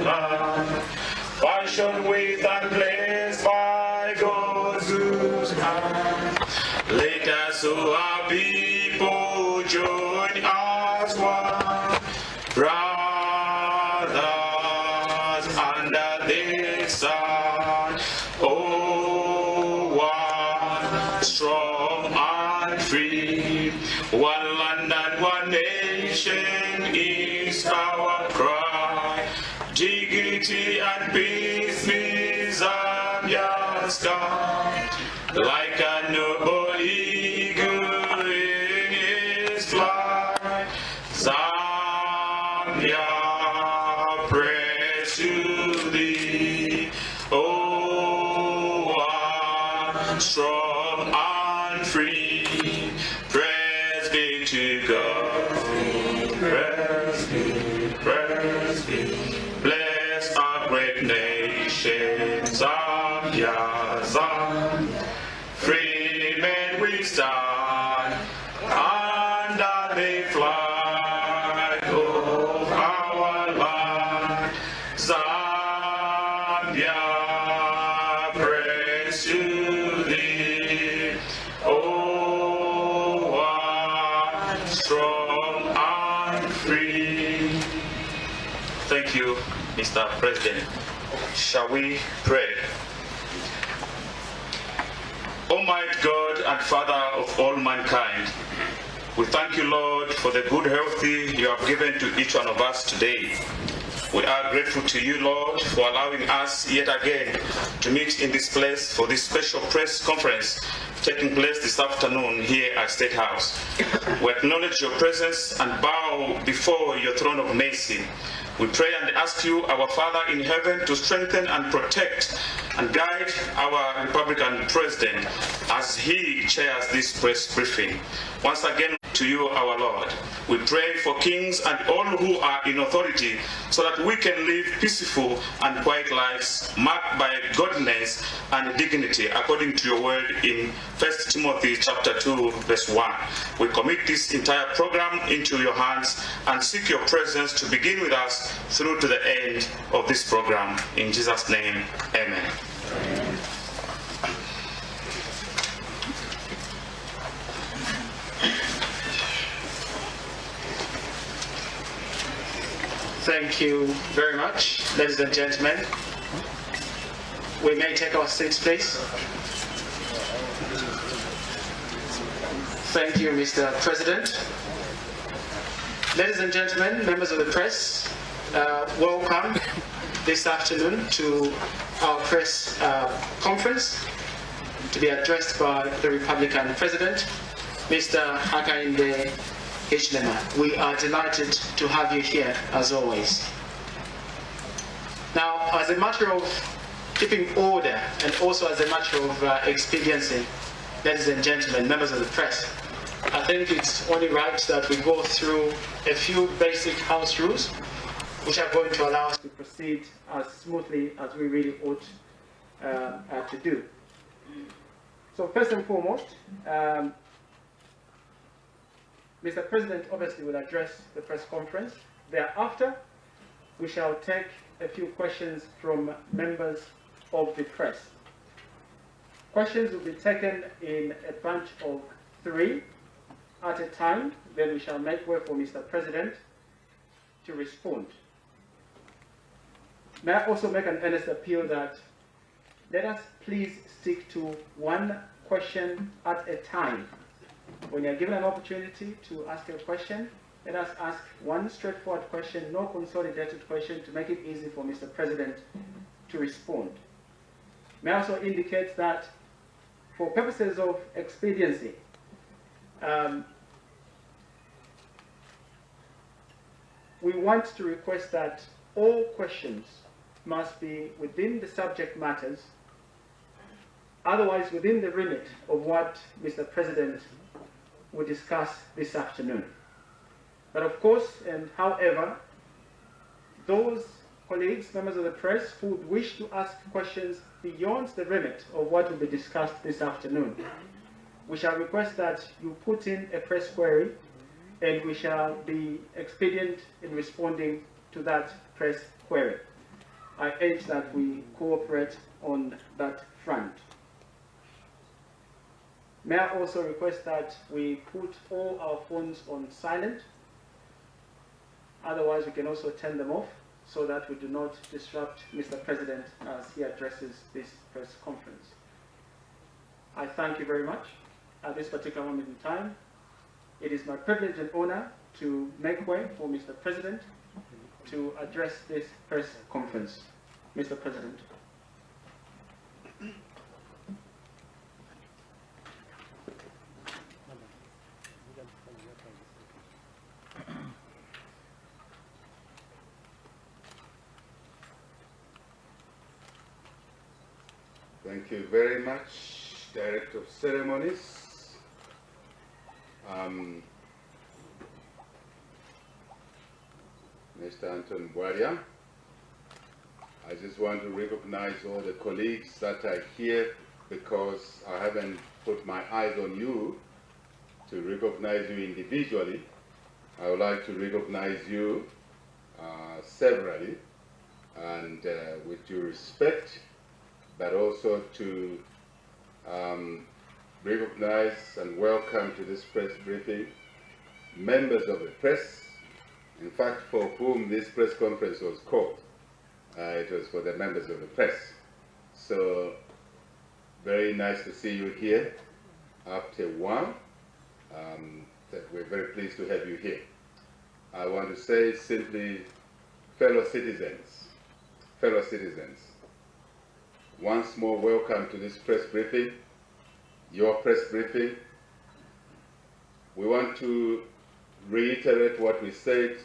land, fashioned with and blessed by God's hand. Let us, who are people, join as one, brothers under the sun. Oh, one strong and free, one land and one nation is our cry. Dignity and peace deserve your sky, like a noble eagle in his flight. Zambia, praise to thee. Oh, one strong and free, praise be to God. Praise be, praise be. Bless our great nation, Zambia, Zambia. Free men we stand under the flag of our land. Zambia, praise to thee. Oh, one strong and free. Thank you, Mr. President. Shall we pray? Almighty God and Father of all mankind, we thank you, Lord, for the good health you have given to each one of us today. We are grateful to you, Lord, for allowing us yet again to meet in this place for this special press conference taking place this afternoon here at State House. We acknowledge your presence and bow before your throne of mercy. We pray and ask you, our Father in heaven, to strengthen and protect and guide our Republican President as he chairs this press briefing. Once again, to you, our Lord, we pray for kings and all who are in authority so that we can live peaceful and quiet lives marked by godliness and dignity according to your word in 1 Timothy chapter 2 verse 1. We commit this entire program into your hands and seek your presence to begin with us through to the end of this program. In Jesus' name, amen. Thank you very much, ladies and gentlemen. We may take our seats, please. Thank you, Mr. President. Ladies and gentlemen, members of the press, welcome this afternoon to our press conference to be addressed by the Republican President, Mr. Hakainde Hichilema. We are delighted to have you here, as always. Now, as a matter of keeping order and also as a matter of expediency, ladies and gentlemen, members of the press, I think it's only right that we go through a few basic house rules which are going to allow us to proceed as smoothly as we really ought to do. So first and foremost, Mr. President obviously will address the press conference. Thereafter, we shall take a few questions from members of the press. Questions will be taken in a bunch of 3 at a time. Then we shall make way for Mr. President to respond. May I also make an earnest appeal that let us please stick to 1 question at a time. When you're given an opportunity to ask a question, let us ask 1 straightforward question, no consolidated question, to make it easy for Mr. President to respond. May I also indicate that for purposes of expediency, we want to request that all questions must be within the subject matters, otherwise within the remit of what Mr. President will discuss this afternoon. But of course, and however, those colleagues, members of the press, who would wish to ask questions beyond the remit of what will be discussed this afternoon, we shall request that you put in a press query, and we shall be expedient in responding to that press query. I urge that we cooperate on that front. May I also request that we put all our phones on silent. Otherwise, we can also turn them off so that we do not disrupt Mr. President as he addresses this press conference. I thank you very much. At this particular moment in time, it is my privilege and honor to make way for Mr. President to address this press conference. Mr. President. Thank you very much, Director of Ceremonies. Mr. Anton Bwaria. I just want to recognize all the colleagues that are here because I haven't put my eyes on you to recognize you individually. I would like to recognize you severally and with due respect, but also to recognize and welcome to this press briefing members of the press, in fact for whom this press conference was called. It was for the members of the press. So very nice to see you here after a while. That we're very pleased to have you here. I want to say simply, fellow citizens, once more welcome to this press briefing, your press briefing. We want to reiterate what we said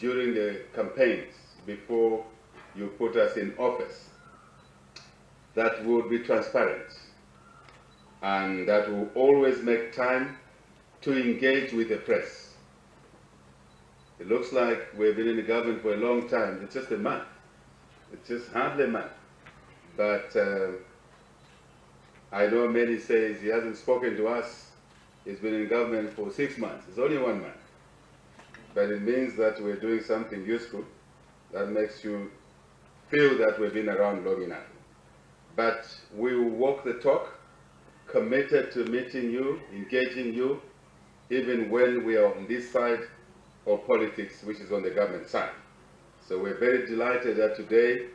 during the campaigns before you put us in office, that we would be transparent and that we will always make time to engage with the press. It looks like we've been in the government for a long time. It's just a month. It's just hardly a month. But I know many say he hasn't spoken to us. He's been in government for 6 months. It's only 1 month. But it means that we're doing something useful that makes you feel that we've been around long enough. But we will walk the talk, committed to meeting you, engaging you, even when we are on this side of politics, which is on the government side. So we're very delighted that today,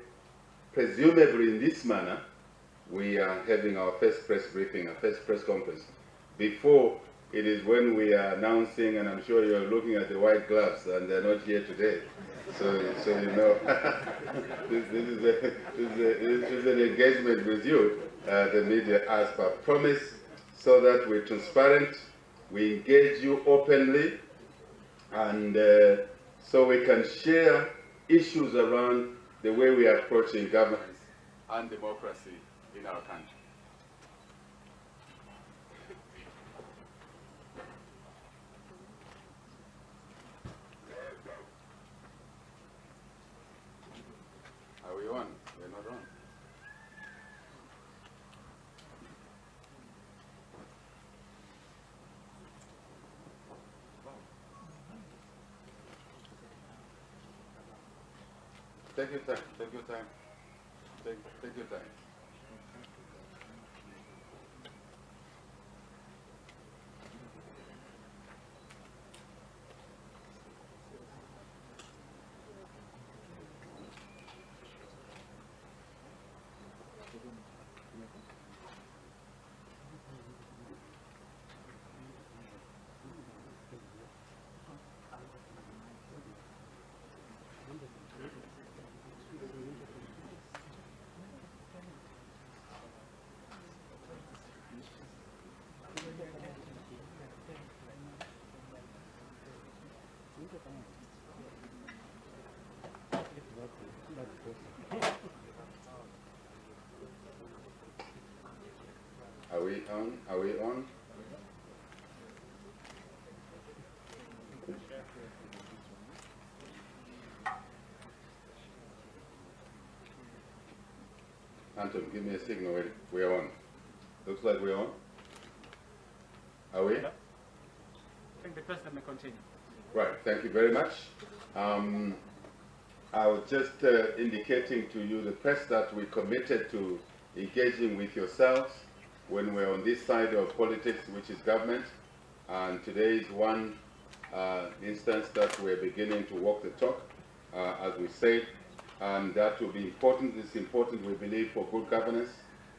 presumably in this manner, we are having our first press briefing, our first press conference. Before, it is when we are announcing, and I'm sure you're looking at the white gloves, and they're not here today. So you know, this is an engagement with you, the media, as per promise, so that we're transparent, we engage you openly, and so we can share issues around the way we are approaching governance and democracy in our country. Are we on? We're not on. Take your time, take your time, take your time. Are we on? Are we on? Anton, give me a signal. We're on. Looks like we're on. Are we? I think the president may continue. Right, thank you very much. I was just indicating to you, the press, that we committed to engaging with yourselves when we're on this side of politics, which is government. And today is one instance that we're beginning to walk the talk, as we said, and that will be important. It's important, we believe, for good governance,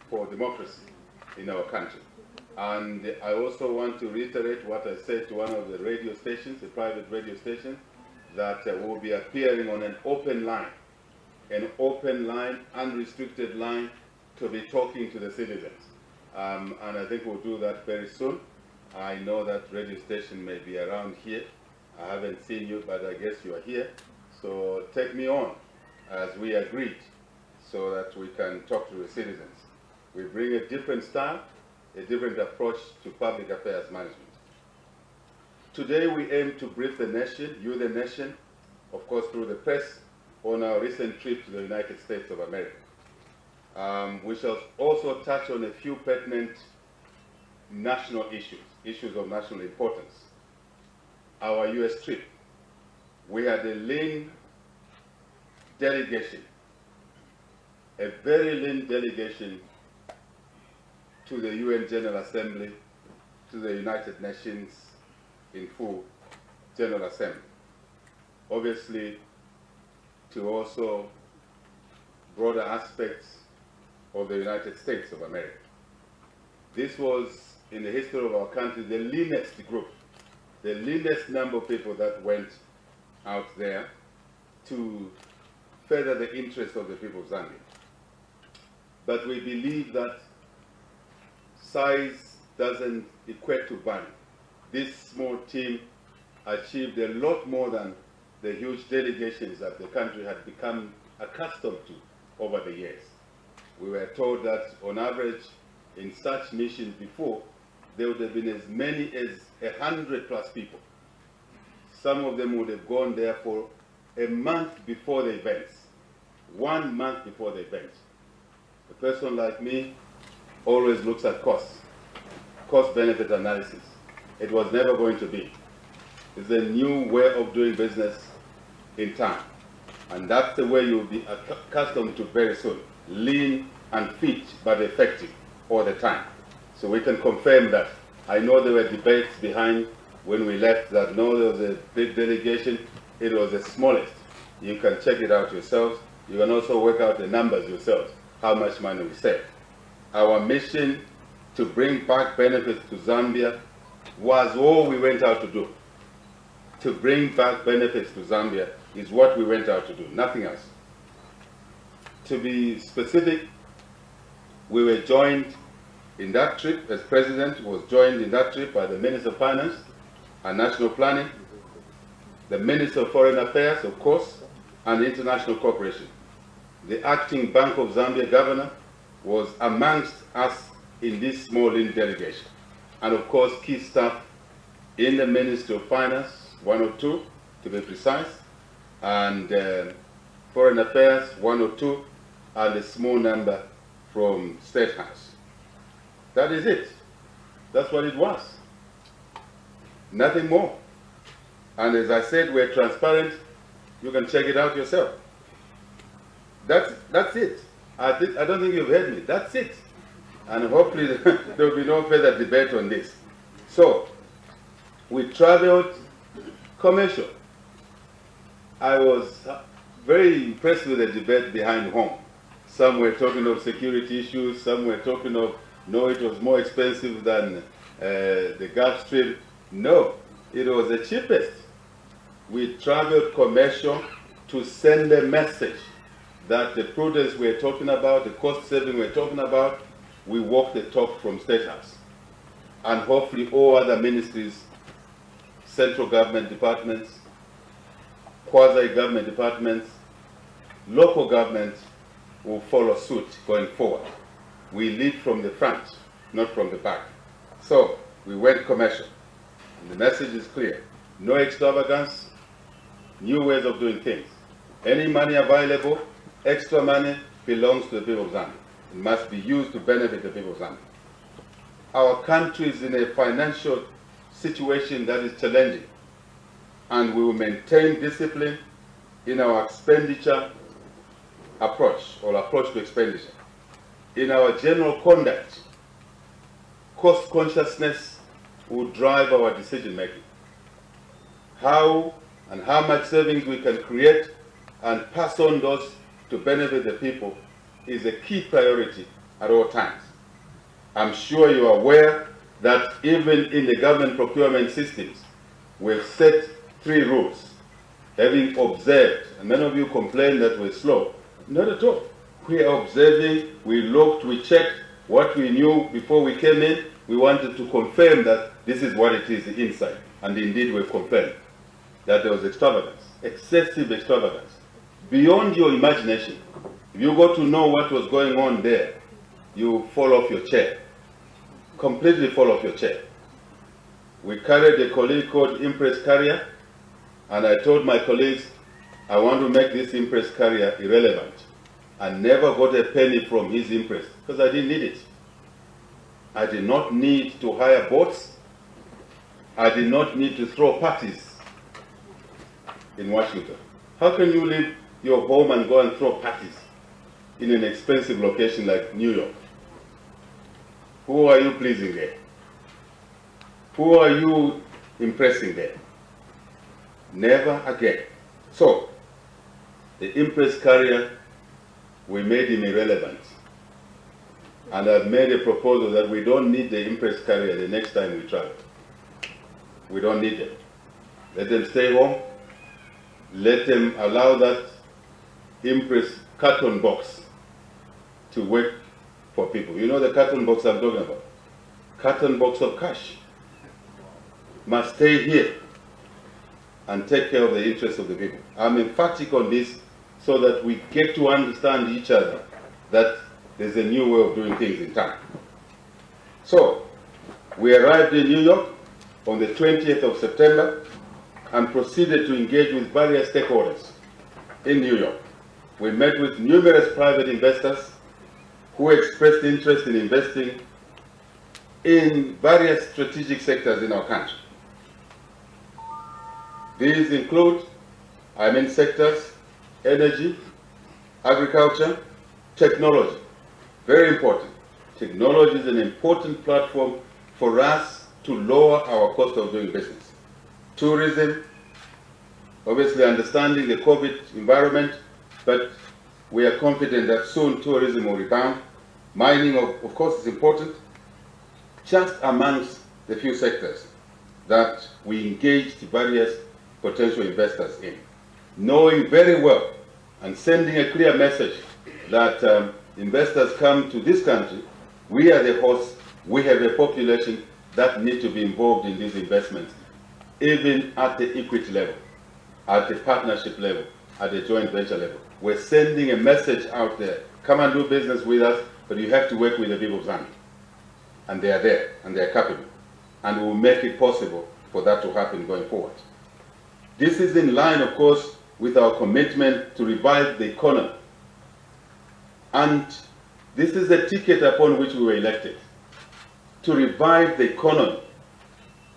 for democracy in our country. And I also want to reiterate what I said to one of the radio stations, a private radio station, that we'll be appearing on an open line, unrestricted line, to be talking to the citizens. And I think we'll do that very soon. I know that radio station may be around here. I haven't seen you, but I guess you are here. So take me on, as we agreed, so that we can talk to the citizens. We bring a different style, a different approach to public affairs management. Today we aim to brief the nation, you the nation, of course through the press, on our recent trip to the United States of America. We shall also touch on a few pertinent national issues of national importance. Our US trip, we had a lean delegation, a very lean delegation to the UN General Assembly, to the United Nations in full General Assembly. Obviously, to also broader aspects of the United States of America. This was, in the history of our country, the leanest group, the leanest number of people that went out there to further the interests of the people of Zambia. But we believe that size doesn't equate to value. This small team achieved a lot more than the huge delegations that the country had become accustomed to over the years. We were told that on average in such missions before, there would have been as many as 100+ people. Some of them would have gone there for a month before the events, 1 month before the event. A person like me always looks at cost-benefit analysis. It was never going to be. It's a new way of doing business in time. And that's the way you'll be accustomed to very soon. Lean and fit, but effective all the time. So we can confirm that. I know there were debates behind when we left that no, there was a big delegation. It was the smallest. You can check it out yourselves. You can also work out the numbers yourselves, how much money we saved. Our mission to bring back benefits to Zambia was all we went out to do. To bring back benefits to Zambia is what we went out to do, nothing else. To be specific, we were joined in that trip, as President was joined in that trip by the Minister of Finance and National Planning, the Minister of Foreign Affairs, of course, and International Cooperation. The Acting Bank of Zambia Governor was amongst us in this small delegation. And of course, key staff in the Ministry of Finance, 1 or 2 to be precise, and Foreign Affairs, 1 or 2, and a small number from State House. That is it. That's what it was. Nothing more. And as I said, we're transparent. You can check it out yourself. That's it. I don't think you've heard me. That's it. And hopefully there will be no further debate on this. So, we traveled commercial. I was very impressed with the debate behind home. Some were talking of security issues, some were talking of, no, it was more expensive than the Gulf Stream. No, it was the cheapest. We traveled commercial to send a message that the prudence we're talking about, the cost saving we're talking about, we walk the talk from State House. And hopefully all other ministries, central government departments, quasi-government departments, local governments will follow suit going forward. We lead from the front, not from the back. So we went commercial. And the message is clear. No extravagance, new ways of doing things. Any money available, extra money, belongs to the people of Zambia. It must be used to benefit the people of Zambia. Our country is in a financial situation that is challenging, and we will maintain discipline in our expenditure approach or approach to expenditure, in our general conduct, cost consciousness will drive our decision making. How and how much savings we can create and pass on those to benefit the people is a key priority at all times. I'm sure you are aware that even in the government procurement systems, we've set 3 rules, having observed, and many of you complain that we're slow. Not at all. We are observing, we looked, we checked what we knew before we came in. We wanted to confirm that this is what it is inside. And indeed we've confirmed that there was extravagance, excessive extravagance, beyond your imagination. If you go to know what was going on there, you fall off your chair, completely fall off your chair. We carried a colleague called Impress Carrier, and I told my colleagues, I want to make this Impress Carrier irrelevant. I never got a penny from his Impress because I didn't need it. I did not need to hire boats. I did not need to throw parties in Washington. How can you leave your home and go and throw parties in an expensive location like New York? Who are you pleasing there? Who are you impressing there? Never again. So, the Impress Carrier, we made him irrelevant. And I've made a proposal that we don't need the Impress Carrier the next time we travel. We don't need them. Let them stay home. Let them allow that Impress carton box to work for people. You know the carton box I'm talking about? Carton box of cash must stay here and take care of the interests of the people. I'm emphatic on this so that we get to understand each other that there's a new way of doing things in town. So, we arrived in New York on the 20th of September and proceeded to engage with various stakeholders in New York. We met with numerous private investors who expressed interest in investing in various strategic sectors in our country. These include, sectors, energy, agriculture, technology. Very important. Technology is an important platform for us to lower our cost of doing business. Tourism, obviously understanding the COVID environment, but we are confident that soon tourism will rebound. Mining, of course, is important. Just amongst the few sectors that we engaged various potential investors in, knowing very well and sending a clear message that investors come to this country, we are the hosts, we have a population that need to be involved in these investments, even at the equity level, at the partnership level, at the joint venture level. We're sending a message out there, come and do business with us, but you have to work with the people of Zambia. And they are there, and they are capable. And we'll make it possible for that to happen going forward. This is in line, of course, with our commitment to revive the economy. And this is the ticket upon which we were elected. To revive the economy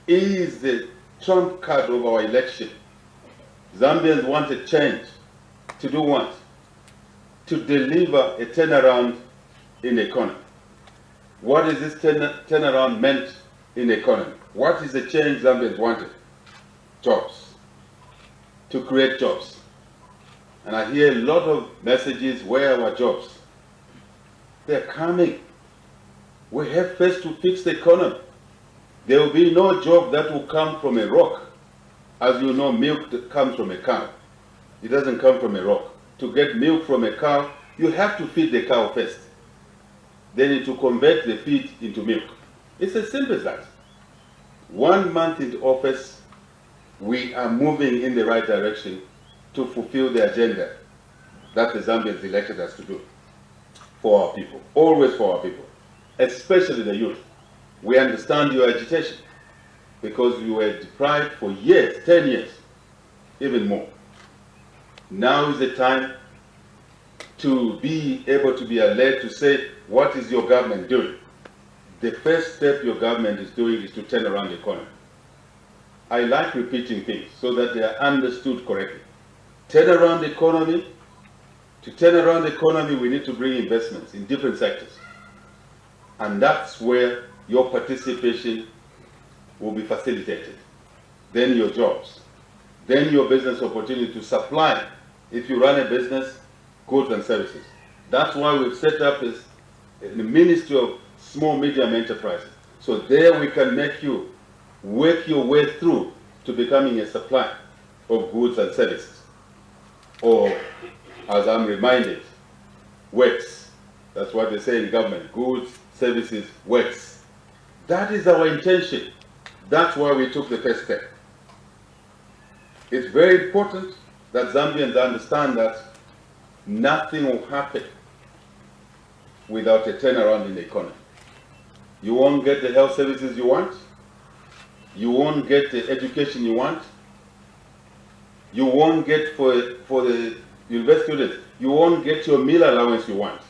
is the trump card of our election. Zambians want a change. To do what? To deliver a turnaround in the economy. What is this turnaround meant in the economy? What is the change Zambians wanted? Jobs. To create jobs. And I hear a lot of messages, where are our jobs? They're coming. We have first to fix the economy. There will be no job that will come from a rock. As you know, milk that comes from a cow. It doesn't come from a rock. To get milk from a cow, you have to feed the cow first. They need to convert the feed into milk. It's as simple as that. 1 month into office, we are moving in the right direction to fulfill the agenda that the Zambians elected us to do for our people, always for our people, especially the youth. We understand your agitation because you were deprived for years, 10 years, even more. Now is the time to be able to be alert to say, what is your government doing? The first step your government is doing is to turn around the economy. I like repeating things so that they are understood correctly. turn around the economy, we need to bring investments in different sectors. And that's where your participation will be facilitated. Then your jobs, then your business opportunity to supply, if you run a business, goods and services. That's why we've set up the Ministry of Small Medium Enterprises. So there we can make you work your way through to becoming a supplier of goods and services. Or, as I'm reminded, works. That's what they say in government, goods, services, works. That is our intention. That's why we took the first step. It's very important that Zambians understand that nothing will happen without a turnaround in the economy. You won't get the health services you want. You won't get the education you want. You won't get for the university students, you won't get your meal allowance you want,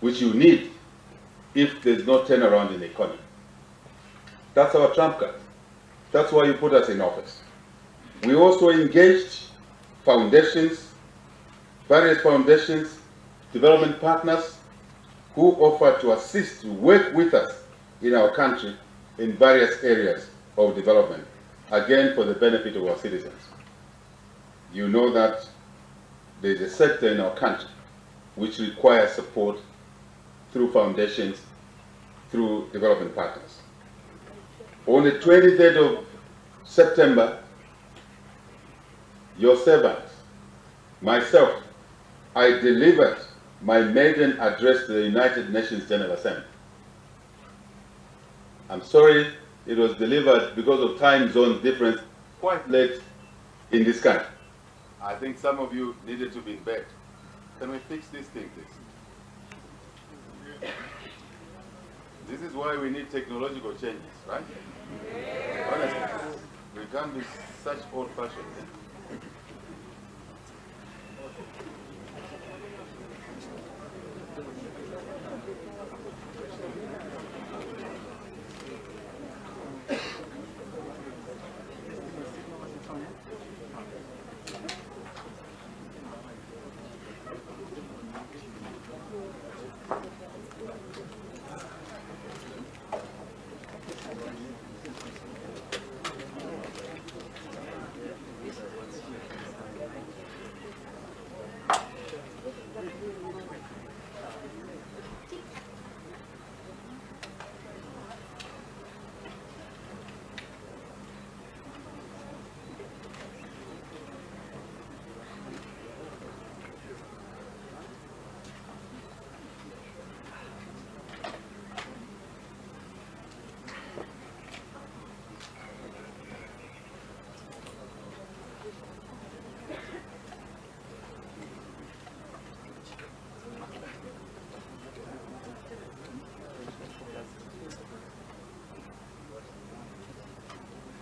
which you need if there's no turnaround in the economy. That's our trump card. That's why you put us in office. We also engaged foundations, various foundations, development partners who offer to assist, to work with us in our country in various areas of development, again for the benefit of our citizens. You know that there's a sector in our country which requires support through foundations, through development partners. On the 23rd of September, your servant, myself, I delivered my maiden address to the United Nations General Assembly. I'm sorry it was delivered because of time zone difference quite late in this country. I think some of you needed to be in bed. Can we fix this thing, please? This is why we need technological changes, right? Honestly, we can't be such old-fashioned.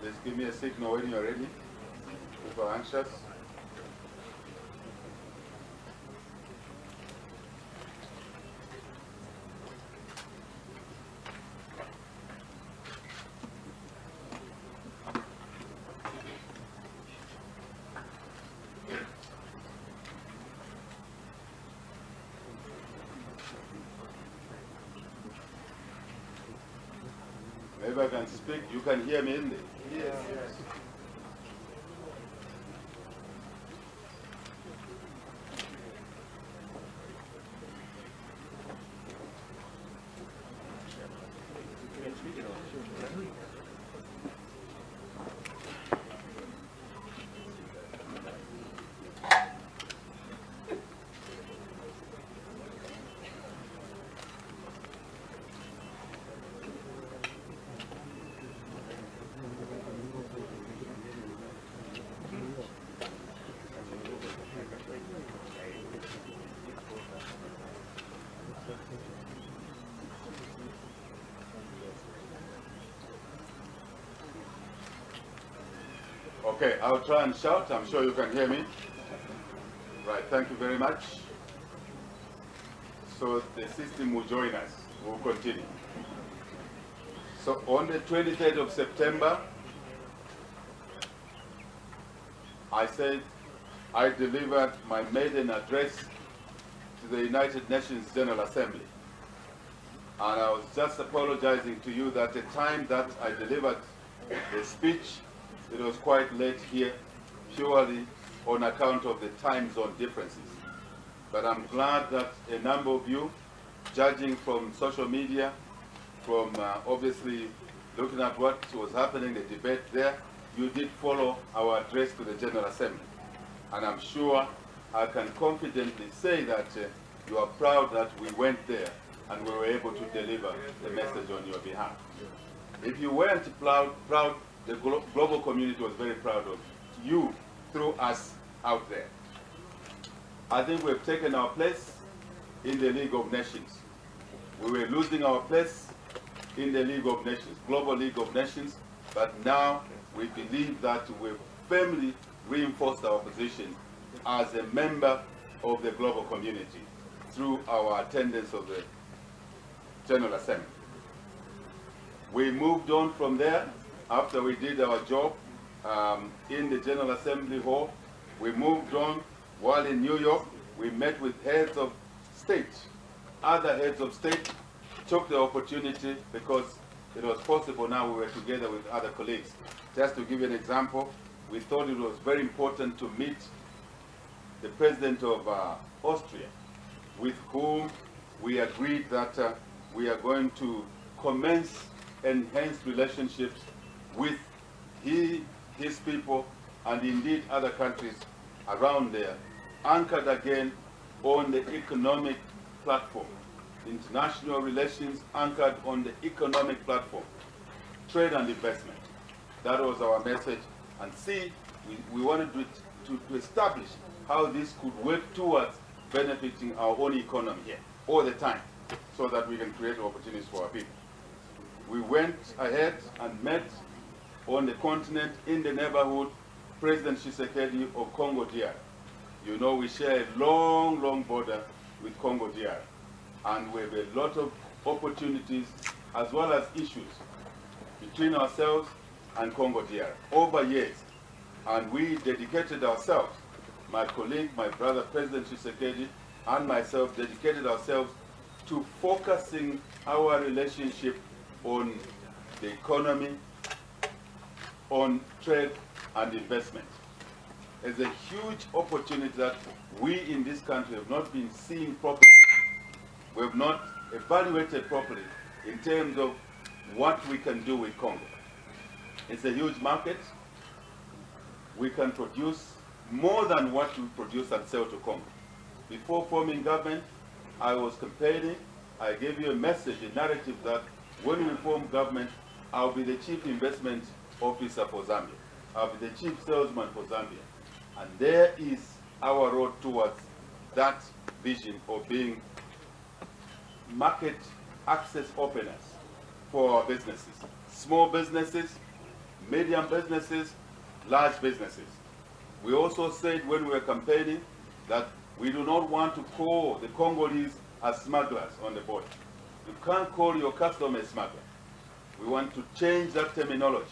Just give me a signal when you're ready. If you're anxious. Maybe I can speak, you can hear me in there. Yes. Okay, I'll try and shout. I'm sure you can hear me. Right, thank you very much. So the system will join us. We'll continue. So on the 23rd of September, I said I delivered my maiden address to the United Nations General Assembly. And I was just apologizing to you that the time that I delivered the speech, it was quite late here, purely on account of the time zone differences. But I'm glad that a number of you, judging from social media, from obviously looking at what was happening, the debate there, you did follow our address to the General Assembly. And I'm sure I can confidently say that you are proud that we went there and we were able to deliver the message on your behalf. If you weren't proud, the global community was very proud of you through us out there. I think we've taken our place in the League of Nations. We were losing our place in the League of Nations, Global League of Nations, but now we believe that we've firmly reinforced our position as a member of the global community through our attendance of the General Assembly. We moved on from there after we did our job in the General Assembly Hall. We moved on while in New York. We met with heads of state. Other heads of state took the opportunity because it was possible now we were together with other colleagues. Just to give you an example, we thought it was very important to meet the president of Austria, with whom we agreed that we are going to commence enhanced relationships with his people and indeed other countries around there, anchored again on the economic platform. International relations anchored on the economic platform. Trade and investment. That was our message. And see, we wanted to establish how this could work towards benefiting our own economy here all the time, so that we can create opportunities for our people. We went ahead and met on the continent, in the neighborhood, President Tshisekedi of Congo DR. You know, we share a long, long border with Congo DR. And we have a lot of opportunities as well as issues between ourselves and Congo DR over years. And we dedicated ourselves, my colleague, my brother, President Tshisekedi, and myself dedicated ourselves to focusing our relationship on the economy, on trade and investment. There's a huge opportunity that we in this country have not been seeing properly. We have not evaluated properly in terms of what we can do with Congo. It's a huge market. We can produce more than what we produce and sell to Congo. Before forming government, I was campaigning. I gave you a message, a narrative that when we form government, I'll be the chief investment officer for Zambia. I'll be the chief salesman for Zambia. And there is our road towards that vision of being market access openers for our businesses. Small businesses, medium businesses, large businesses. We also said when we were campaigning that we do not want to call the Congolese as smugglers on the border. You can't call your customer a smuggler. We want to change that terminology.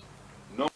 No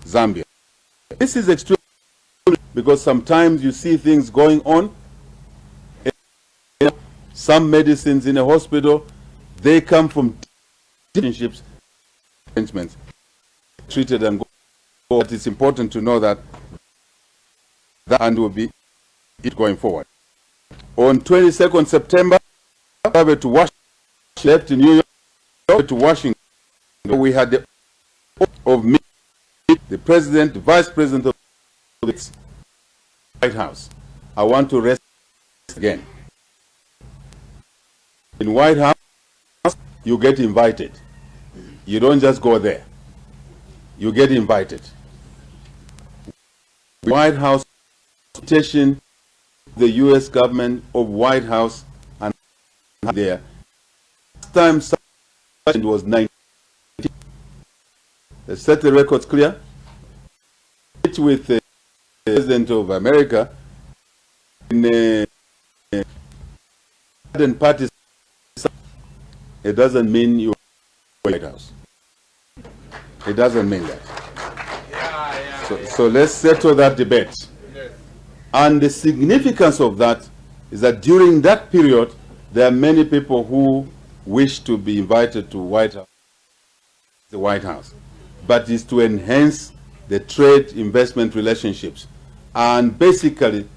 Zambia. This is extremely because sometimes you see things going on. Some medicines in a hospital, they come from relationships, arrangements, treated and go. But it's important to know that and will be it going forward. On 22nd September, to Washington, left in New York to Washington. We had the of me, the president, the vice president of the White House. I want to rest again. In White House, you get invited. You don't just go there. You get invited. White House invitation, the U.S. government of White House and there. Time it was 19. Let's set the records clear. With the President of America in a party, it doesn't mean you White House. It doesn't mean that. So let's settle that debate. And the significance of that is that during that period, there are many people who wish to be invited to the White House, but it's to enhance the trade investment relationships and basically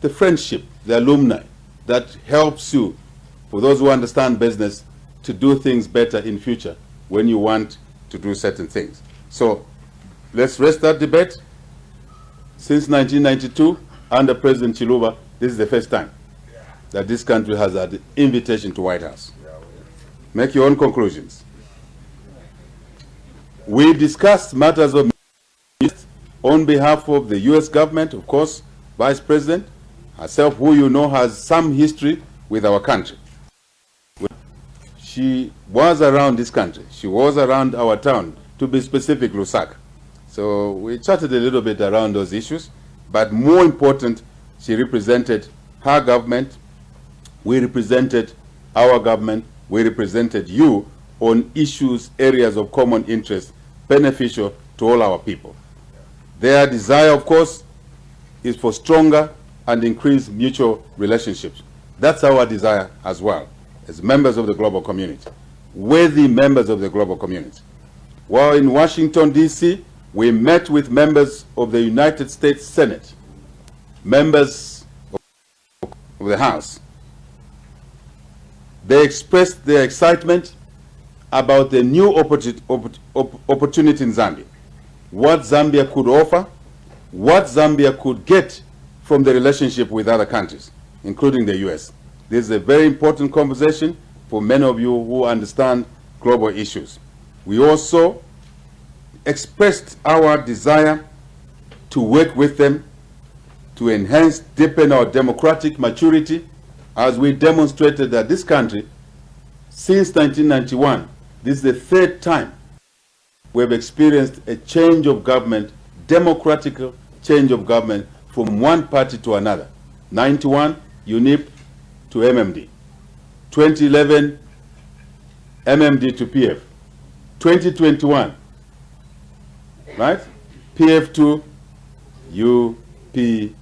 the friendship, the alumni that helps you, for those who understand business, to do things better in future when you want to do certain things. So let's rest that debate. Since 1992, under President Chiluba, this is the first time that this country has had an invitation to White House. Make your own conclusions. We discussed matters of on behalf of the U.S. government, of course, Vice President, herself, who you know has some history with our country. She was around this country. She was around our town, to be specific, Lusaka. So we chatted a little bit around those issues, but more important, she represented her government, we represented our government, we represented you on issues, areas of common interest, beneficial to all our people. Their desire, of course, is for stronger and increased mutual relationships. That's our desire as well, as members of the global community, worthy members of the global community. While in Washington, D.C., we met with members of the United States Senate, members of the House. They expressed their excitement about the new opportunity in Zambia, what Zambia could offer, what Zambia could get from the relationship with other countries, including the U.S. This is a very important conversation for many of you who understand global issues. We also expressed our desire to work with them to enhance, deepen our democratic maturity, as we demonstrated that this country, since 1991, this is the third time we have experienced a change of government, democratic change of government from one party to another. 91, UNIP to MMD. 2011, MMD to PF. 2021, right? PF to UPND.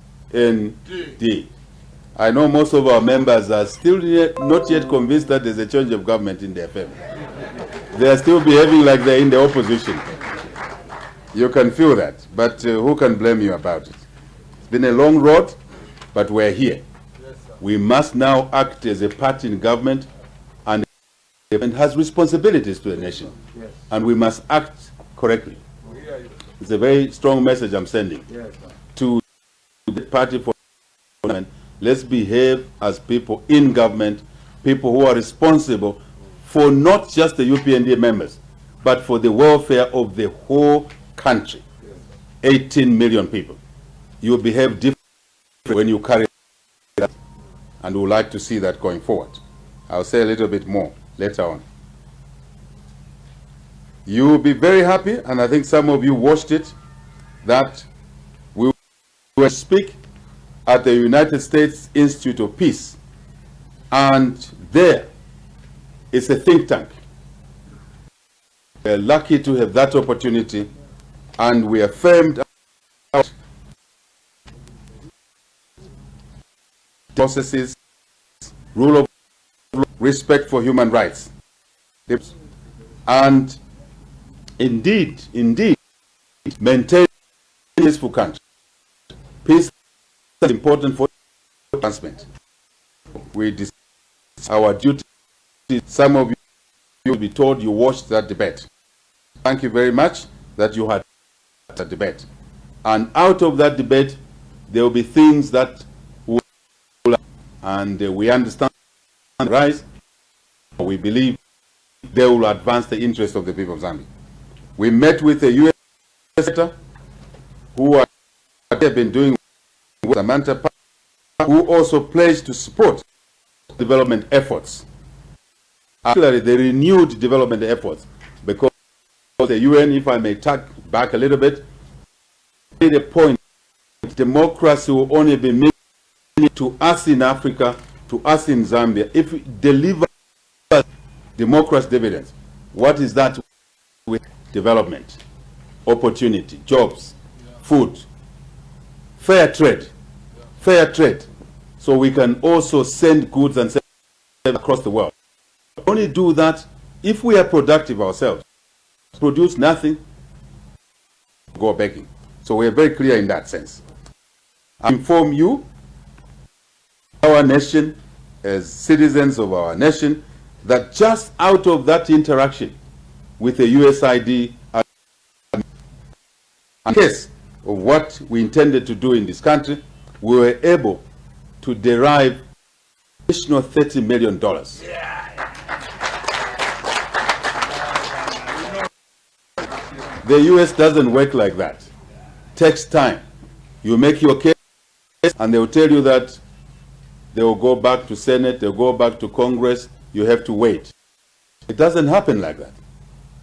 I know most of our members are still not yet convinced that there's a change of government in their family. They are still behaving like they're in the opposition. You can feel that, but who can blame you about it? It's been a long road, but we're here. We must now act as a party in government, and the government has responsibilities to the nation, and we must act correctly. It's a very strong message I'm sending to the party for government. Let's behave as people in government, people who are responsible for not just the UPND members, but for the welfare of the whole country. 18 million people. You behave differently when you carry that, and we would like to see that going forward. I'll say a little bit more later on. You will be very happy, and I think some of you watched it, that we will speak at the United States Institute of Peace, and there it's a think tank. We're lucky to have that opportunity and we affirmed our processes, rule of law, respect for human rights. And indeed, maintain a peaceful country. Peace is important for advancement. We our duty. Some of you will be told you watched that debate. Thank you very much that you had that debate. And out of that debate, there will be things that will, and we understand rise. We believe they will advance the interests of the people of Zambia. We met with the U.S. sector, who have been doing with Samantha, who also pledged to support development efforts. Actually, the renewed development efforts, because the UN, if I may tuck back a little bit, made a point that democracy will only be made to us in Africa, to us in Zambia, if we deliver democracy dividends. What is that? With development, opportunity, jobs, food, fair trade, so we can also send goods and services across the world. Only do that if we are productive ourselves. Produce nothing, go begging. So we are very clear in that sense. I inform you, our nation, as citizens of our nation, that just out of that interaction with the USID, in case of what we intended to do in this country, we were able to derive additional $30 million. The US doesn't work like that. Takes time. You make your case, and they will tell you that they will go back to Senate, they'll go back to Congress, you have to wait. It doesn't happen like that.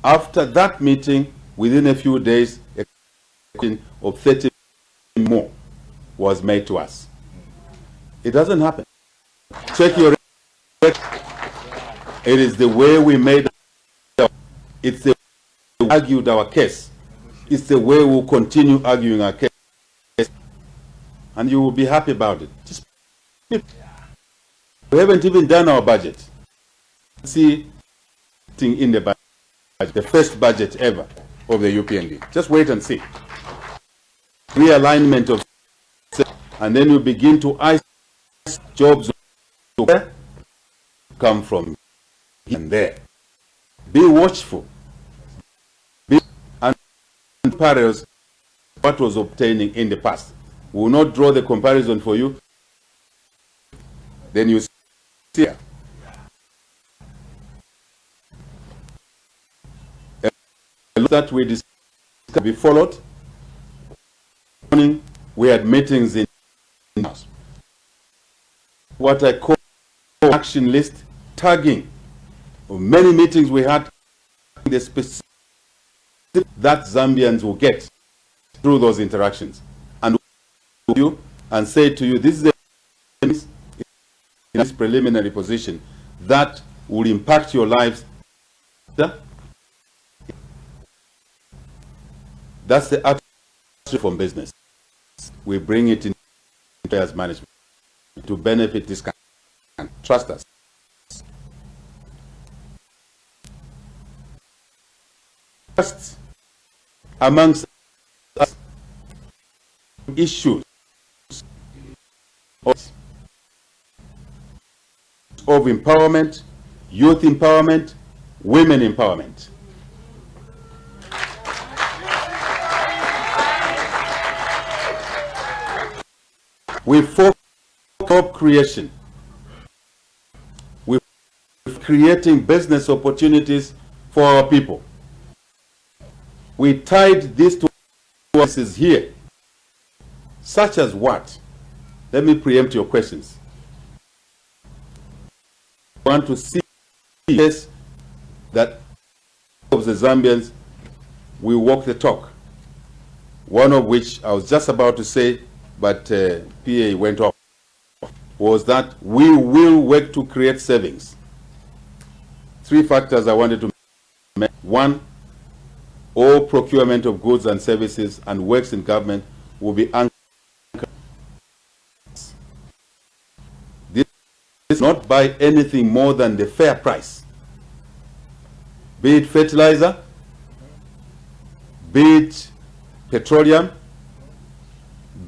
After that meeting, within a few days, a question of 30 more was made to us. It doesn't happen. Check your record. It is the way we made it. It's the way we argued our case. It's the way we'll continue arguing our case. And you will be happy about it. Just, we haven't even done our budget. See, in the budget, the first budget ever of the UPND. Just wait and see. Realignment of, and then you begin to ice jobs where come from here and there. Be watchful. Be and compares what was obtaining in the past. We will not draw the comparison for you. Then you see here. That we discussed be followed. Morning, we had meetings in house. What I call action list tagging. Many meetings we had, the specific that Zambians will get through those interactions, and you and say to you, this is this preliminary position that will impact your lives. That's the attitude from business. We bring it in as management to benefit this country. Trust us. Trust amongst us issues of empowerment, youth empowerment, women empowerment. We focus on job creation. We're creating business opportunities for our people. We tied these two forces here, such as what? Let me preempt your questions. I want to see that of the Zambians, we walk the talk. One of which I was just about to say, but PA went off, was that we will work to create savings. Three factors I wanted to make. One, all procurement of goods and services and works in government will be anchored. This is not buy anything more than the fair price. Be it fertilizer, be it petroleum,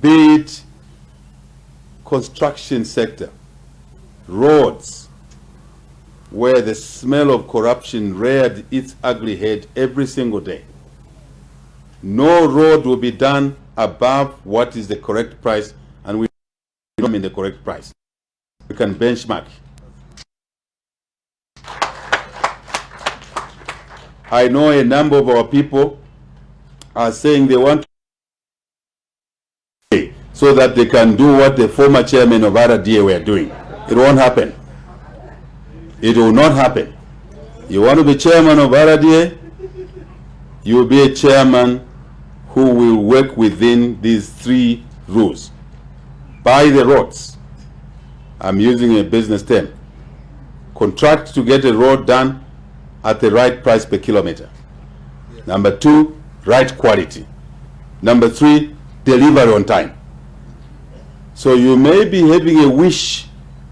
be it construction sector, roads, where the smell of corruption reared its ugly head every single day. No road will be done above what is the correct price, and we don't mean the correct price. We can benchmark. I know a number of our people are saying they want to pay so that they can do what the former chairman of RDA were doing. It won't happen. It will not happen. You want to be chairman of RDA, you will be a chairman who will work within these 3 rules. Buy the roads. I'm using a business term. Contract to get a road done at the right price per kilometer. Number 2, right quality. Number 3, delivery on time. So you may be having a wish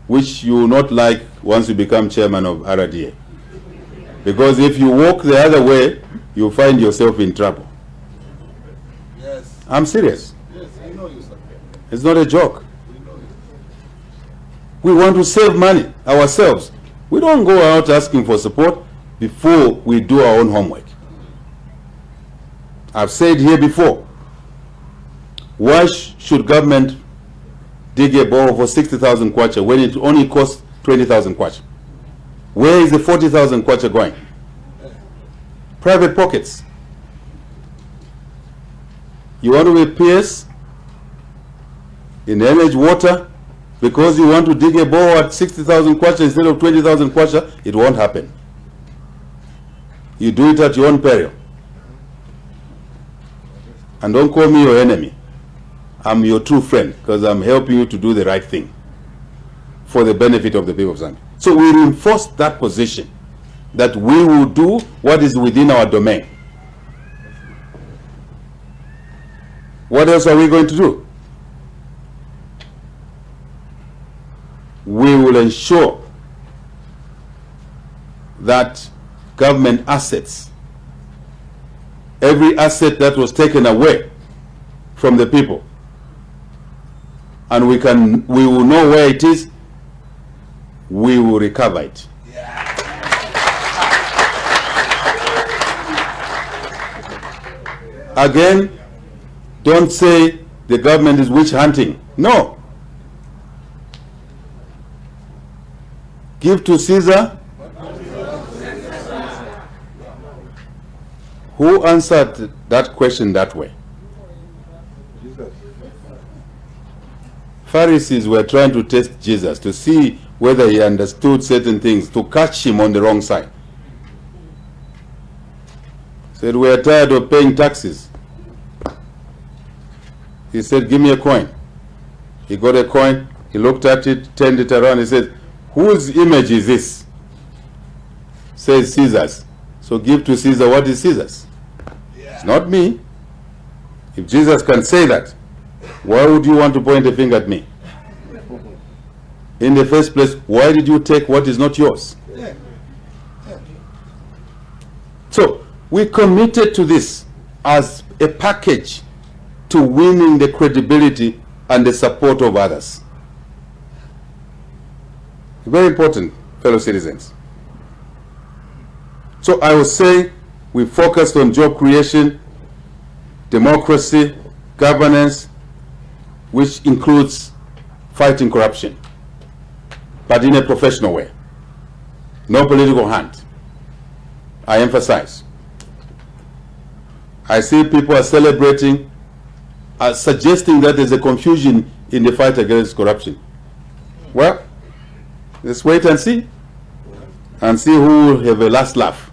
which you will not like once you become chairman of RDA. Because if you walk the other way, you find yourself in trouble. Yes. I'm serious. Yes, I know you, sir. It's not a joke. We know you. We want to save money ourselves. We don't go out asking for support before we do our own homework. I've said here before, why should government dig a borrow for 60,000 kwacha when it only costs 20,000 kwacha? Where is the 40,000 kwacha going? Private pockets. You want to be PS in energy water because you want to dig a borrow at 60,000 kwacha instead of 20,000 kwacha? It won't happen. You do it at your own peril. And don't call me your enemy. I'm your true friend because I'm helping you to do the right thing for the benefit of the people of Zambia. So we reinforce that position that we will do what is within our domain. What else are we going to do? We will ensure that government assets, every asset that was taken away from the people, and we will know where it is, we will recover it. Again, don't say the government is witch hunting. No. Give to Caesar. Who answered that question that way? Pharisees were trying to test Jesus to see whether he understood certain things, to catch him on the wrong side. Said, we are tired of paying taxes. He said, give me a coin. He got a coin, he looked at it, turned it around, he said, whose image is this? Says Caesar's. So give to Caesar what is Caesar's. It's not me. If Jesus can say that, why would you want to point a finger at me? In the first place, why did you take what is not yours? So, we committed to this as a package to winning the credibility and the support of others. Very important, fellow citizens. So I will say we focused on job creation, democracy, governance, which includes fighting corruption, but in a professional way. No political hand. I emphasize. I see people are celebrating, suggesting that there's a confusion in the fight against corruption. Well, let's wait and see who will have a last laugh.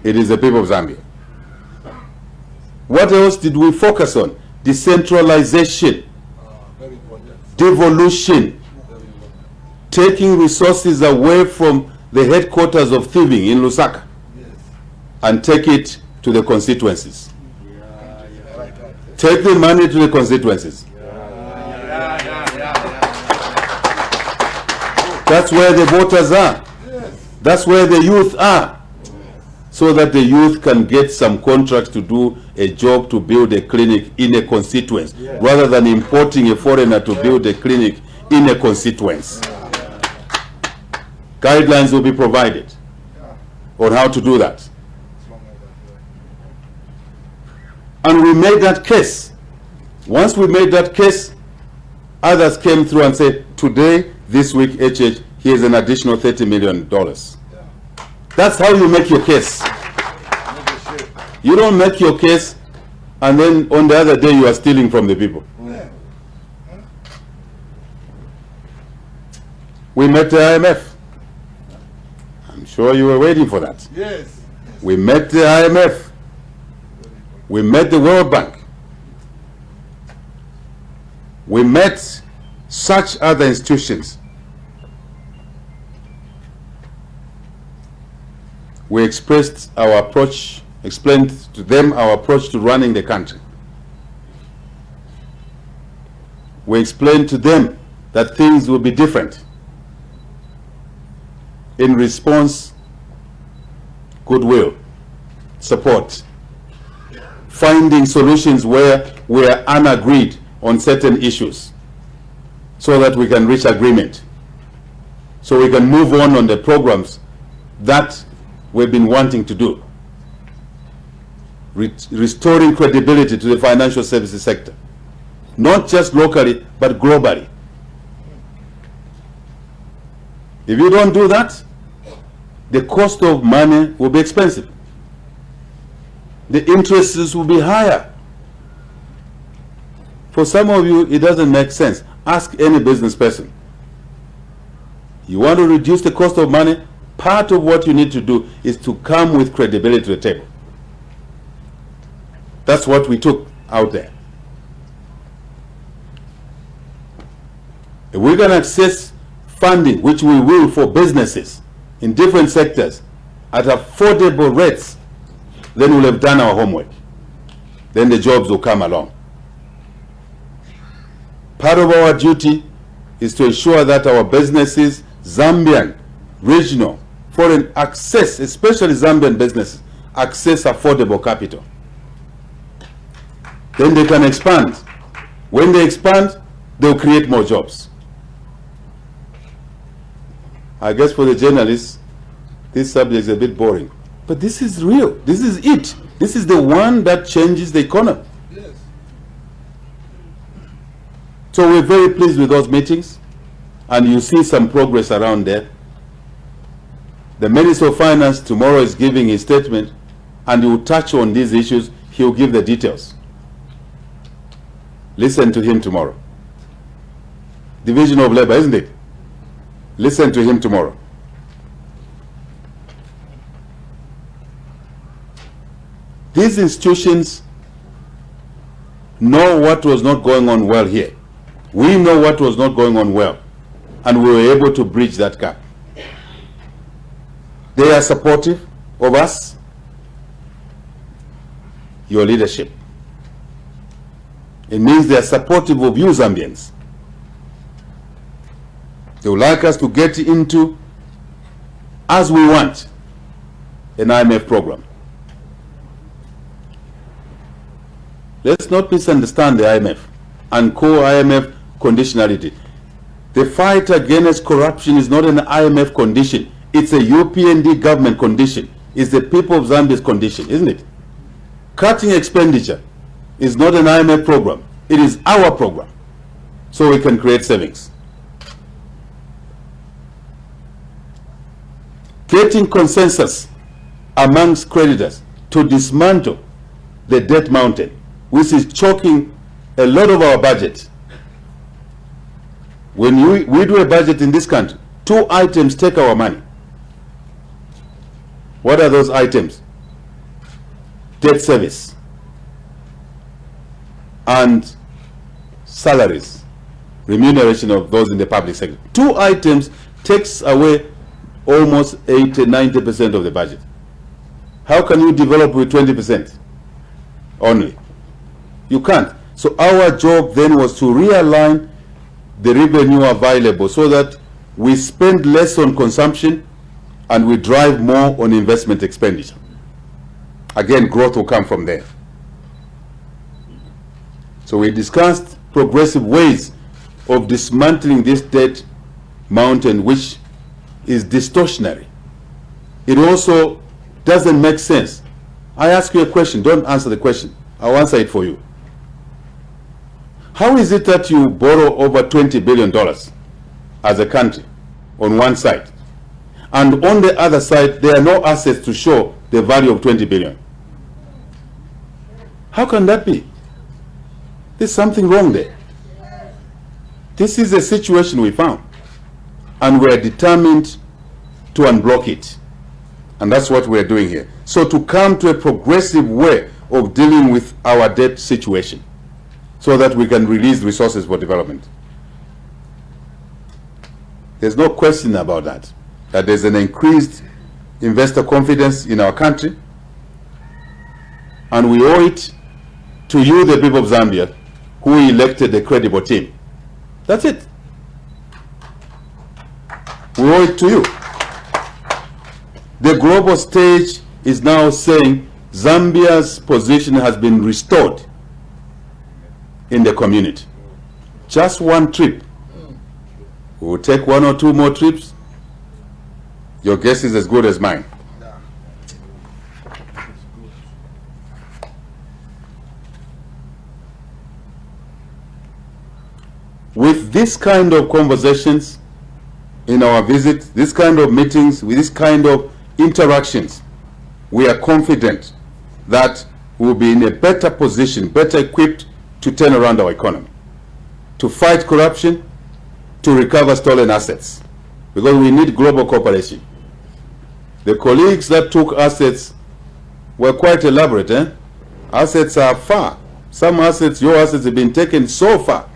It is the people of Zambia. What else did we focus on? Decentralization, devolution, taking resources away from the headquarters of thieving in Lusaka and take it to the constituencies. Take the money to the constituencies. That's where the voters are. That's where the youth are. So that the youth can get some contracts to do a job to build a clinic in a constituency, rather than importing a foreigner to build a clinic in a constituency. Guidelines will be provided on how to do that. And we made that case. Once we made that case, others came through and said, today, this week, HH, here's an additional $30 million. That's how you make your case. You don't make your case and then on the other day you are stealing from the people. We met the IMF. I'm sure you were waiting for that. Yes. We met the IMF. We met the World Bank. We met such other institutions. We expressed our approach, explained to them our approach to running the country. We explained to them that things will be different. In response, goodwill, support, finding solutions where we are unagreed on certain issues so that we can reach agreement, so we can move on the programs that we've been wanting to do. Restoring credibility to the financial services sector, not just locally, but globally. If you don't do that, the cost of money will be expensive. The interests will be higher. For some of you, it doesn't make sense. Ask any business person. You want to reduce the cost of money? Part of what you need to do is to come with credibility to the table. That's what we took out there. If we're going to access funding, which we will for businesses in different sectors at affordable rates, then we'll have done our homework. Then the jobs will come along. Part of our duty is to ensure that our businesses, Zambian, regional, foreign, access, especially Zambian businesses, access affordable capital. Then they can expand. When they expand, they'll create more jobs. I guess for the journalists, this subject is a bit boring. But this is real. This is it. This is the one that changes the economy. Yes. So we're very pleased with those meetings, and you see some progress around there. The Minister of Finance tomorrow is giving his statement, and he will touch on these issues. He will give the details. Listen to him tomorrow. Division of Labor, isn't it? Listen to him tomorrow. These institutions know what was not going on well here. We know what was not going on well, and we were able to bridge that gap. They are supportive of us, your leadership. It means they are supportive of you, Zambians. They would like us to get into, as we want, an IMF program. Let's not misunderstand the IMF and call IMF conditionality. The fight against corruption is not an IMF condition. It's a UPND government condition. It's the people of Zambia's condition, isn't it? Cutting expenditure is not an IMF program. It is our program, so we can create savings. Getting consensus amongst creditors to dismantle the debt mountain, which is choking a lot of our budget. When we do a budget in this country, 2 items take our money. What are those items? Debt service and salaries, remuneration of those in the public sector. 2 items takes away almost 80-90% of the budget. How can you develop with 20% only? You can't. So our job then was to realign the revenue available so that we spend less on consumption and we drive more on investment expenditure. Again, growth will come from there. So we discussed progressive ways of dismantling this debt mountain, which is distortionary. It also doesn't make sense. I ask you a question, don't answer the question. I'll answer it for you. How is it that you borrow over $20 billion as a country on one side, and on the other side there are no assets to show the value of 20 billion? How can that be? There's something wrong there. This is a situation we found, and we're determined to unblock it. And that's what we're doing here. So to come to a progressive way of dealing with our debt situation so that we can release resources for development. There's no question about that, that there's an increased investor confidence in our country, and we owe it to you, the people of Zambia, who elected a credible team. That's it. We owe it to you. The global stage is now saying Zambia's position has been restored in the community. Just one trip. We will take 1 or 2 more trips. Your guess is as good as mine. With this kind of conversations in our visit, this kind of meetings, with this kind of interactions, we are confident that we will be in a better position, better equipped to turn around our economy, to fight corruption, to recover stolen assets, because we need global cooperation. The colleagues that took assets were quite elaborate. Assets are far. Some assets, your assets, have been taken so far,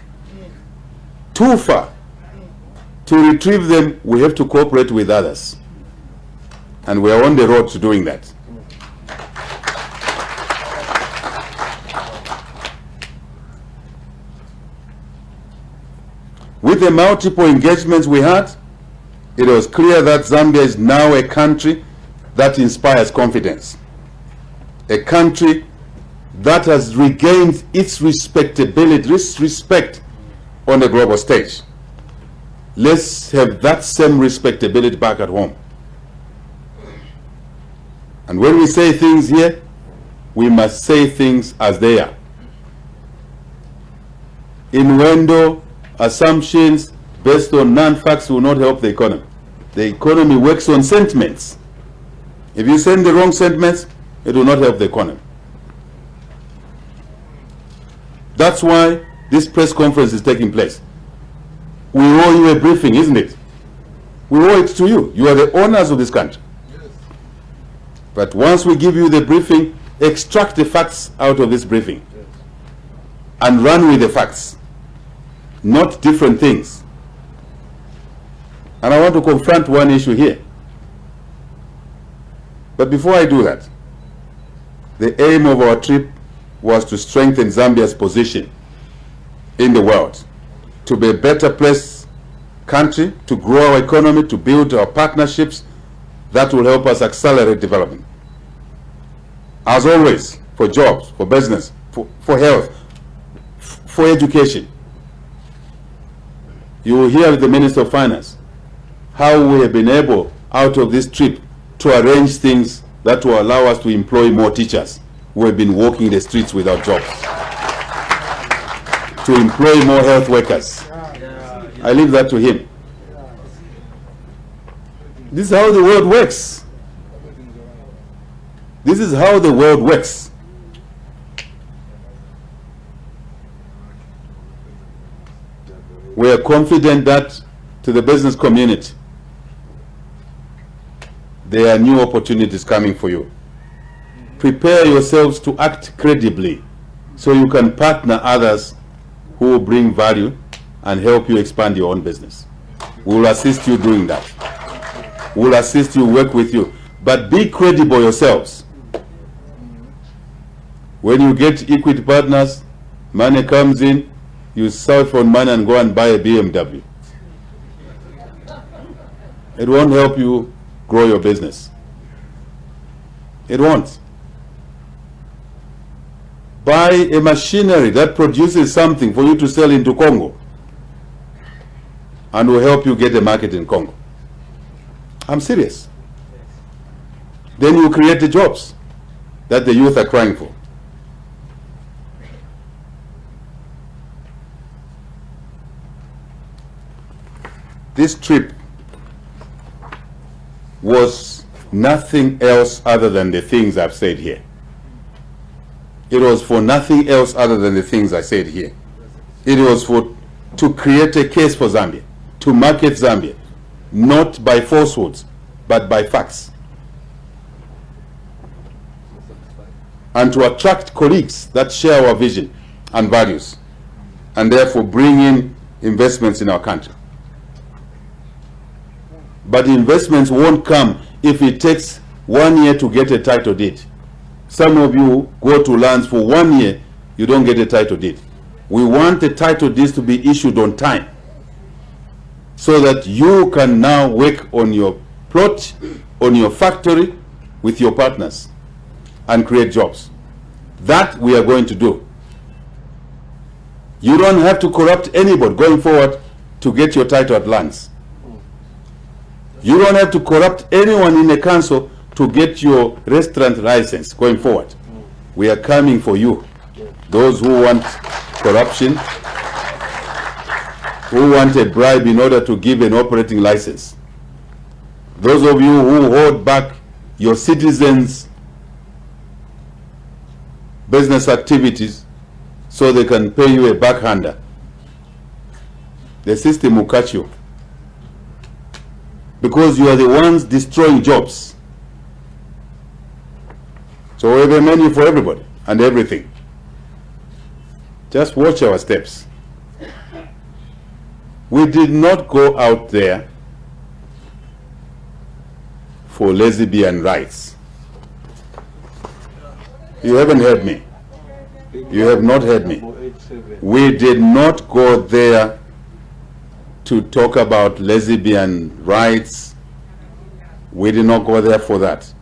too far. To retrieve them, we have to cooperate with others. And we are on the road to doing that. With the multiple engagements we had, it was clear that Zambia is now a country that inspires confidence. A country that has regained its respectability, its respect on the global stage. Let's have that same respectability back at home. And when we say things here, we must say things as they are. Innuendo, assumptions based on non-facts will not help the economy. The economy works on sentiments. If you send the wrong sentiments, it will not help the economy. That's why this press conference is taking place. We owe you a briefing, isn't it? We owe it to you. You are the owners of this country. Yes. But once we give you the briefing, extract the facts out of this briefing. Yes. And run with the facts, not different things. And I want to confront one issue here. But before I do that, the aim of our trip was to strengthen Zambia's position in the world, to be a better place country, to grow our economy, to build our partnerships that will help us accelerate development. As always, for jobs, for business, for health, for education. You will hear with the Minister of Finance how we have been able, out of this trip, to arrange things that will allow us to employ more teachers who have been walking the streets without jobs, to employ more health workers. I leave that to him. This is how the world works. This is how the world works. We are confident that to the business community, there are new opportunities coming for you. Prepare yourselves to act credibly so you can partner others who will bring value and help you expand your own business. We will assist you doing that. We will assist you, work with you. But be credible yourselves. When you get equity partners, money comes in, you siphon money and go and buy a BMW. It won't help you grow your business. It won't. Buy a machinery that produces something for you to sell into Congo and will help you get a market in Congo. I'm serious. Then you create the jobs that the youth are crying for. This trip was nothing else other than the things I've said here. It was for nothing else other than the things I said here. It was to create a case for Zambia, to market Zambia, not by falsehoods, but by facts. And to attract colleagues that share our vision and values, and therefore bring in investments in our country. But investments won't come if it takes 1 year to get a title deed. Some of you go to lands for 1 year, you don't get a title deed. We want the title deeds to be issued on time, so that you can now work on your plot, on your factory with your partners and create jobs. That we are going to do. You don't have to corrupt anybody going forward to get your title at lands. You don't have to corrupt anyone in the council to get your restaurant license going forward. We are coming for you. Those who want corruption, who want a bribe in order to give an operating license. Those of you who hold back your citizens' business activities so they can pay you a backhander. The system will catch you, because you are the ones destroying jobs. So we have a menu for everybody and everything. Just watch our steps. We did not go out there for lesbian rights. You haven't heard me. You have not heard me. We did not go there to talk about lesbian rights. We did not go there for that.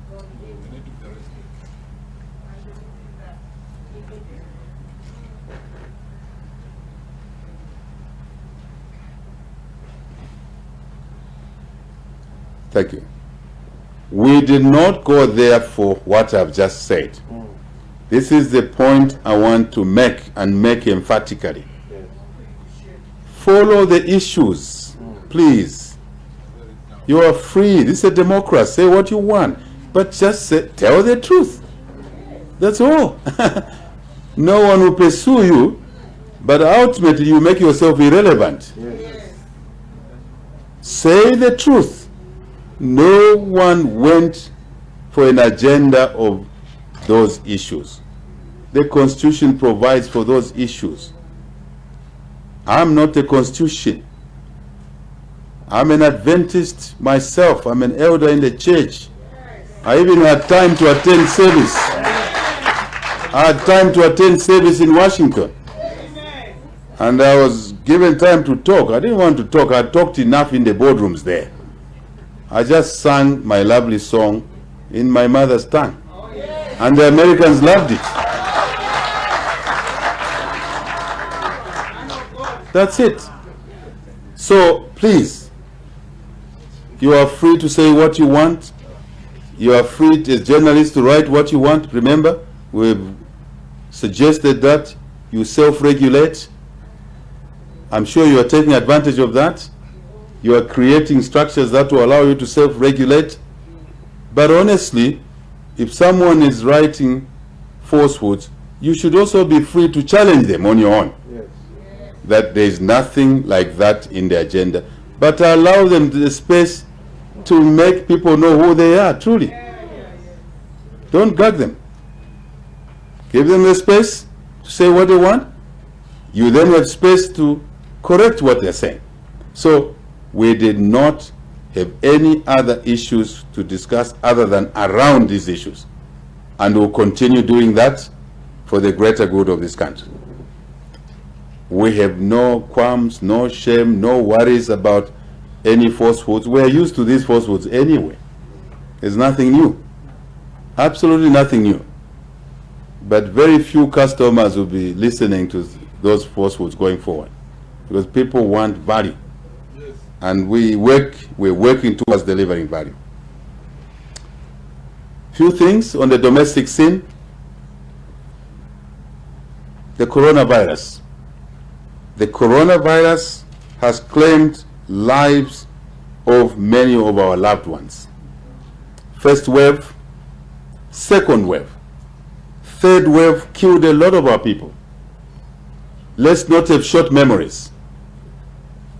Thank you. We did not go there for what I've just said. This is the point I want to make, and make emphatically. Follow the issues, please. You are free. This is a democracy. Say what you want, but just tell the truth. That's all. No one will pursue you, but ultimately you make yourself irrelevant. Say the truth. No one went for an agenda of those issues. The Constitution provides for those issues. I'm not a constitution. I'm an Adventist myself. I'm an elder in the church. I even had time to attend service. I had time to attend service in Washington. And I was given time to talk. I didn't want to talk. I talked enough in the boardrooms there. I just sang my lovely song in my mother's tongue. And the Americans loved it. That's it. So please, you are free to say what you want. You are free as journalists to write what you want. Remember, we've suggested that you self-regulate. I'm sure you are taking advantage of that. You are creating structures that will allow you to self-regulate. But honestly, if someone is writing falsehoods, you should also be free to challenge them on your own. Yes. That there is nothing like that in the agenda. But allow them the space to make people know who they are, truly. Don't gag them. Give them the space to say what they want. You then have space to correct what they're saying. So we did not have any other issues to discuss other than around these issues. And we'll continue doing that for the greater good of this country. We have no qualms, no shame, no worries about any falsehoods. We are used to these falsehoods anyway. There's nothing new. Absolutely nothing new. But very few customers will be listening to those falsehoods going forward, because people want value. Yes. And we're working towards delivering value. Few things on the domestic scene. The coronavirus. The coronavirus has claimed lives of many of our loved ones. First wave, second wave, third wave killed a lot of our people. Let's not have short memories.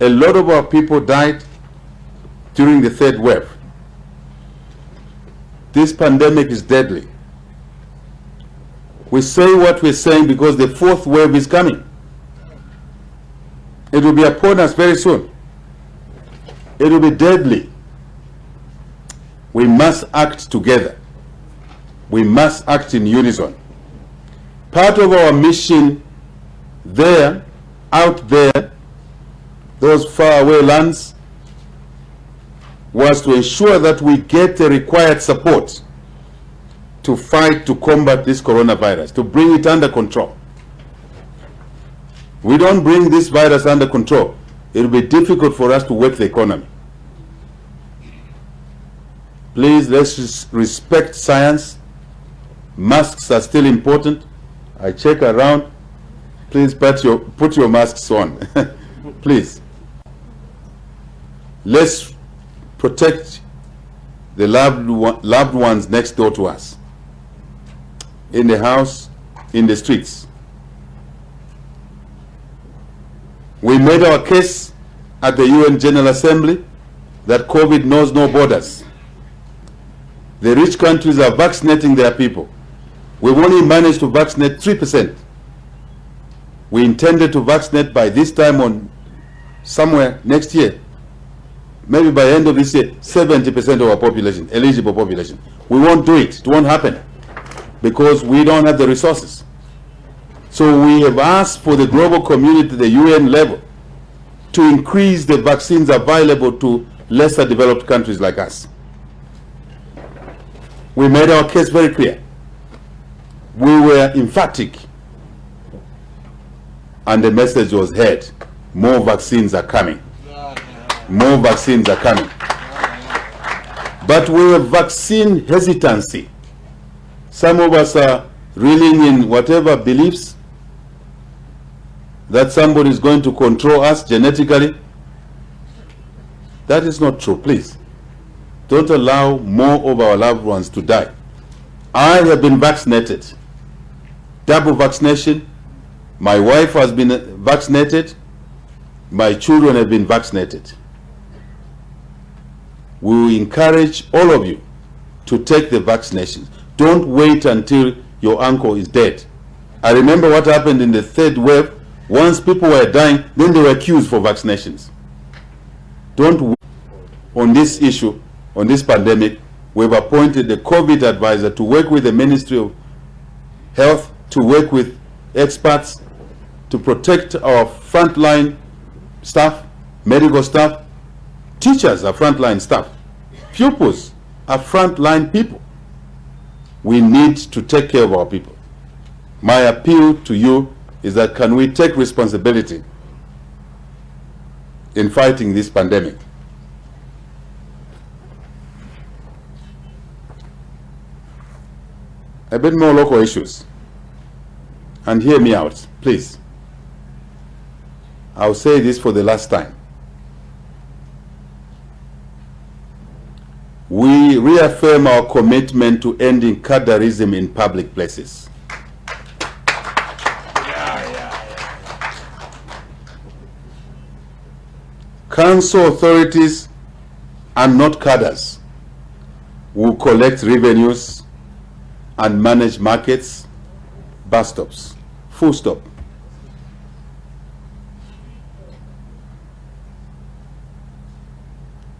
A lot of our people died during the third wave. This pandemic is deadly. We say what we're saying because the fourth wave is coming. It will be upon us very soon. It will be deadly. We must act together. We must act in unison. Part of our mission there, out there, those faraway lands, was to ensure that we get the required support to fight, to combat this coronavirus, to bring it under control. We don't bring this virus under control, it will be difficult for us to work the economy. Please, let's respect science. Masks are still important. I check around. Please put your masks on. Please. Let's protect the loved ones next door to us, in the house, in the streets. We made our case at the UN General Assembly that COVID knows no borders. The rich countries are vaccinating their people. We've only managed to vaccinate 3%. We intended to vaccinate by this time on somewhere next year. Maybe by the end of this year, 70% of our population, eligible population. We won't do it. It won't happen because we don't have the resources. So we have asked for the global community, the UN level, to increase the vaccines available to lesser developed countries like us. We made our case very clear. We were emphatic, and the message was heard. More vaccines are coming. More vaccines are coming. But we have vaccine hesitancy. Some of us are reeling in whatever beliefs that somebody is going to control us genetically. That is not true, please. Don't allow more of our loved ones to die. I have been vaccinated. Double vaccination. My wife has been vaccinated. My children have been vaccinated. We will encourage all of you to take the vaccinations. Don't wait until your uncle is dead. I remember what happened in the third wave. Once people were dying, then they were queues for vaccinations. Don't wait. On this issue, on this pandemic, we've appointed the COVID advisor to work with the Ministry of Health, to work with experts, to protect our frontline staff, medical staff. Teachers are frontline staff. Pupils are frontline people. We need to take care of our people. My appeal to you is that can we take responsibility in fighting this pandemic? A bit more local issues. And hear me out, please. I'll say this for the last time. We reaffirm our commitment to ending cadreism in public places. Council authorities are not cadres who collect revenues and manage markets, bus stops. Full stop.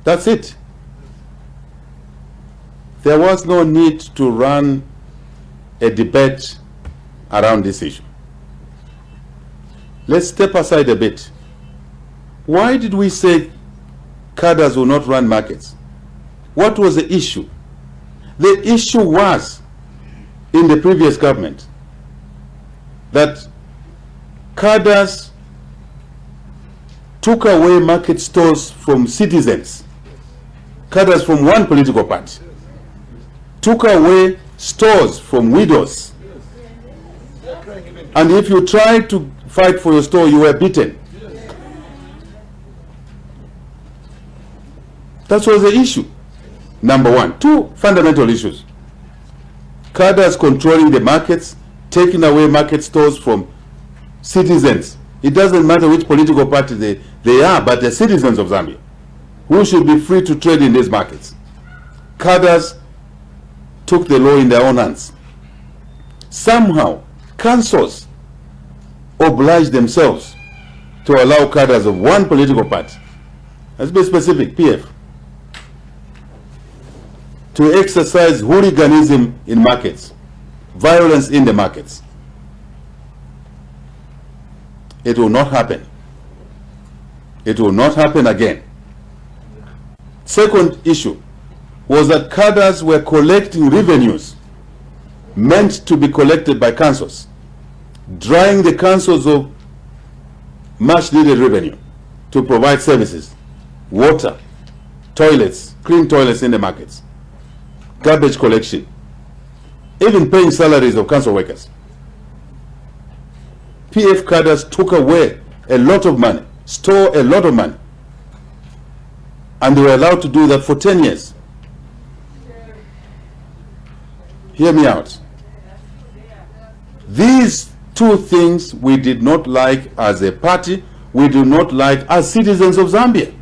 That's it. There was no need to run a debate around this issue. Let's step aside a bit. Why did we say cadres will not run markets? What was the issue? The issue was, in the previous government, that cadres took away market stores from citizens. Cadres from one political party took away stores from widows. And if you tried to fight for your store, you were beaten. That was the issue. Number one. Two fundamental issues. Cadres controlling the markets, taking away market stores from citizens. It doesn't matter which political party they are, but they're citizens of Zambia who should be free to trade in these markets. Cadres took the law in their own hands. Somehow, councils obliged themselves to allow cadres of one political party, let's be specific, PF, to exercise hooliganism in markets, violence in the markets. It will not happen. It will not happen again. Second issue was that cadres were collecting revenues meant to be collected by councils, drying the councils of much needed revenue to provide services, water, toilets, clean toilets in the markets, garbage collection, even paying salaries of council workers. PF cadres took away a lot of money, stole a lot of money, and they were allowed to do that for 10 years. Hear me out. These two things we did not like as a party, we do not like as citizens of Zambia.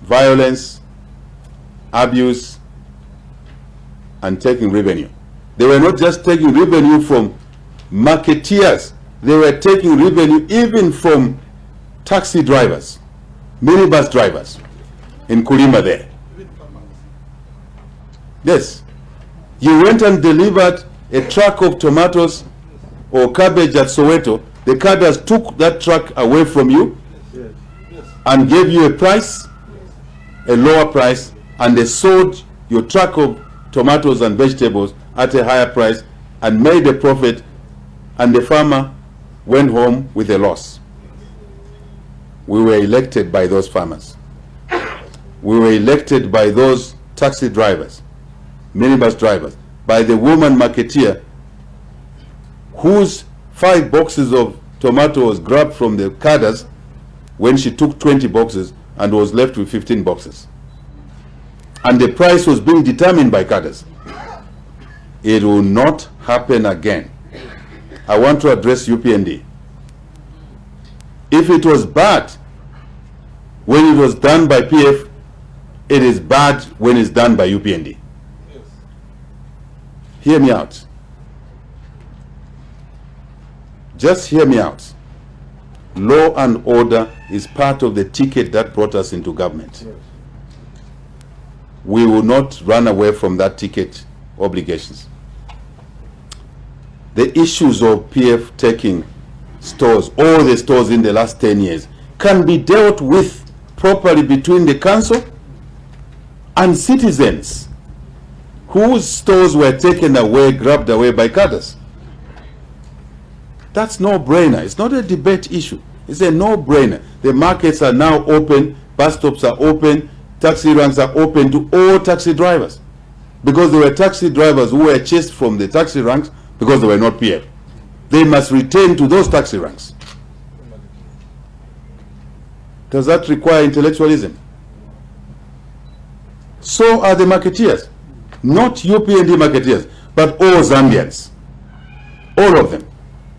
Violence, abuse, and taking revenue. They were not just taking revenue from marketeers, they were taking revenue even from taxi drivers, minibus drivers in Kulima there. Yes. You went and delivered a truck of tomatoes or cabbage at Soweto. The cadres took that truck away from you and gave you a price, a lower price, and they sold your truck of tomatoes and vegetables at a higher price and made a profit, and the farmer went home with a loss. We were elected by those farmers. We were elected by those taxi drivers, minibus drivers, by the woman marketeer whose 5 boxes of tomatoes grabbed from the cadres when she took 20 boxes and was left with 15 boxes. And the price was being determined by cadres. It will not happen again. I want to address UPND. If it was bad when it was done by PF, it is bad when it's done by UPND. Yes. Hear me out. Just hear me out. Law and order is part of the ticket that brought us into government. Yes. We will not run away from that ticket obligations. The issues of PF taking stores, all the stores in the last 10 years, can be dealt with properly between the council and citizens whose stores were taken away, grabbed away by cadres. That's no-brainer. It's not a debate issue. It's a no-brainer. The markets are now open, bus stops are open, taxi ranks are open to all taxi drivers. Because there were taxi drivers who were chased from the taxi ranks because they were not PF. They must return to those taxi ranks. Does that require intellectualism? So are the marketeers. Not UPND marketeers, but all Zambians. All of them.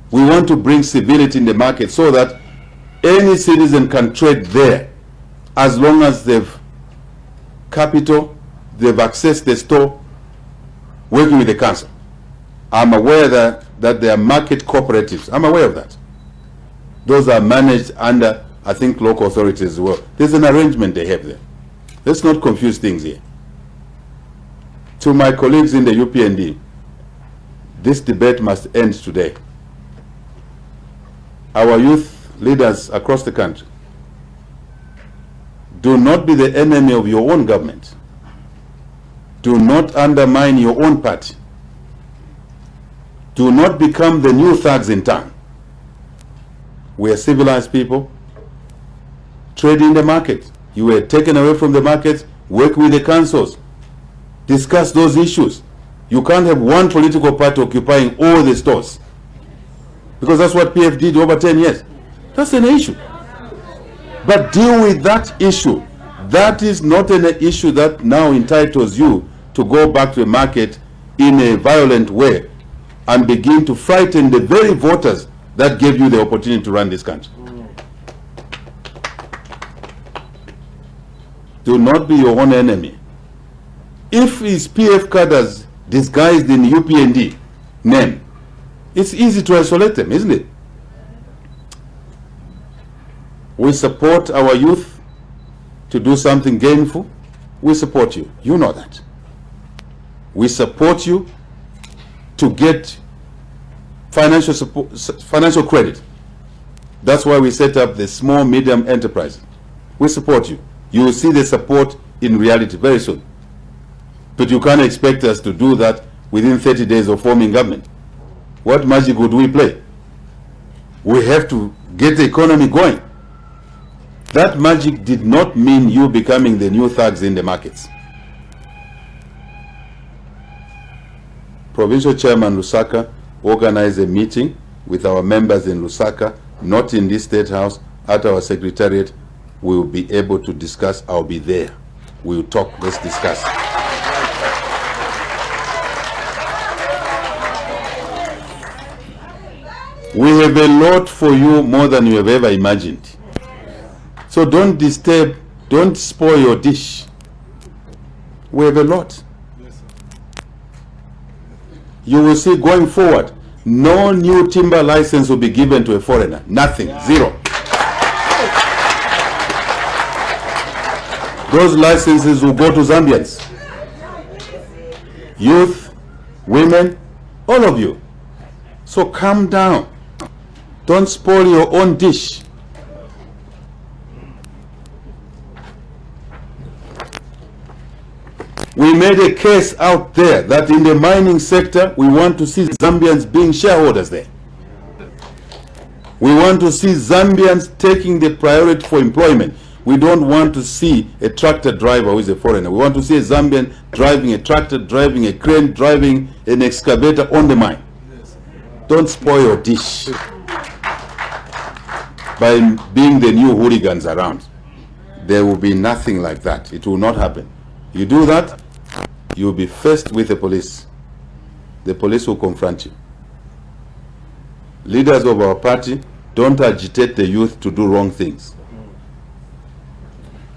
We want to bring civility in the market so that any citizen can trade there as long as they've capital, they've accessed the store, working with the council. I'm aware that there are market cooperatives. I'm aware of that. Those are managed under, I think, local authorities as well. There's an arrangement they have there. Let's not confuse things here. To my colleagues in the UPND, This debate must end today. Our youth leaders across the country, do not be the enemy of your own government. Do not undermine your own party. Do not become the new thugs in town. We are civilized people. Trade in the market. You were taken away from the market. Work with the councils. Discuss those issues. You can't have one political party occupying all the stores. Because that's what PF did over 10 years. That's an issue. But deal with that issue. That is not an issue that now entitles you to go back to the market in a violent way and begin to frighten the very voters that gave you the opportunity to run this country. Do not be your own enemy. If it's PF cadres disguised in UPND name, it's easy to isolate them, isn't it? We support our youth to do something gainful. We support you. You know that. We support you to get financial support, financial credit. That's why we set up the small medium enterprise. We support you. You will see the support in reality very soon. But you can't expect us to do that within 30 days of forming government. What magic would we play? We have to get the economy going. That magic did not mean you becoming the new thugs in the markets. Provincial Chairman Lusaka organized a meeting with our members in Lusaka, not in this State House, at our secretariat. We will be able to discuss. I'll be there. We will talk. Let's discuss. We have a lot for you, more than you have ever imagined. So don't disturb, don't spoil your dish. We have a lot. You will see going forward, no new timber license will be given to a foreigner. Nothing. Zero. Those licenses will go to Zambians. Youth, women, all of you. So calm down. Don't spoil your own dish. We made a case out there that in the mining sector, we want to see Zambians being shareholders there. We want to see Zambians taking the priority for employment. We don't want to see a tractor driver who is a foreigner. We want to see a Zambian driving a tractor, driving a crane, driving an excavator on the mine. Don't spoil your dish by being the new hooligans around. There will be nothing like that. It will not happen. You do that, you'll be faced with the police. The police will confront you. Leaders of our party, don't agitate the youth to do wrong things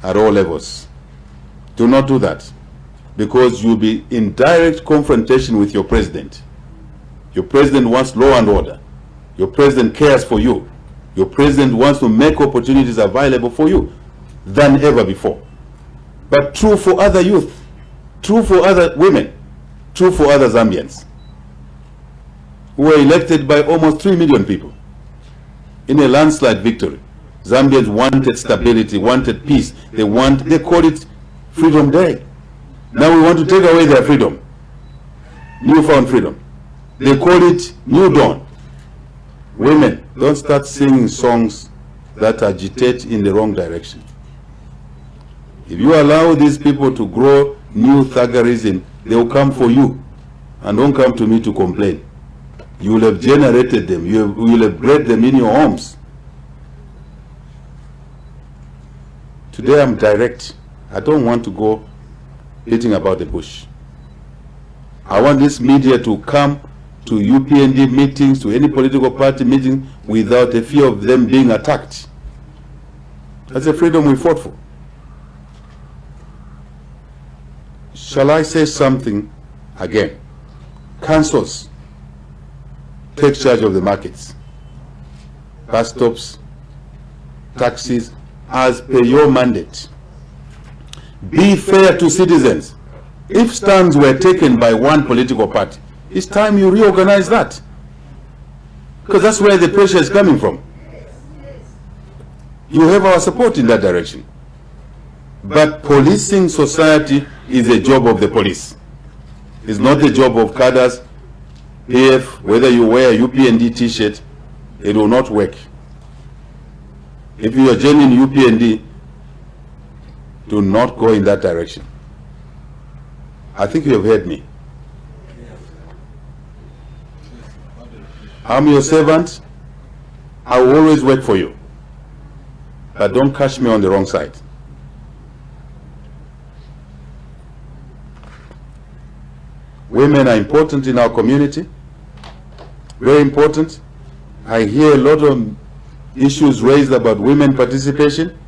at all levels. Do not do that, because you'll be in direct confrontation with your president. Your president wants law and order. Your president cares for you. Your president wants to make opportunities available for you than ever before. But true for other youth, true for other women, true for other Zambians who were elected by almost 3 million people in a landslide victory. Zambians wanted stability, wanted peace. They call it Freedom Day. Now we want to take away their freedom, newfound freedom. They call it New Dawn. Women, don't start singing songs that agitate in the wrong direction. If you allow these people to grow new thuggeries, they will come for you. And don't come to me to complain. You will have generated them. You will have bred them in your homes. Today I'm direct. I don't want to go beating about the bush. I want this media to come to UPND meetings, to any political party meeting, without a fear of them being attacked. That's the freedom we fought for. Shall I say something again? Councils, take charge of the markets, bus stops, taxis, as per your mandate. Be fair to citizens. If stands were taken by one political party, It's time you reorganize that. Because that's where the pressure is coming from. You have our support in that direction. But policing society is a job of the police. It's not the job of cadres, PF, whether you wear a UPND t-shirt, it will not work. If you are genuine UPND, do not go in that direction. I think you have heard me. I'm your servant. I will always work for you. But don't catch me on the wrong side. Women are important in our community. Very important. I hear a lot of issues raised about women participation.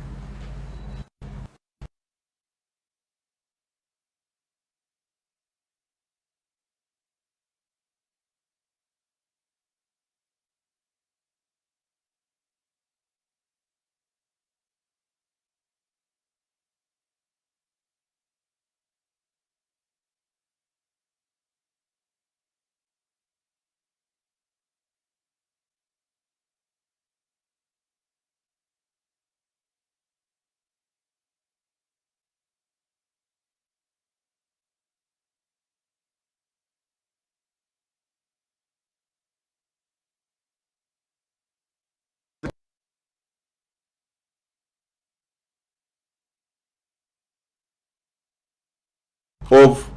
Of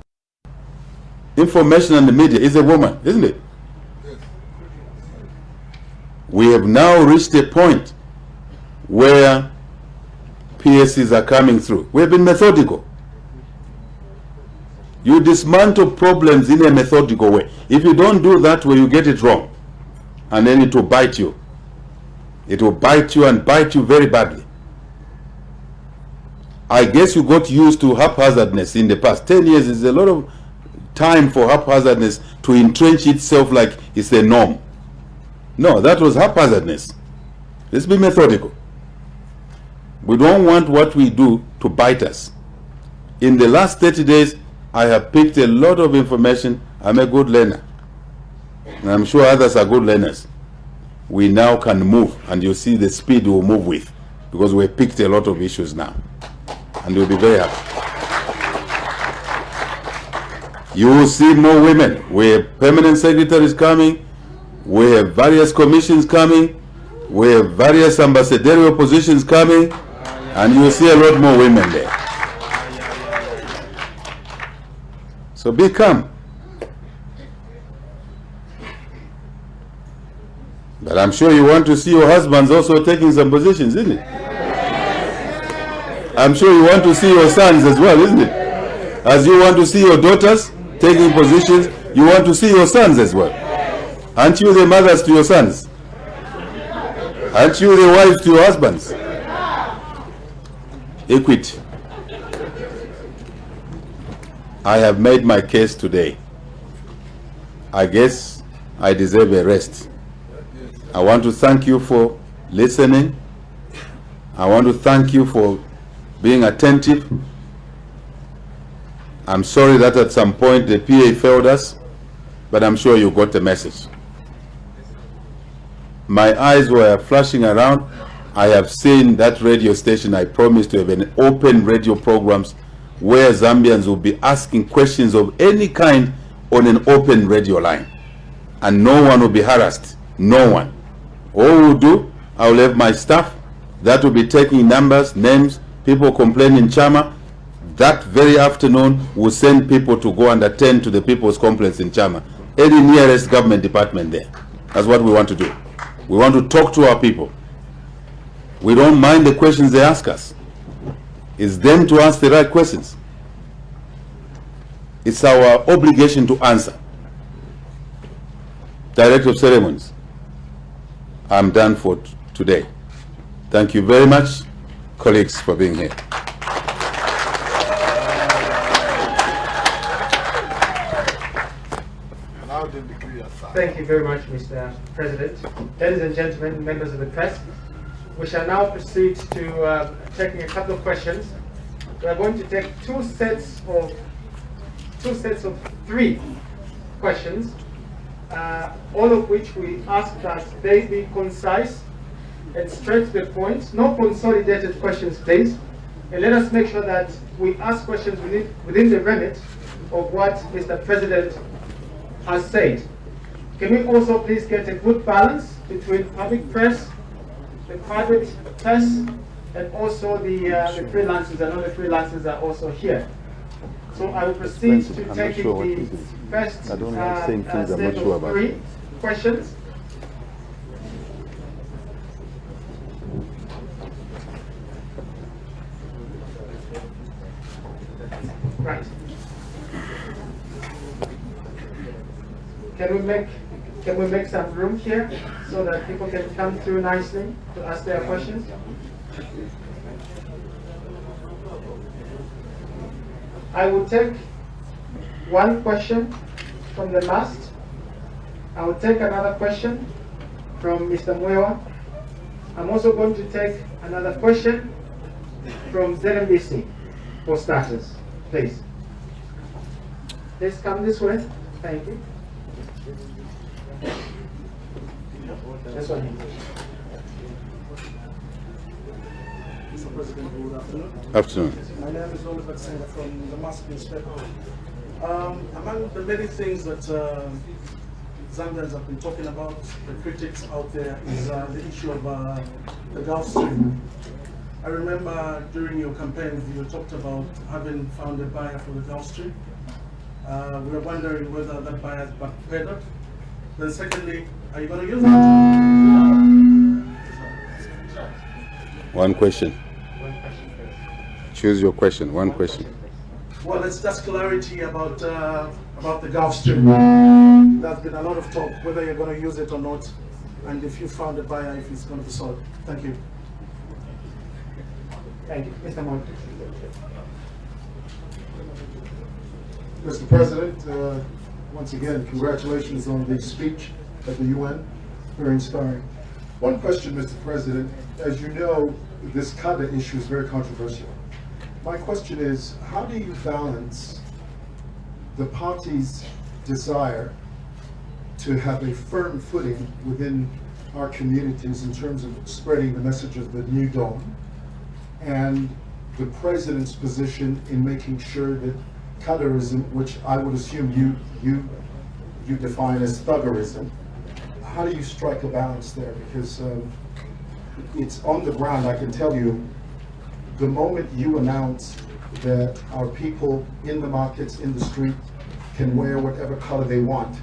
information and the media is a woman, isn't it? We have now reached a point where PSCs are coming through. We have been methodical. You dismantle problems in a methodical way. If you don't do that way, you get it wrong. And then it will bite you. It will bite you and bite you very badly. I guess you got used to haphazardness in the past. 10 years is a lot of time for haphazardness to entrench itself like it's a norm. No, that was haphazardness. Let's be methodical. We don't want what we do to bite us. In the last 30 days, I have picked a lot of information. I'm a good learner. And I'm sure others are good learners. We now can move, and you see the speed we'll move with, because we picked a lot of issues now. And we'll be very happy. You will see more women. We have permanent secretaries coming. We have various commissions coming. We have various ambassadorial positions coming. And you will see a lot more women there. So be calm. But I'm sure you want to see your husbands also taking some positions, isn't it? I'm sure you want to see your sons as well, isn't it? As you want to see your daughters taking positions, you want to see your sons as well. Aren't you the mothers to your sons? Aren't you the wives to your husbands? Equity. I have made my case today. I guess I deserve a rest. I want to thank you for listening. I want to thank you for being attentive. I'm sorry that at some point the PA failed us, but I'm sure you got the message. My eyes were flashing around. I have seen that radio station. I promised to have an open radio programs where Zambians will be asking questions of any kind on an open radio line. And no one will be harassed. No one. All we'll do, I will have my staff that will be taking numbers, names, people complaining in Chama. That very afternoon, we'll send people to go and attend to the people's complaints in Chama. Any nearest government department there. That's what we want to do. We want to talk to our people. We don't mind the questions they ask us. It's them to ask the right questions. It's our obligation to answer. Director of Ceremonies, I'm done for today. Thank you very much, colleagues, for being here. Thank you very much, Mr. President. Ladies and gentlemen, members of the press, we shall now proceed to taking a couple of questions. We are going to take two sets of three questions, all of which we ask that they be concise and straight to the point. No consolidated questions, please. And let us make sure that we ask questions within the remit of what Mr. President has said. Can we also please get a good balance between public press, the private press, and also the freelancers? I know the freelancers are also here. So I will proceed to taking the first set of 3 questions. Right. Can we make some room here so that people can come through nicely to ask their questions? I will take one question from the mast. I will take another question from Mr. Mwewa. I'm also going to take another question from ZMBC for starters. Please. Please come this way. Thank you. This one. Mr. President, good afternoon. Afternoon. My name is Oliver Singer from the Mask newspaper. Among the many things that Zambians have been talking about, the critics out there, is the issue of the Gulf Stream. I remember during your campaign, you talked about having found a buyer for the Gulf Stream. We were wondering whether that buyer has backpedaled. Then secondly, are you going to use it? One question. Choose your question. One question. Well, it's just clarity about the Gulf Stream. There's been a lot of talk whether you're going to use it or not, and if you found a buyer, if it's going to be sold. Thank you. Thank you. Mr. Monk. Mr. President, once again, congratulations on the speech at the UN. Very inspiring. One question, Mr. President. As you know, this Kada issue is very controversial. My question is, how do you balance the party's desire to have a firm footing within our communities in terms of spreading the message of the New Dawn, and the President's position in making sure that Qatarism, which I would assume you define as thuggerism, how do you strike a balance there? Because it's on the ground, I can tell you, the moment you announce that our people in the markets, in the street, can wear whatever color they want,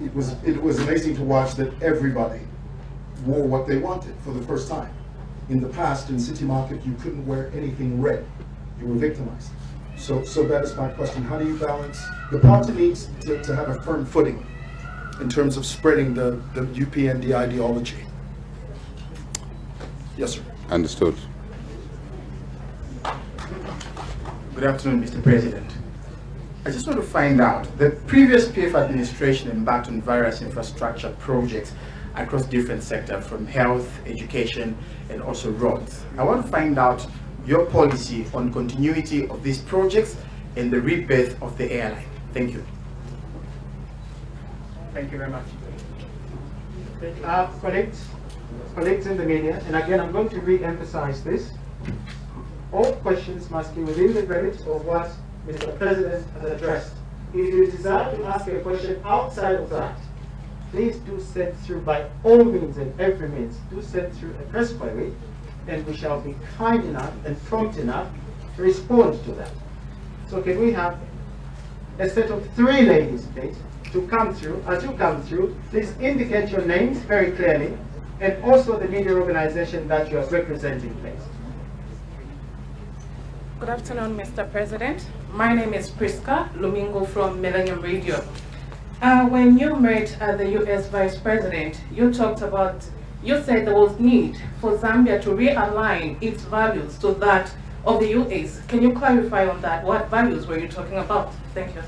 it was amazing to watch that everybody wore what they wanted for the first time. In the past, in City Market, you couldn't wear anything red. You were victimized. So that is my question. How do you balance? The party needs to have a firm footing in terms of spreading the UPND ideology. Yes, sir. Understood. Good afternoon, Mr. President. I just want to find out, the previous PF administration embarked on various infrastructure projects across different sectors, from health, education, and also roads. I want to find out your policy on continuity of these projects and the rebirth of the airline. Thank you. Thank you very much. Colleagues in the media, and again, I'm going to re-emphasize this. All questions must be within the remit of what Mr. President has addressed. If you desire to ask a question outside of that, please do send through, by all means and every means, do send through a press query, and we shall be kind enough and prompt enough to respond to that. So can we have a set of 3 ladies, please, to come through? As you come through, please indicate your names very clearly, and also the media organization that you are representing, please. Good afternoon, Mr. President. My name is Priska Lumingo from Millennium Radio. When you met the U.S. Vice President, you said there was need for Zambia to realign its values to that of the U.S. Can you clarify on that? What values were you talking about? Thank you.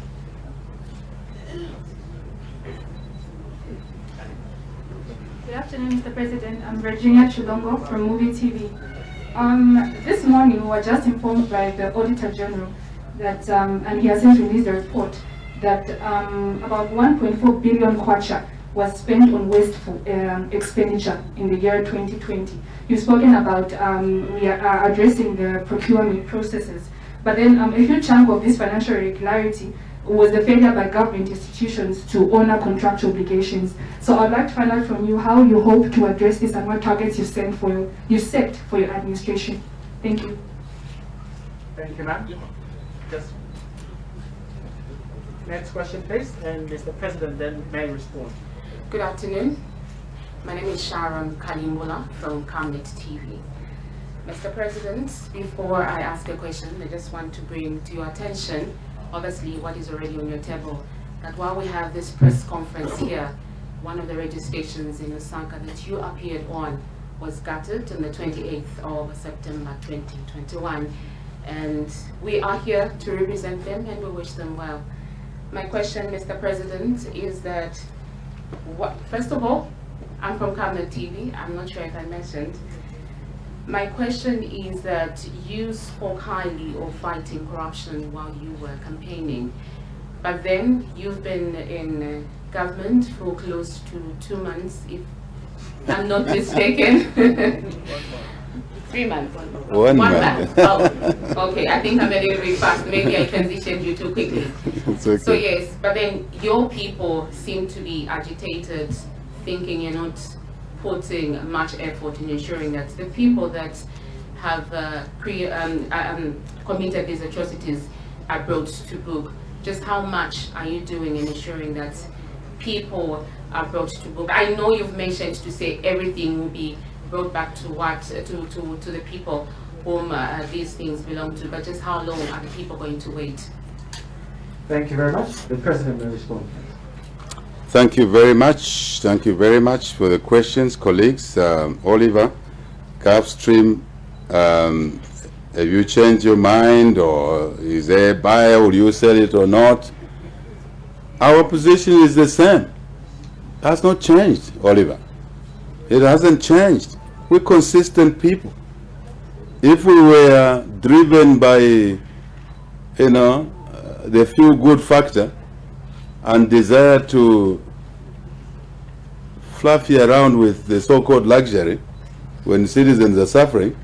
Good afternoon, Mr. President. I'm Virginia Chulongo from Movie TV. This morning, we were just informed by the Auditor General that, and he has since released a report, that about 1.4 billion kwacha was spent on wasteful expenditure in the year 2020. You've spoken about addressing the procurement processes, but then a huge chunk of this financial irregularity was the failure by government institutions to honor contractual obligations. So I'd like to find out from you how you hope to address this and what targets you set for your administration. Thank you. Thank you, ma'am. Just next question, please, and Mr. President then may respond. Good afternoon. My name is Sharon Kalimula from Camnet TV. Mr. President, before I ask a question, I just want to bring to your attention, obviously what is already on your table, that while we have this press conference here, one of the radio stations in Osaka that you appeared on was gutted on the 28th of September 2021. And we are here to represent them and we wish them well. My question, Mr. President, is that, first of all, I'm from Camnet TV. I'm not sure if I mentioned. My question is that you spoke highly of fighting corruption while you were campaigning, but then you've been in government for close to 2 months, if I'm not mistaken. 3 months. One month. Oh, okay, I think I'm a little bit fast. Maybe I transitioned you too quickly. It's okay. So yes, but then your people seem to be agitated, thinking you're not putting much effort in ensuring that the people that have committed these atrocities are brought to book. Just how much are you doing in ensuring that people are brought to book? I know you've mentioned to say everything will be brought back to to the people whom these things belong to, but just how long are the people going to wait? Thank you very much. The President will respond. Thank you very much. Thank you very much for the questions, colleagues. Oliver, Gulfstream, have you changed your mind, or is there a buyer? Will you sell it or not? Our position is the same. Has not changed, Oliver. It hasn't changed. We're consistent people. If we were driven by, the feel good factor and desire to fluffy around with the so-called luxury when citizens are suffering,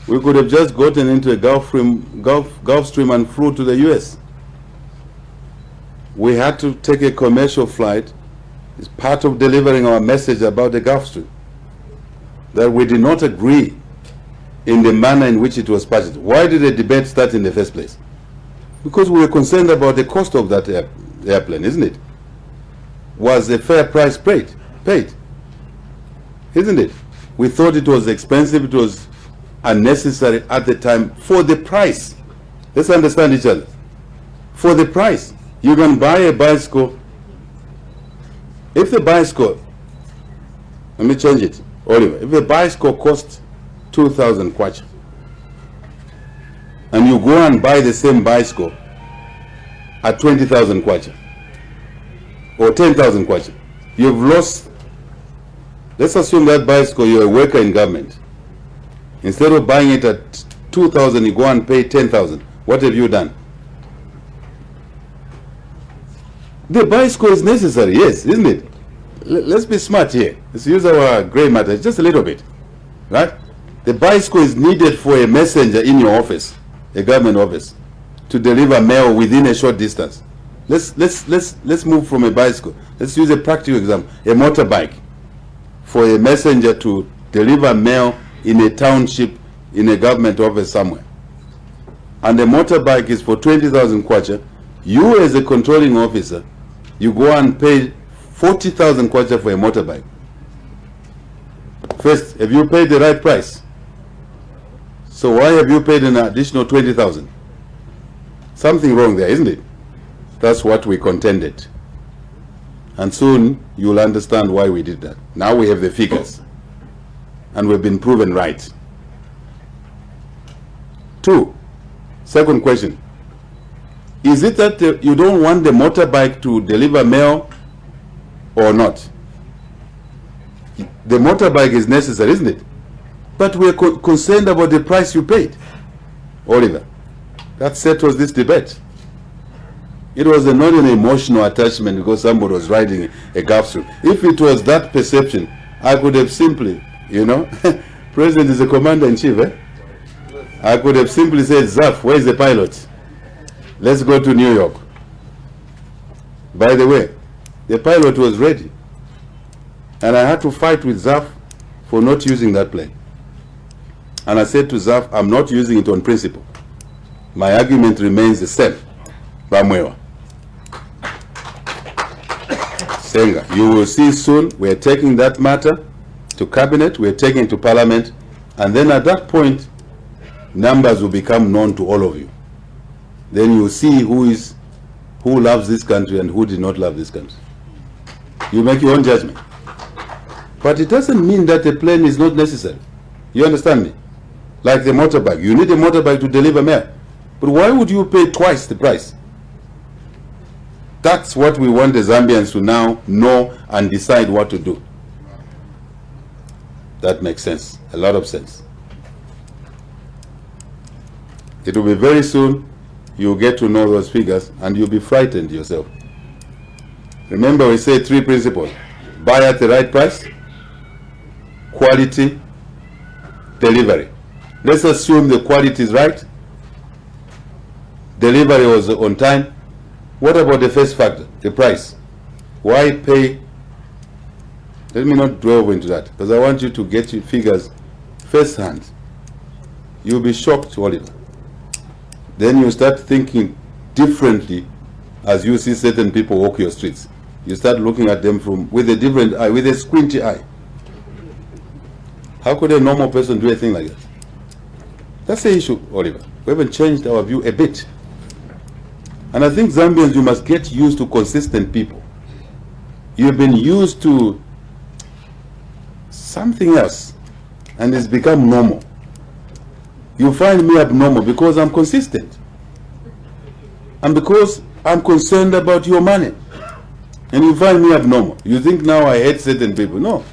we could have just gotten into a Gulfstream and flew to the US. We had to take a commercial flight. It's part of delivering our message about the Gulfstream, that we did not agree in the manner in which it was purchased. Why did the debate start in the first place? Because we were concerned about the cost of that airplane, isn't it? Was a fair price paid, isn't it? We thought it was expensive, it was unnecessary at the time for the price. Let's understand each other. For the price, you can buy a bicycle. If the bicycle, let me change it, Oliver, if the bicycle costs 2,000 kwacha, and you go and buy the same bicycle at 20,000 kwacha or 10,000 kwacha, you've lost. Let's assume that bicycle, you're a worker in government. Instead of buying it at 2,000, you go and pay 10,000. What have you done? The bicycle is necessary, yes, isn't it? Let's be smart here. Let's use our grey matter just a little bit, right? The bicycle is needed for a messenger in your office, a government office, to deliver mail within a short distance. Let's move from a bicycle. Let's use a practical example, a motorbike, for a messenger to deliver mail in a township, in a government office somewhere. And the motorbike is for 20,000 kwacha. You as a controlling officer, you go and pay 40,000 kwacha for a motorbike. First, have you paid the right price? So why have you paid an additional 20,000? Something wrong there, isn't it? That's what we contended. And soon you'll understand why we did that. Now we have the figures. And we've been proven right. Second question. Is it that you don't want the motorbike to deliver mail or not? The motorbike is necessary, isn't it? But we're concerned about the price you paid. Oliver, that settles this debate. It was not an emotional attachment because somebody was riding a Gulf through. If it was that perception, I could have simply, you know, President is the commander-in-chief, eh? I could have simply said, Zaf, where's the pilot? Let's go to New York. By the way, the pilot was ready. And I had to fight with Zaf for not using that plane. And I said to Zaf, I'm not using it on principle. My argument remains the same. Bamwewa. Senga, you will see soon, we're taking that matter to cabinet, we're taking it to parliament, and then at that point, numbers will become known to all of you. Then you see who loves this country and who did not love this country. You make your own judgment. But it doesn't mean that a plane is not necessary. You understand me? Like the motorbike. You need a motorbike to deliver mail. But why would you pay twice the price? That's what we want the Zambians to now know and decide what to do. That makes sense. A lot of sense. It will be very soon. You'll get to know those figures and you'll be frightened yourself. Remember, we say 3 principles. Buy at the right price, quality, delivery. Let's assume the quality is right, delivery was on time. What about the first factor, the price? Why pay? Let me not dwell into that, because I want you to get your figures first hand. You'll be shocked, Oliver. Then you start thinking differently as you see certain people walk your streets. You start looking at them with a different eye, with a squinty eye. How could a normal person do a thing like that? That's the issue, Oliver. We haven't changed our view a bit. And I think Zambians, you must get used to consistent people. You've been used to something else, and it's become normal. You find me abnormal because I'm consistent. And because I'm concerned about your money. And you find me abnormal. You think now I hate certain people. No,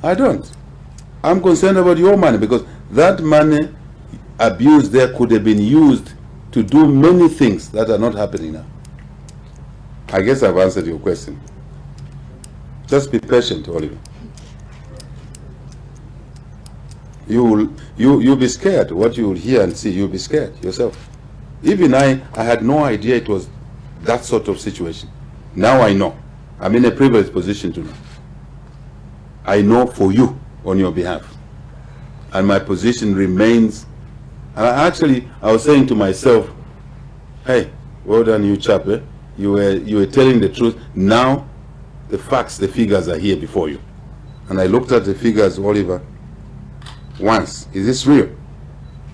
I don't. I'm concerned about your money because that money abused there could have been used to do many things that are not happening now. I guess I've answered your question. Just be patient, Oliver. You'll be scared what you will hear and see. You'll be scared yourself. Even I had no idea it was that sort of situation. Now I know. I'm in a privileged position to know. I know for you on your behalf. And my position remains. And I was saying to myself, hey, well done you chap, eh? You were telling the truth. Now the facts, the figures are here before you. And I looked at the figures, Oliver, once. Is this real?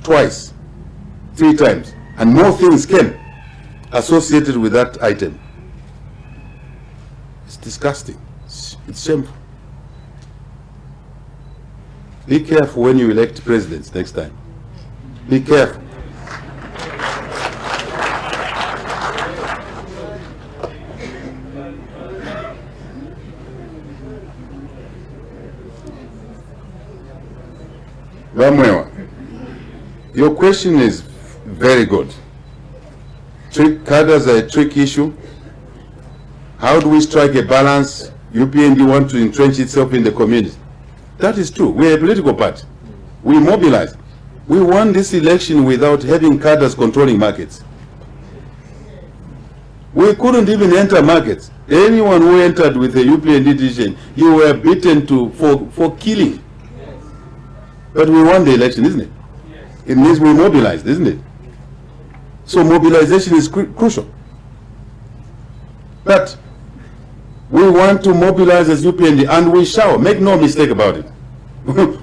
Twice. 3 times. And more things came associated with that item. It's disgusting. It's shameful. Be careful when you elect presidents next time. Be careful. Bamwewa, your question is very good. Cadres are a trick issue. How do we strike a balance? UPND want to entrench itself in the community. That is true. We are a political party. We mobilize. We won this election without having cadres controlling markets. We couldn't even enter markets. Anyone who entered with a UPND decision, you were beaten for killing. But we won the election, isn't it? It means we mobilized, isn't it? So mobilization is crucial. But we want to mobilize as UPND, and we shall. Make no mistake about it.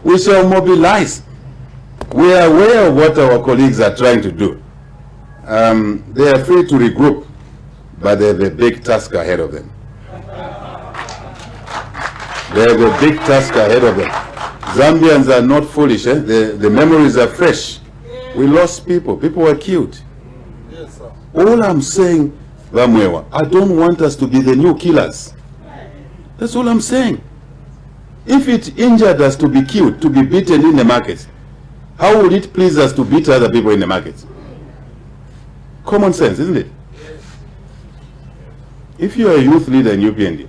We shall mobilize. We are aware of what our colleagues are trying to do. They are free to regroup, but they have a big task ahead of them. They have a big task ahead of them. Zambians are not foolish. Eh? The memories are fresh. We lost people. People were killed. Yes, sir. All I'm saying, Bamwewa, I don't want us to be the new killers. That's all I'm saying. If it injured us to be killed, to be beaten in the market, how would it please us to beat other people in the market? Common sense, isn't it? If you are a youth leader in UPND,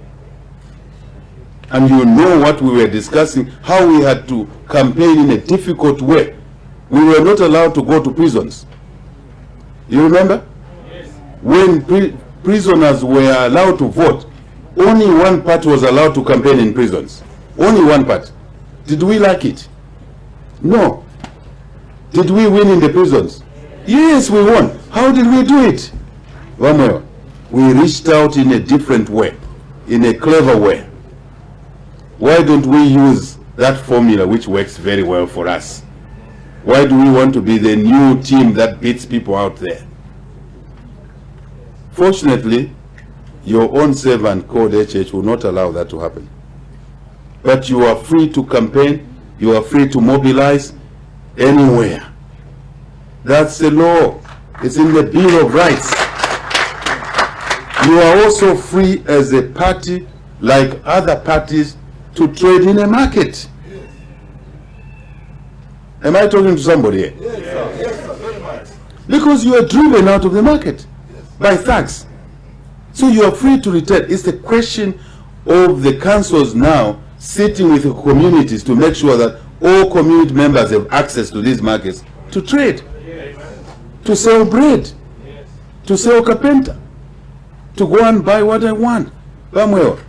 and you know what we were discussing, how we had to campaign in a difficult way, we were not allowed to go to prisons. You remember? Yes. When prisoners were allowed to vote, only one part was allowed to campaign in prisons. Only one part. Did we like it? No. Did we win in the prisons? Yes, we won. How did we do it? One more. We reached out in a different way, in a clever way. Why don't we use that formula which works very well for us? Why do we want to be the new team that beats people out there? Fortunately, your own servant called HH will not allow that to happen. But you are free to campaign, you are free to mobilize anywhere. That's the law. It's in the Bill of Rights. You are also free as a party, like other parties, to trade in a market. Am I talking to somebody here? Yes. Because you are driven out of the market by thugs. So you are free to return. It's the question of the councils now sitting with the communities to make sure that all community members have access to these markets to trade, to sell bread, to sell carpenter, to go and buy what I want. Samuel,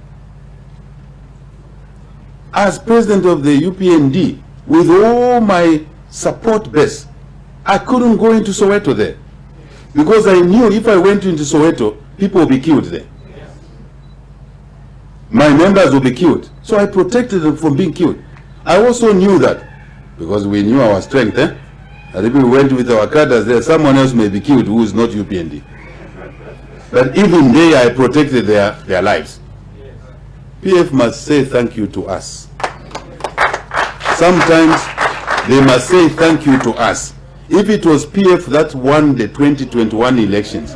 as president of the UPND, with all my support base, I couldn't go into Soweto there. Because I knew if I went into Soweto, people would be killed there. My members would be killed. So I protected them from being killed. I also knew that, because we knew our strength, and if we went with our cadres there, someone else may be killed who is not UPND. But even there, I protected their lives. PF must say thank you to us. Sometimes they must say thank you to us. If it was PF that won the 2021 elections,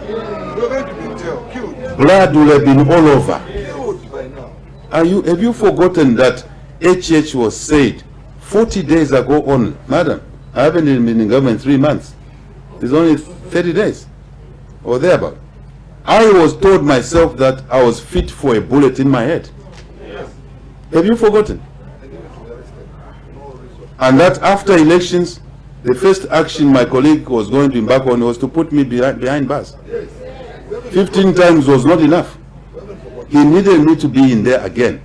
blood would have been all over. Have you forgotten that HH was said 40 days ago on, madam, I haven't been in government 3 months. It's only 30 days or thereabout. I was told myself that I was fit for a bullet in my head. Have you forgotten? And that after elections, the first action my colleague was going to embark on was to put me behind bars. 15 times was not enough. He needed me to be in there again.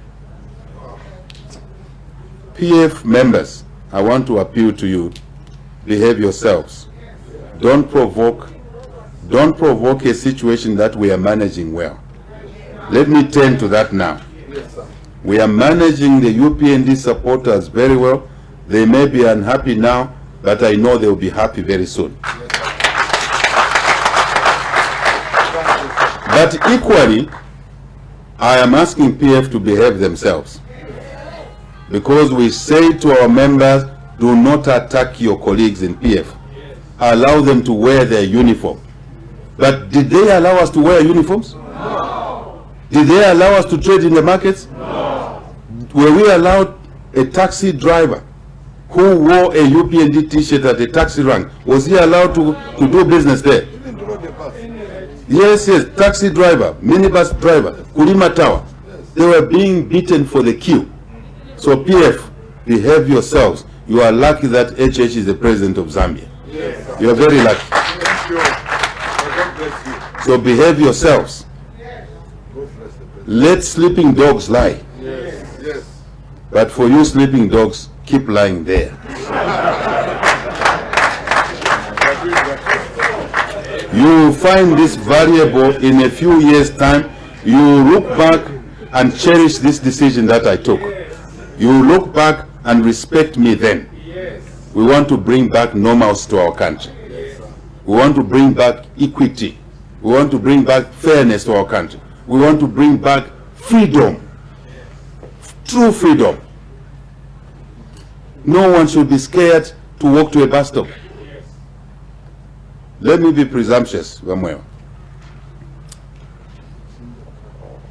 PF members, I want to appeal to you, behave yourselves. Don't provoke a situation that we are managing well. Let me turn to that now. We are managing the UPND supporters very well. They may be unhappy now, but I know they will be happy very soon. But equally, I am asking PF to behave themselves. Because we say to our members, do not attack your colleagues in PF. Allow them to wear their uniform. But did they allow us to wear uniforms? No. Did they allow us to trade in the markets? No. Were we allowed a taxi driver who wore a UPND t-shirt at a taxi rank, was he allowed to do business there? Yes, taxi driver, minibus driver, Kulima Tower. They were being beaten for the queue. So PF, behave yourselves. You are lucky that HH is the president of Zambia. Yes, you are very lucky. So behave yourselves. Let sleeping dogs lie. Yes. But for you sleeping dogs, keep lying there. You will find this variable in a few years' time. You will look back and cherish this decision that I took. You will look back and respect me then. We want to bring back normals to our country. We want to bring back equity. We want to bring back fairness to our country. We want to bring back freedom. True freedom. No one should be scared to walk to a bus stop. Let me be presumptuous, Samuel.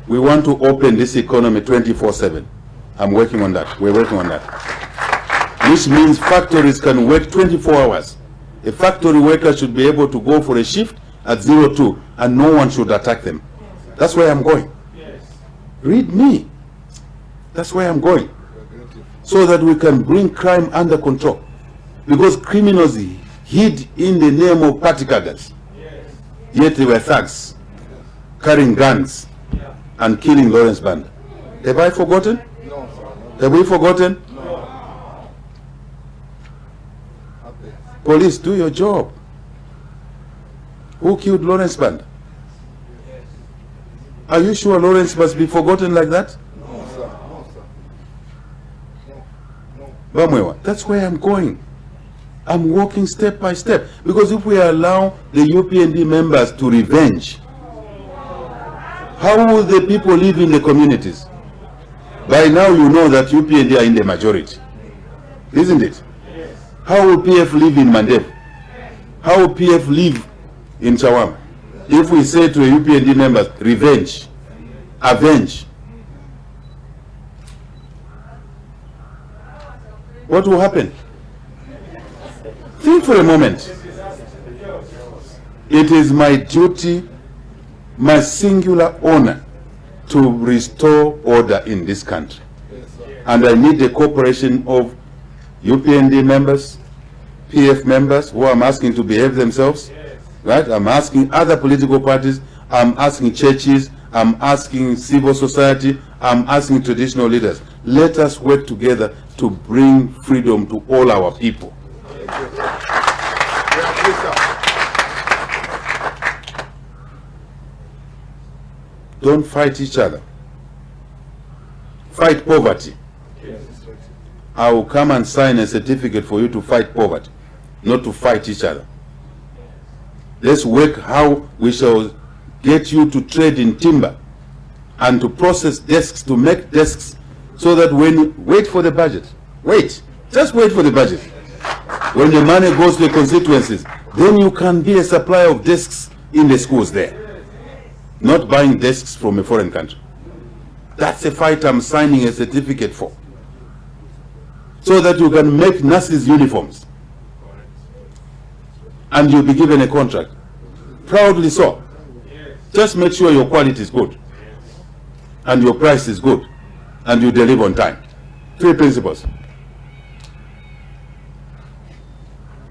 We want to open this economy 24/7. I'm working on that. We're working on that. Which means factories can work 24 hours. A factory worker should be able to go for a shift at 02 and no one should attack them. That's where I'm going. Read me. That's where I'm going. So that we can bring crime under control. Because criminals hid in the name of party cadres. Yet they were thugs, carrying guns and killing Lawrence Banda. Have I forgotten? No, sir. Have we forgotten? No. Police, do your job. Who killed Lawrence Banda? Are you sure Lawrence must be forgotten like that? No, sir. No, sir. Bamwewa, that's where I'm going. I'm walking step by step. Because if we allow the UPND members to revenge, how will the people live in the communities? By now you know that UPND are in the majority. Isn't it? How will PF live in Mandev? How will PF live in Chawam? If we say to the UPND members, revenge, avenge, what will happen? Think for a moment. It is my duty, my singular honor, to restore order in this country. And I need the cooperation of UPND members, PF members, who I'm asking to behave themselves. Right? I'm asking other political parties, I'm asking churches, I'm asking civil society, I'm asking traditional leaders. Let us work together to bring freedom to all our people. Don't fight each other. Fight poverty. I will come and sign a certificate for you to fight poverty, not to fight each other. Let's work how we shall get you to trade in timber and to process desks, to make desks, so that when you wait for the budget, just wait for the budget. When the money goes to the constituencies, then you can be a supplier of desks in the schools there. Not buying desks from a foreign country. That's a fight I'm signing a certificate for. So that you can make nurses' uniforms. And you'll be given a contract. Proudly so. Just make sure your quality is good. And your price is good. And you deliver on time. 3 principles.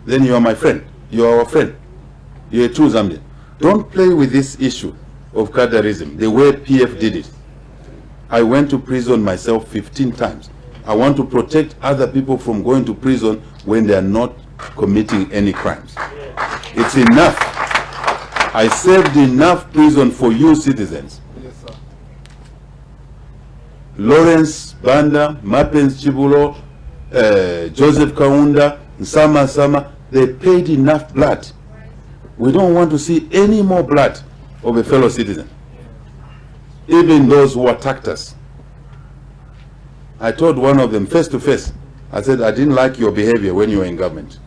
Then you are my friend. You are our friend. You're a true Zambian. Don't play with this issue of cadreism, the way PF did it. I went to prison myself 15 times. I want to protect other people from going to prison when they are not committing any crimes. It's enough. I served enough prison for you citizens. Yes, sir. Lawrence Banda, Mapens Chibulo, Joseph Kaunda, Sama, they paid enough blood. We don't want to see any more blood of a fellow citizen. Even those who attacked us. I told one of them face to face, I said, I didn't like your behavior when you were in government.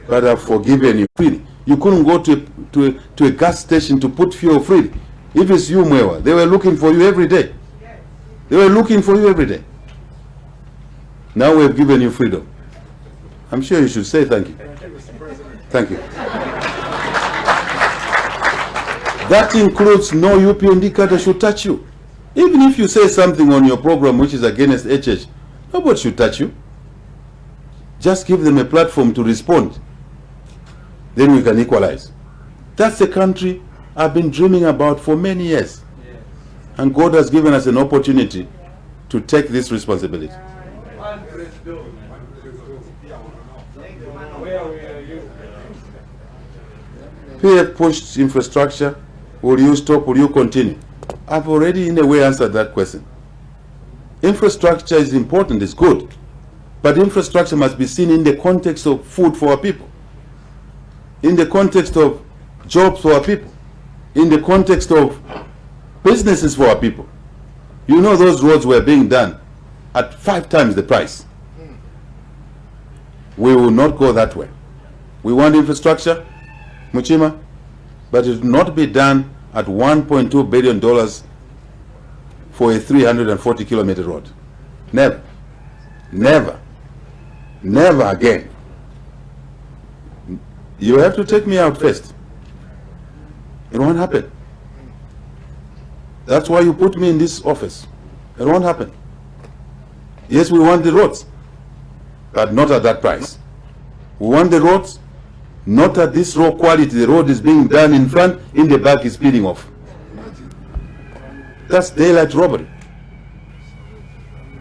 But I've forgiven you freely. You couldn't go to a gas station to put fuel freely. If it's you, Mwewa, they were looking for you every day. They were looking for you every day. Now we've given you freedom. I'm sure you should say thank you. Thank you. That includes no UPND cadre should touch you. Even if you say something on your program which is against HH, nobody should touch you. Just give them a platform to respond. Then we can equalize. That's the country I've been dreaming about for many years. And God has given us an opportunity to take this responsibility. PF pushed infrastructure. Will you stop? Will you continue? I've already in a way answered that question. Infrastructure is important, it's good. But infrastructure must be seen in the context of food for our people. In the context of jobs for our people. In the context of businesses for our people. You know those roads were being done at 5 times the price. We will not go that way. We want infrastructure, Muchima, but it will not be done at $1.2 billion for a 340-kilometer road. Never. Never. Never again. You have to take me out first. It won't happen. That's why you put me in this office. It won't happen. Yes, we want the roads, but not at that price. We want the roads, not at this raw quality. The road is being done in front, in the back is speeding off. That's daylight robbery.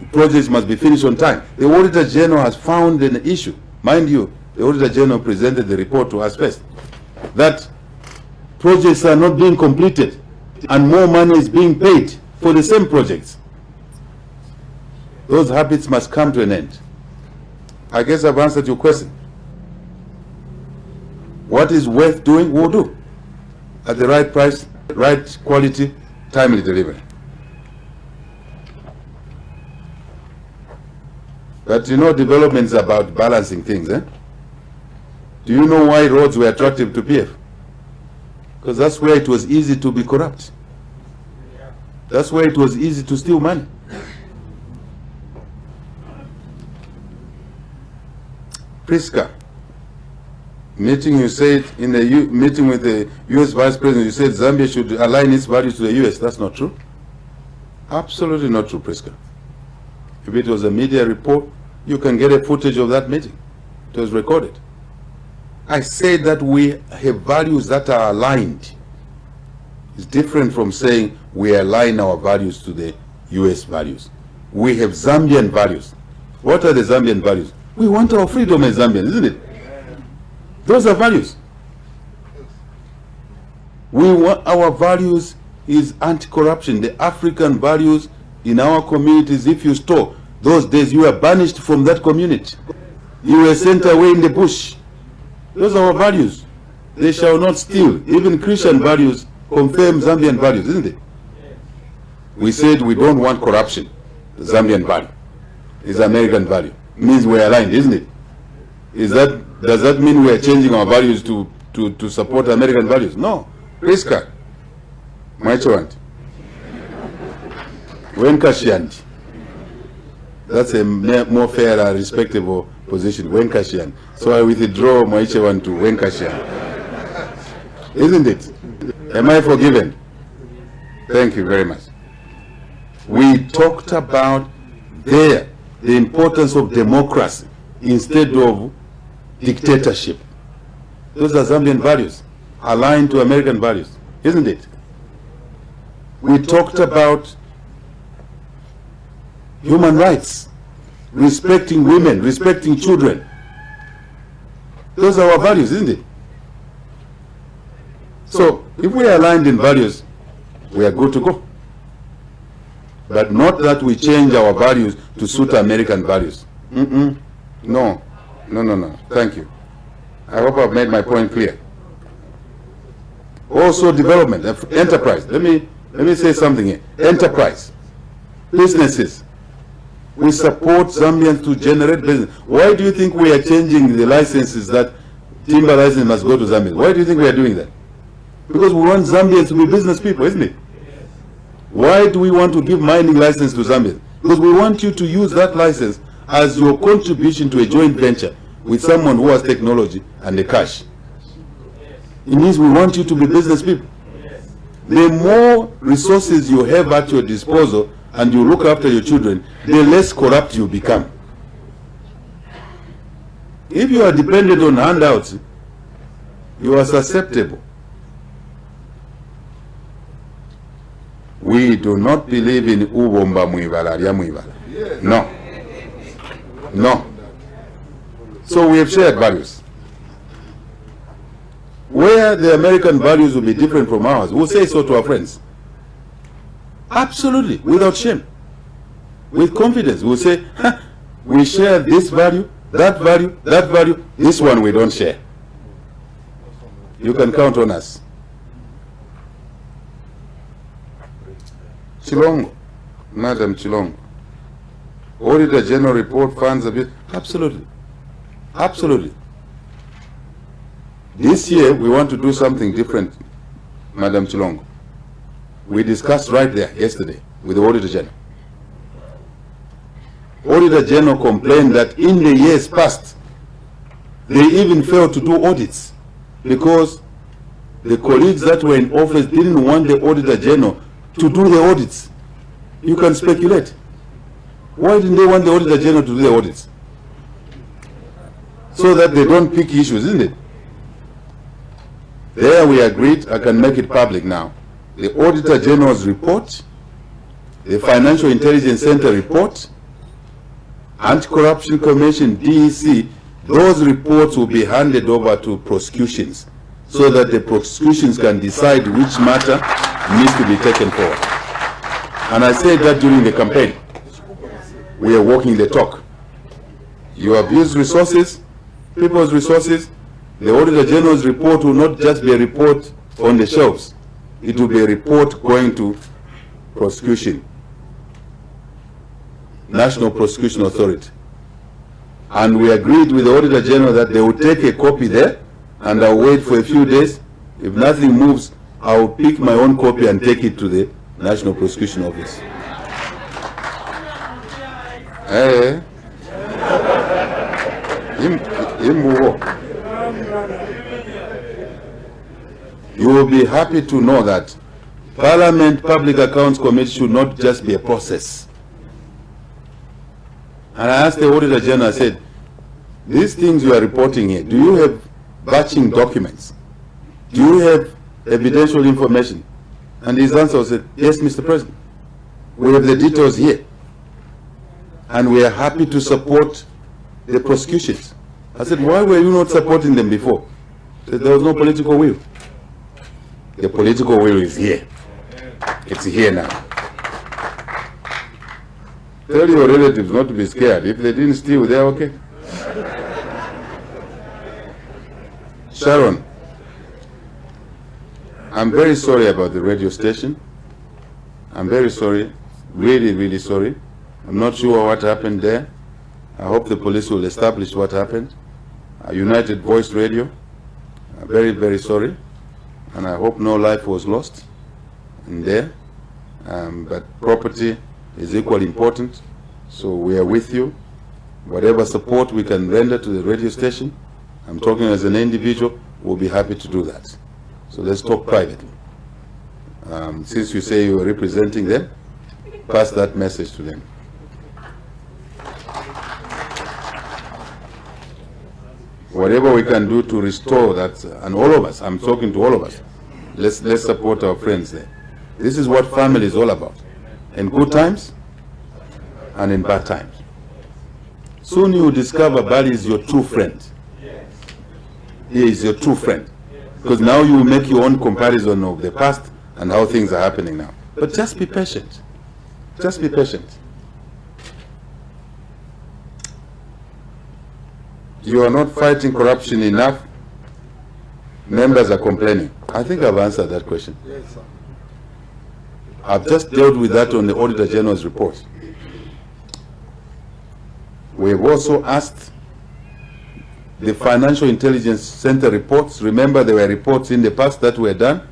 The projects must be finished on time. The Auditor General has found an issue. Mind you, the Auditor General presented the report to us first, that projects are not being completed and more money is being paid for the same projects. Those habits must come to an end. I guess I've answered your question. What is worth doing, we'll do. At the right price, right quality, timely delivery. But you know, development is about balancing things. Do you know why roads were attractive to PF? Because that's where it was easy to be corrupt. That's where it was easy to steal money. Priska, meeting, you said in the meeting with the U.S. Vice President, you said Zambia should align its values to the U.S. That's not true. Absolutely not true, Priska. If it was a media report, you can get a footage of that meeting. It was recorded. I said that we have values that are aligned. It's different from saying we align our values to the U.S. values. We have Zambian values. What are the Zambian values? We want our freedom as Zambians, isn't it? Those are values. We want, our values is anti-corruption. The African values in our communities, if you stole, those days you were banished from that community. You were sent away in the bush. Those are our values. They shall not steal. Even Christian values confirm Zambian values, isn't it? We said we don't want corruption. The Zambian value is American value. Means we're aligned, isn't it? Does that mean we're changing our values to support American values? No. Priska, Maichwanti, Wenkashianti. That's a more fair and respectable position, Wenkashian. So I withdraw Maichewan to Wenkashian. Isn't it? Am I forgiven? Thank you very much. We talked about the importance of democracy instead of dictatorship. Those are Zambian values, aligned to American values, isn't it? We talked about human rights, respecting women, respecting children. Those are our values, isn't it? So, if we are aligned in values, we are good to go. But not that we change our values to suit American values. No. Thank you. I hope I've made my point clear. Also, development, enterprise. Let me say something here. Enterprise, businesses. We support Zambians to generate business. Why do you think we are changing the licenses, that timber license must go to Zambia? Why do you think we are doing that? Because we want Zambians to be business people, isn't it? Why do we want to give mining license to Zambia? Because we want you to use that license as your contribution to a joint venture with someone who has technology and the cash. It means we want you to be business people. The more resources you have at your disposal and you look after your children, the less corrupt you become. If you are dependent on handouts, you are susceptible. We do not believe in ubomba muibala, ria muibala. No. So we have shared values. Where the American values will be different from ours, we'll say so to our friends. Absolutely, without shame. With confidence, we'll say, we share this value, that value, that value, this one we don't share. You can count on us. Chilongo, Madam Chilongo. Auditor General report funds a bit. Absolutely. Absolutely. This year we want to do something different, Madam Chilongo. We discussed right there yesterday with the Auditor General. Auditor General complained that in the years past, they even failed to do audits because the colleagues that were in office didn't want the Auditor General to do the audits. You can speculate. Why didn't they want the Auditor General to do the audits? So that they don't pick issues, isn't it? There we agreed. I can make it public now. The Auditor General's report, the Financial Intelligence Center report, Anti-Corruption Commission, DEC, those reports will be handed over to prosecutions so that the prosecutions can decide which matter needs to be taken forward. And I said that during the campaign. We are walking the talk. You abuse resources, people's resources. The Auditor General's report will not just be a report on the shelves. It will be a report going to prosecution, National Prosecution Authority. And we agreed with the Auditor General that they will take a copy there, and I'll wait for a few days. If nothing moves, I'll pick my own copy and take it to the National Prosecution Office. Hey. You will be happy to know that Parliament Public Accounts Committee should not just be a process. And I asked the Auditor General, I said, these things you are reporting here, do you have batching documents? Do you have evidential information? And his answer was, yes, Mr. President. We have the details here. And we are happy to support the prosecutions. I said, why were you not supporting them before? He said, there was no political will. The political will is here. It's here now. Tell your relatives not to be scared. If they didn't steal, they're okay. Sharon, I'm very sorry about the radio station. I'm very sorry, really, really sorry. I'm not sure what happened there. I hope the police will establish what happened. United Voice Radio, very, very sorry. And I hope no life was lost in there. But property is equally important. So we are with you. Whatever support we can render to the radio station, I'm talking as an individual, we'll be happy to do that. So let's talk privately. Since you say you are representing them, pass that message to them. Whatever we can do to restore that, and all of us, I'm talking to all of us, let's support our friends there. This is what family is all about. In good times and in bad times. Soon you will discover Bali is your true friend. He is your true friend. Because now you will make your own comparison of the past and how things are happening now. But just be patient. Just be patient. You are not fighting corruption enough. Members are complaining. I think I've answered that question. Yes, sir. I've just dealt with that on the Auditor General's report. We've also asked the Financial Intelligence Center reports. Remember, there were reports in the past that were done,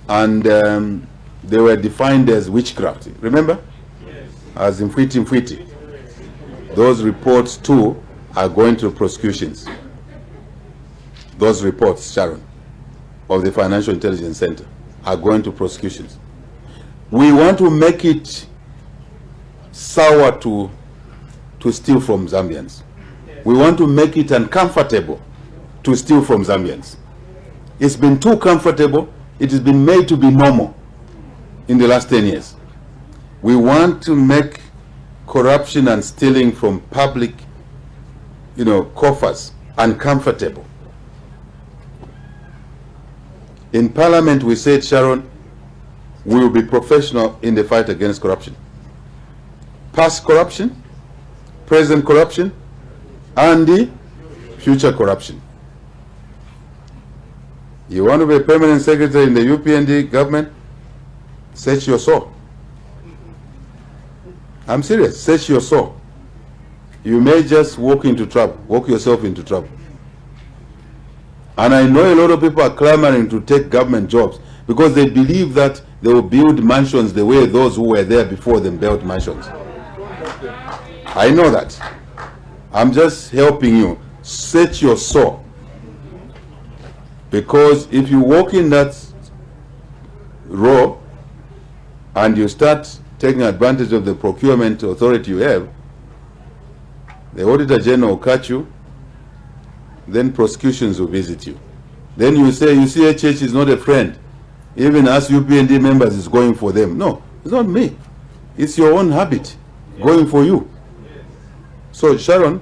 and they were defined as witchcraft. Remember? Yes. As in Mfwiti. Those reports too are going to prosecutions. Those reports, Sharon, of the Financial Intelligence Center are going to prosecutions. We want to make it sour to steal from Zambians. We want to make it uncomfortable to steal from Zambians. It's been too comfortable. It has been made to be normal in the last 10 years. We want to make corruption and stealing from public, coffers uncomfortable. In Parliament, we said, Sharon, we will be professional in the fight against corruption. Past corruption, present corruption, and the future corruption. You want to be a permanent secretary in the UPND government? Search your soul. I'm serious. Search your soul. You may just walk yourself into trouble. And I know a lot of people are clamoring to take government jobs because they believe that they will build mansions the way those who were there before them built mansions. I know that. I'm just helping you. Search your soul. Because if you walk in that row and you start taking advantage of the procurement authority you have, the Auditor General will catch you, then prosecutions will visit you. Then you say, you see, HH is not a friend. Even as UPND members is going for them. No, it's not me. It's your own habit going for you. So Sharon,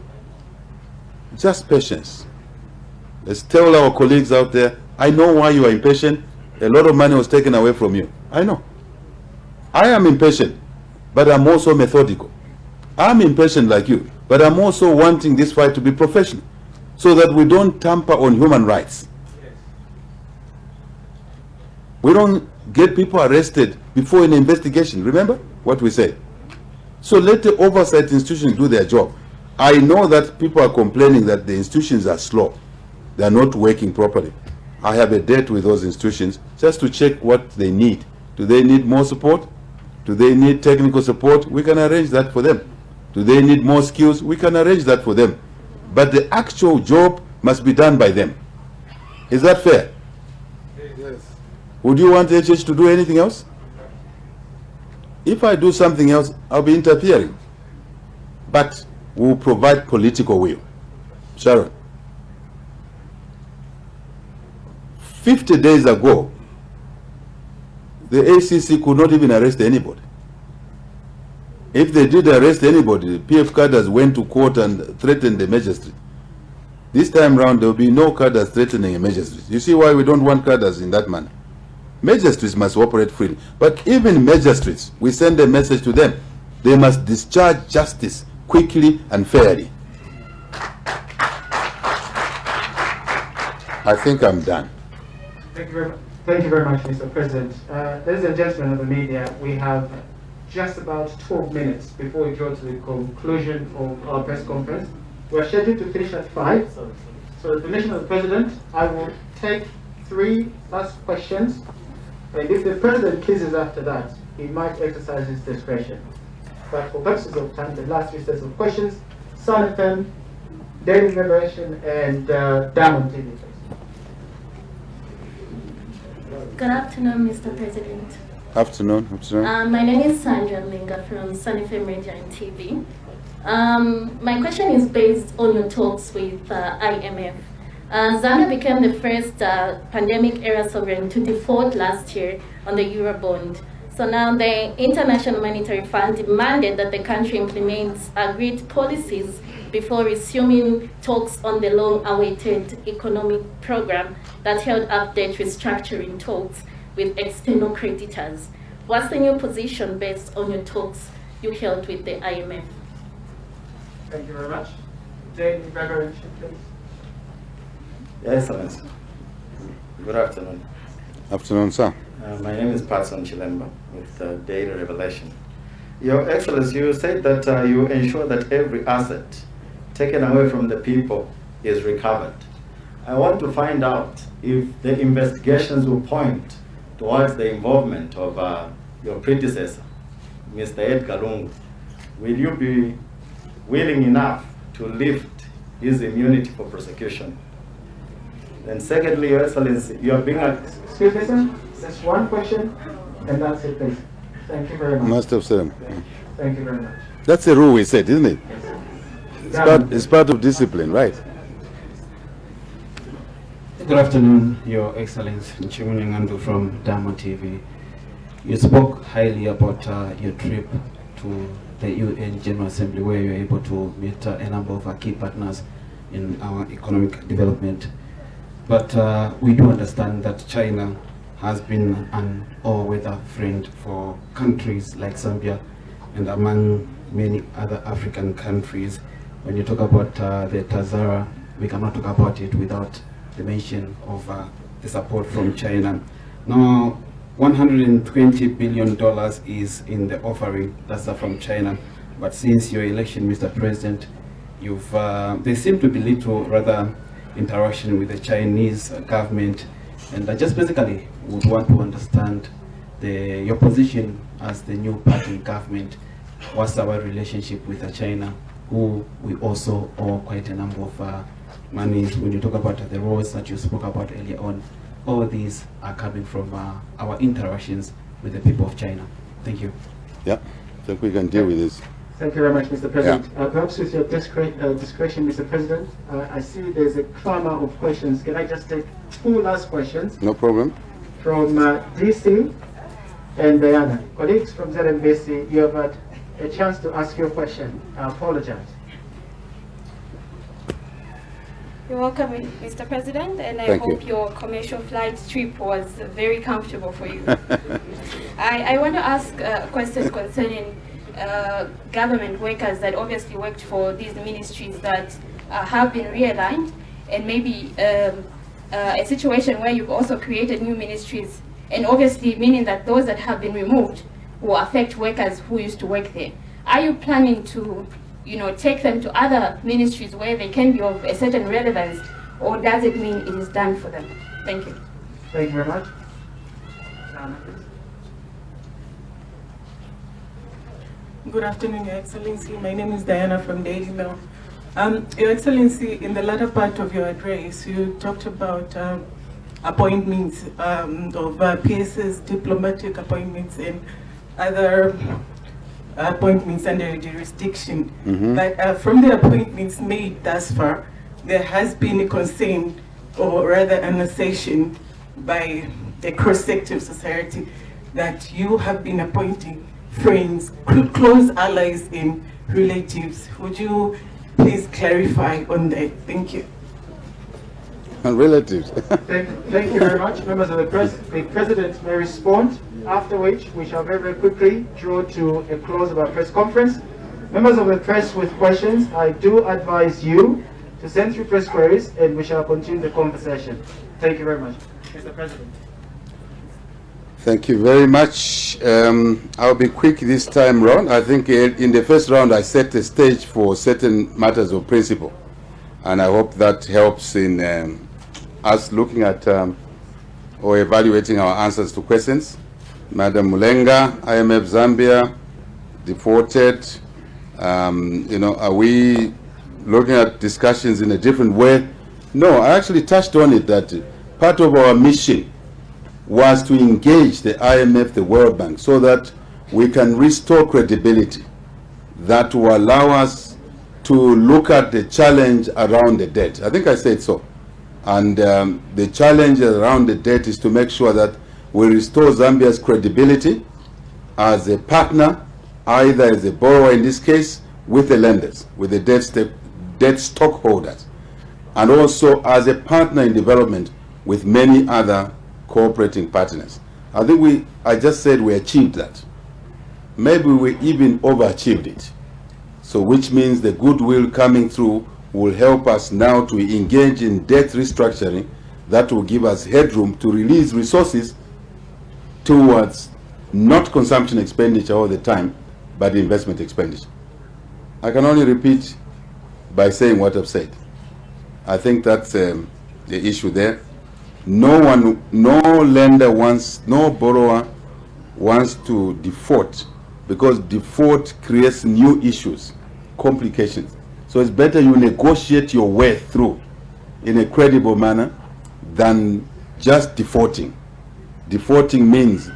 just patience. Let's tell our colleagues out there, I know why you are impatient. A lot of money was taken away from you. I know. I am impatient, but I'm also methodical. I'm impatient like you, but I'm also wanting this fight to be professional so that we don't tamper on human rights. We don't get people arrested before an investigation. Remember what we said? So let the oversight institutions do their job. I know that people are complaining that the institutions are slow. They are not working properly. I have a date with those institutions just to check what they need. Do they need more support? Do they need technical support? We can arrange that for them. Do they need more skills? We can arrange that for them. But the actual job must be done by them. Is that fair? Yes. Would you want HH to do anything else? If I do something else, I'll be interfering. But we'll provide political will. Sharon, 50 days ago, the ACC could not even arrest anybody. If they did arrest anybody, the PF cadres went to court and threatened the magistrate. This time round, there will be no cadres threatening a magistrate. You see why we don't want cadres in that manner? Magistrates must operate freely. But even magistrates, we send a message to them. They must discharge justice quickly and fairly. I think I'm done. Thank you very much, Mr. President. Ladies and gentlemen of the media, we have just about 12 minutes before we draw to the conclusion of our press conference. We are scheduled to finish at 5. So, with the permission of the President, I will take 3 last questions. And if the President pleases after that, he might exercise his discretion. But for purposes of time, the last 3 sets of questions, Sun FM, Daily Liberation, and Diamond TV. Good afternoon, Mr. President. Afternoon. My name is Sandra Linga from Sun FM Radio and TV. My question is based on your talks with IMF. Zambia became the first pandemic-era sovereign to default last year on the Eurobond. So now the International Monetary Fund demanded that the country implements agreed policies before resuming talks on the long-awaited economic program that held up debt restructuring talks with external creditors. What's the new position based on your talks you held with the IMF? Thank you very much. Daily Liberation, please. Your Excellency, good afternoon. Afternoon, sir. My name is Patson Chilemba with Daily Revelation. Your Excellency, you said that you ensure that every asset taken away from the people is recovered. I want to find out if the investigations will point towards the involvement of your predecessor, Mr. Edgar Lungu. Will you be willing enough to lift his immunity for prosecution? And secondly, Your Excellency, you are being... Excuse me, sir. Just one question, and that's it, please. Thank you very much. Must have said. Thank you very much. That's the rule we said, isn't it? It's part of discipline, right? Good afternoon, Your Excellency. Nchimunye Ngandu from Diamond TV. You spoke highly about your trip to the UN General Assembly, where you were able to meet a number of our key partners in our economic development. But we do understand that China has been an all-weather friend for countries like Zambia and among many other African countries. When you talk about the Tazara, we cannot talk about it without the mention of the support from China. Now, $120 billion is in the offering, that's from China. But since your election, Mr. President, there seem to be little rather interaction with the Chinese government. And I just basically would want to understand your position as the new party government. What's our relationship with China, who we also owe quite a number of monies, when you talk about the roads that you spoke about earlier on, all these are coming from our interactions with the people of China. Thank you. Yeah, I think we can deal with this. Thank you very much, Mr. President. Perhaps with your discretion, Mr. President, I see there's a clamor of questions. Can I just take 2 last questions? No problem. From DC and Diana. Colleagues from ZNBC, you have had a chance to ask your question. I apologize. You're welcome, Mr. President, and I Thank hope you. your commercial flight trip was very comfortable for you. I want to ask a question concerning government workers that obviously worked for these ministries that have been realigned, and maybe a situation where you've also created new ministries, and obviously meaning that those that have been removed will affect workers who used to work there. Are you planning to, take them to other ministries where they can be of a certain relevance, or does it mean it is done for them? Thank you. Thank you very much. Good afternoon, Your Excellency. My name is Diana from Daily Mail. Your Excellency, in the latter part of your address, you talked about appointments of PSS, diplomatic appointments, and other appointments under jurisdiction. But from the appointments made thus far, there has been a concern, or rather an assertion by the cross-sector society that you have been appointing friends, close allies and relatives. Would you please clarify on that? Thank you. And relatives. Thank you very much, members of the press. The President may respond, after which we shall very, very quickly draw to a close of our press conference. Members of the press with questions, I do advise you to send through press queries, and we shall continue the conversation. Thank you very much. Mr. President. Thank you very much. I'll be quick this time round. I think in the first round I set the stage for certain matters of principle, and I hope that helps in us looking at or evaluating our answers to questions. Madam Mulenga, IMF Zambia, defaulted. Are we looking at discussions in a different way? No, I actually touched on it, that part of our mission was to engage the IMF, the World Bank, so that we can restore credibility that will allow us to look at the challenge around the debt. I think I said so. And the challenge around the debt is to make sure that we restore Zambia's credibility as a partner, either as a borrower in this case, with the lenders, with the debt stockholders, and also as a partner in development with many other cooperating partners. I think I just said we achieved that. Maybe we even overachieved it. So which means the goodwill coming through will help us now to engage in debt restructuring that will give us headroom to release resources towards not consumption expenditure all the time, but investment expenditure. I can only repeat by saying what I've said. I think that's the issue there. No lender wants, no borrower wants to default, because default creates new issues, complications. So it's better you negotiate your way through in a credible manner than just defaulting. Defaulting means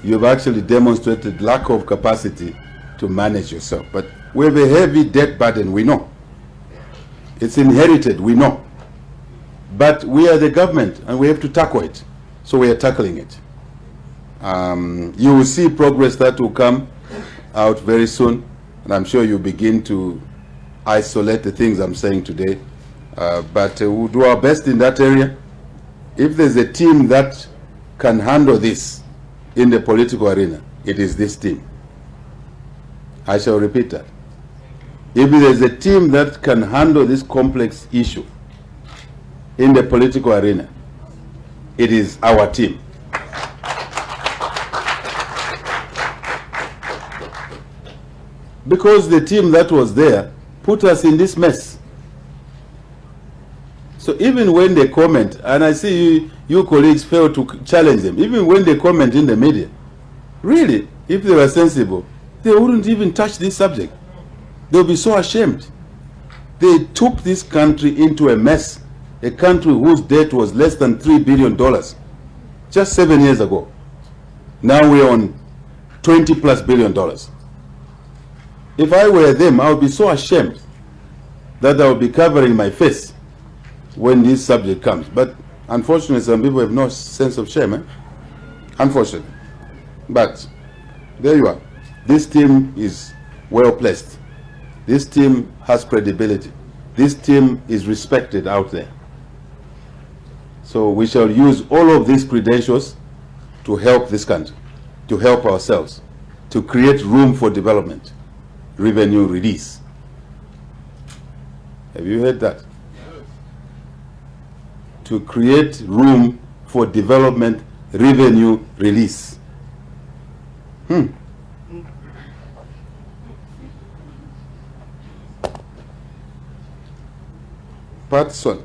you've actually demonstrated lack of capacity to manage yourself. But we have a heavy debt burden, we know. It's inherited, we know. But we are the government and we have to tackle it. So we are tackling it. You will see progress that will come out very soon. And I'm sure you begin to isolate the things I'm saying today. But we'll do our best in that area. If there's a team that can handle this in the political arena, it is this team. I shall repeat that. If there's a team that can handle this complex issue in the political arena, it is our team. Because the team that was there put us in this mess. So even when they comment, and I see you colleagues fail to challenge them, even when they comment in the media, really, if they were sensible, they wouldn't even touch this subject. They'll be so ashamed. They took this country into a mess, a country whose debt was less than $3 billion just 7 years ago. Now we're on $20+ billion. If I were them, I would be so ashamed that I would be covering my face when this subject comes. But unfortunately, some people have no sense of shame. Unfortunately. But there you are. This team is well placed. This team has credibility. This team is respected out there. So we shall use all of these credentials to help this country, to help ourselves, to create room for development, revenue release. Have you heard that? To create room for development, revenue release. Patson.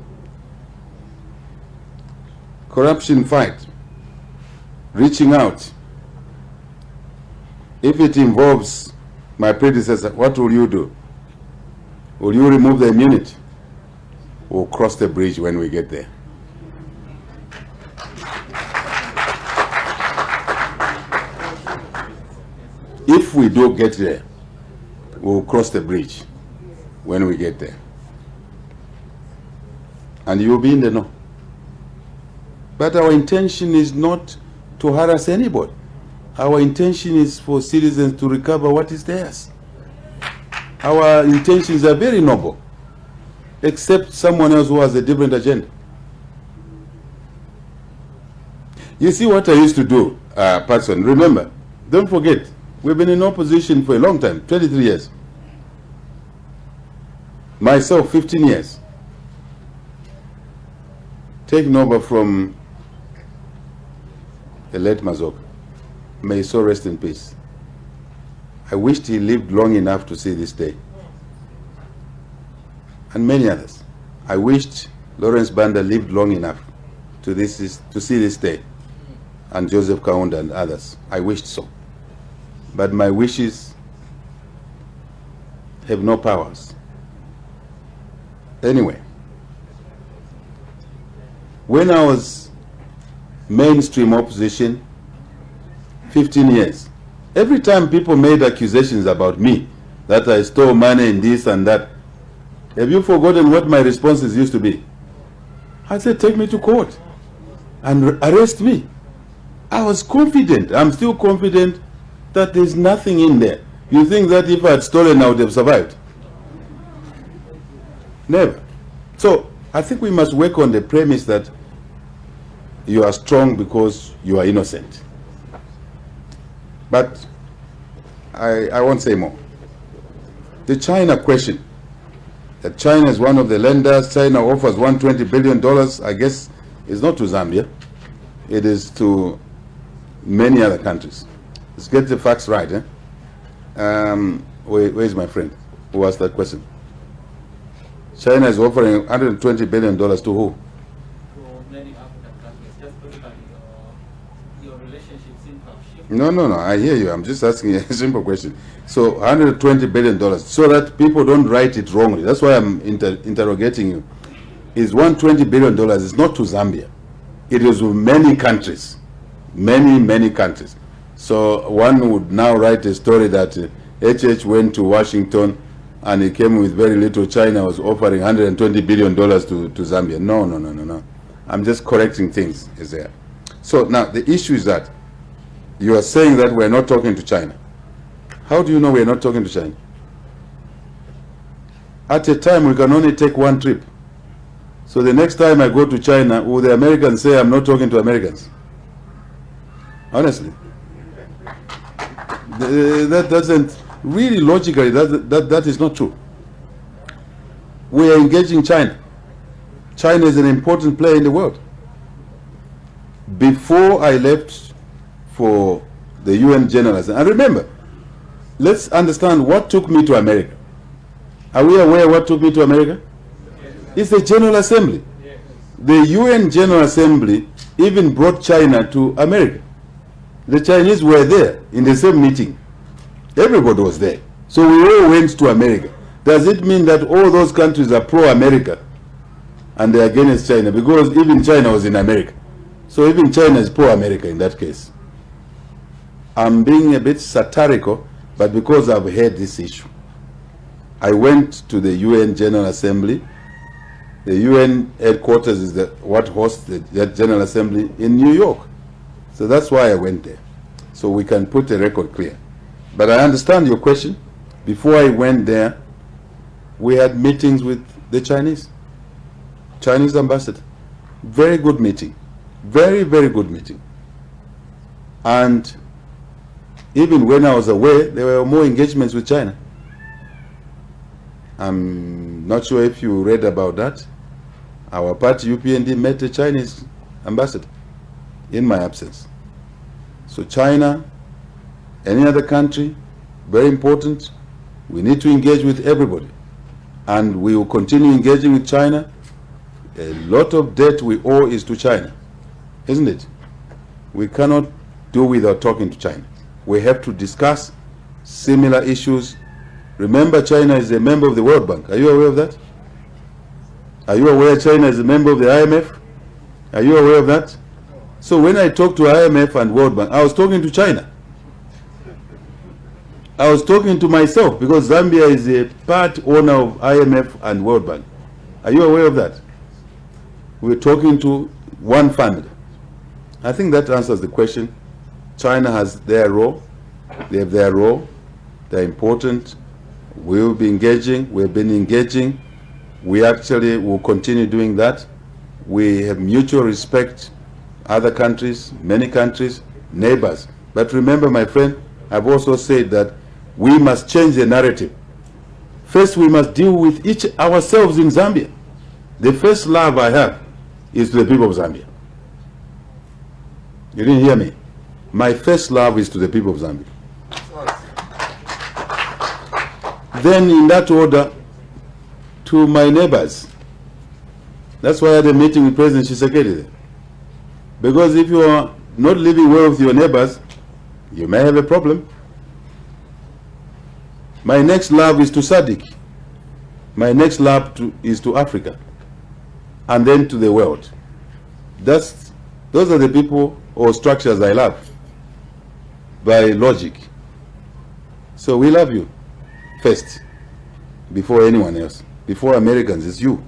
Corruption fight. Reaching out. If it involves my predecessor, what will you do? Will you remove the immunity? We'll cross the bridge when we get there. If we do get there, we'll cross the bridge when we get there. And you'll be in the know. But our intention is not to harass anybody. Our intention is for citizens to recover what is theirs. Our intentions are very noble, except someone else who has a different agenda. You see what I used to do, Patson, remember, don't forget, we've been in opposition for a long time, 23 years. Myself, 15 years. Taking over from the late Mazok. May he so rest in peace. I wished he lived long enough to see this day. And many others. I wished Lawrence Banda lived long enough to see this day. And Joseph Kaunda and others. I wished so. But my wishes have no powers. Anyway, when I was mainstream opposition, 15 years, every time people made accusations about me, that I stole money and this and that, have you forgotten what my responses used to be? I said, take me to court and arrest me. I was confident, I'm still confident that there's nothing in there. You think that if I had stolen, I would have survived? Never. So I think we must work on the premise that you are strong because you are innocent. But I won't say more. The China question, that China is one of the lenders. China offers $120 billion, I guess, is not to Zambia. It is to many other countries. Let's get the facts right. Where's my friend who asked that question? China is offering $120 billion to who? No, I hear you. I'm just asking a simple question. So $120 billion, so that people don't write it wrongly. That's why I'm interrogating you. Is $120 billion is not to Zambia. It is to many countries. Many countries. So one would now write a story that HH went to Washington and he came with very little. China was offering $120 billion to Zambia. No. I'm just correcting things. Is there? So now the issue is that you are saying that we're not talking to China. How do you know we're not talking to China? At a time, we can only take one trip. So the next time I go to China, will the Americans say I'm not talking to Americans? Honestly. That doesn't, really logically, that is not true. We are engaging China. China is an important player in the world. Before I left for the UN General Assembly, and remember, let's understand what took me to America. Are we aware what took me to America? It's the General Assembly. The UN General Assembly even brought China to America. The Chinese were there in the same meeting. Everybody was there. So we all went to America. Does it mean that all those countries are pro-America and they're against China? Because even China was in America. So even China is pro-America in that case. I'm being a bit satirical, but because I've heard this issue. I went to the UN General Assembly. The UN headquarters is what hosts the General Assembly in New York. So that's why I went there. So we can put the record clear. But I understand your question. Before I went there, we had meetings with the Chinese ambassador. Very good meeting. Very, very good meeting. And even when I was away, there were more engagements with China. I'm not sure if you read about that. Our party, UPND, met the Chinese ambassador in my absence. So China, any other country, very important. We need to engage with everybody. And we will continue engaging with China. A lot of debt we owe is to China, isn't it? We cannot do without talking to China. We have to discuss similar issues. Remember, China is a member of the World Bank. Are you aware of that? Are you aware China is a member of the IMF? Are you aware of that? So when I talk to IMF and World Bank, I was talking to China. I was talking to myself because Zambia is a part owner of IMF and World Bank. Are you aware of that? We're talking to one family. I think that answers the question. China has their role. They have their role. They're important. We will be engaging. We've been engaging. We actually will continue doing that. We have mutual respect. Other countries, many countries, neighbors. But remember, my friend, I've also said that we must change the narrative. First, we must deal with each ourselves in Zambia. The first love I have is to the people of Zambia. You didn't hear me? My first love is to the people of Zambia. Then in that order, to my neighbors. That's why I had a meeting with President Tshisekedi there. Because if you are not living well with your neighbors, you may have a problem. My next love is to SADC. My next love is to Africa. And then to the world. Those are the people or structures I love. By logic. So we love you first. Before anyone else. Before Americans, it's you.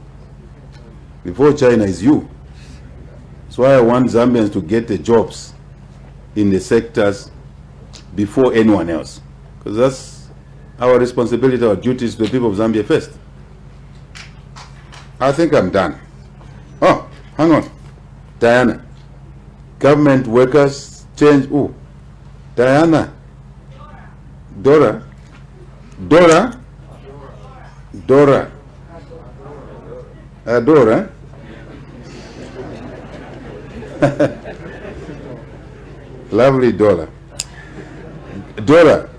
Before China, it's you. That's why I want Zambians to get the jobs in the sectors before anyone else. Because that's our responsibility, our duties to the people of Zambia first. I think I'm done. Oh, hang on. Diana. Government workers change. Oh, Diana. Dora. Dora. Dora. Dora. Lovely Dora. Dora,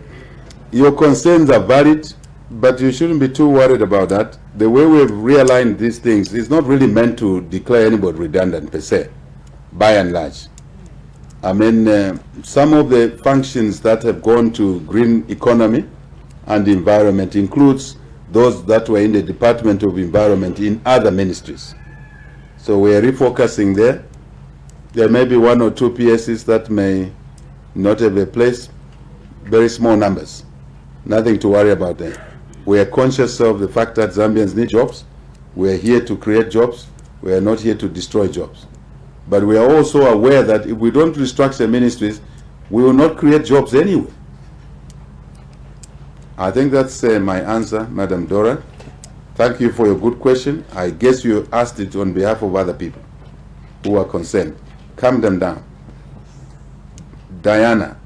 your concerns are valid, but you shouldn't be too worried about that. The way we've realigned these things is not really meant to declare anybody redundant per se, by and large. I mean, some of the functions that have gone to green economy and environment includes those that were in the Department of Environment in other ministries. So we are refocusing there. There may be one or two PSs that may not have a place, very small numbers. Nothing to worry about there. We are conscious of the fact that Zambians need jobs. We are here to create jobs. We are not here to destroy jobs. But we are also aware that if we don't restructure ministries, we will not create jobs anyway. I think that's my answer, Madam Dora. Thank you for your good question. I guess you asked it on behalf of other people who are concerned. Calm them down. Diana.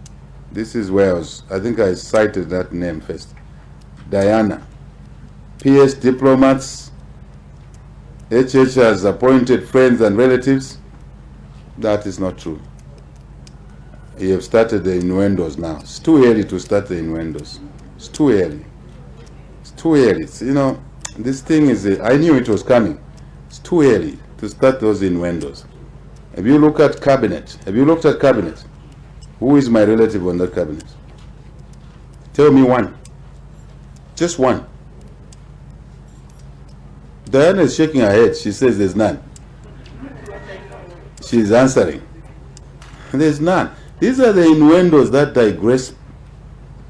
This is where I think I cited that name first. Diana. PS diplomats, HH has appointed friends and relatives. That is not true. You have started the innuendos now. It's too early to start the innuendos. It's too early. It's too early. It's, you know, this thing is, I knew it was coming. It's too early to start those innuendos. Have you looked at cabinet? Have you looked at cabinet? Who is my relative on that cabinet? Tell me one. Just one. Diana is shaking her head. She says there's none. She's answering. There's none. These are the innuendos that digress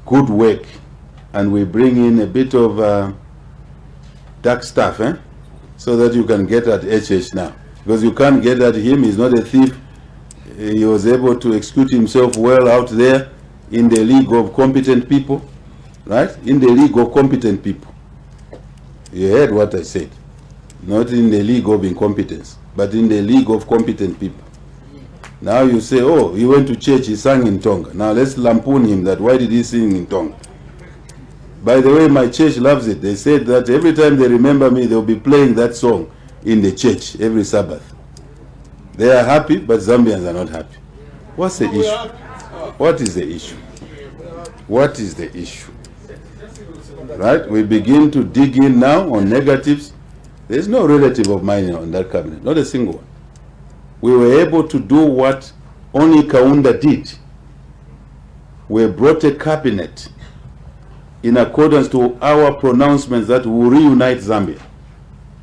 good work, and we bring in a bit of dark stuff, so that you can get at HH now. Because you can't get at him. He's not a thief. He was able to execute himself well out there in the league of competent people, right? In the league of competent people. You heard what I said. Not in the league of incompetence, but in the league of competent people. Now you say, oh, he went to church, he sang in Tonga. Now let's lampoon him that why did he sing in Tonga? By the way, my church loves it. They said that every time they remember me, they'll be playing that song in the church every Sabbath. They are happy, but Zambians are not happy. What's the issue? What is the issue? What is the issue? Right? We begin to dig in now on negatives. There's no relative of mine on that cabinet, not a single one. We were able to do what only Kaunda did. We brought a cabinet in accordance to our pronouncements that we will reunite Zambia.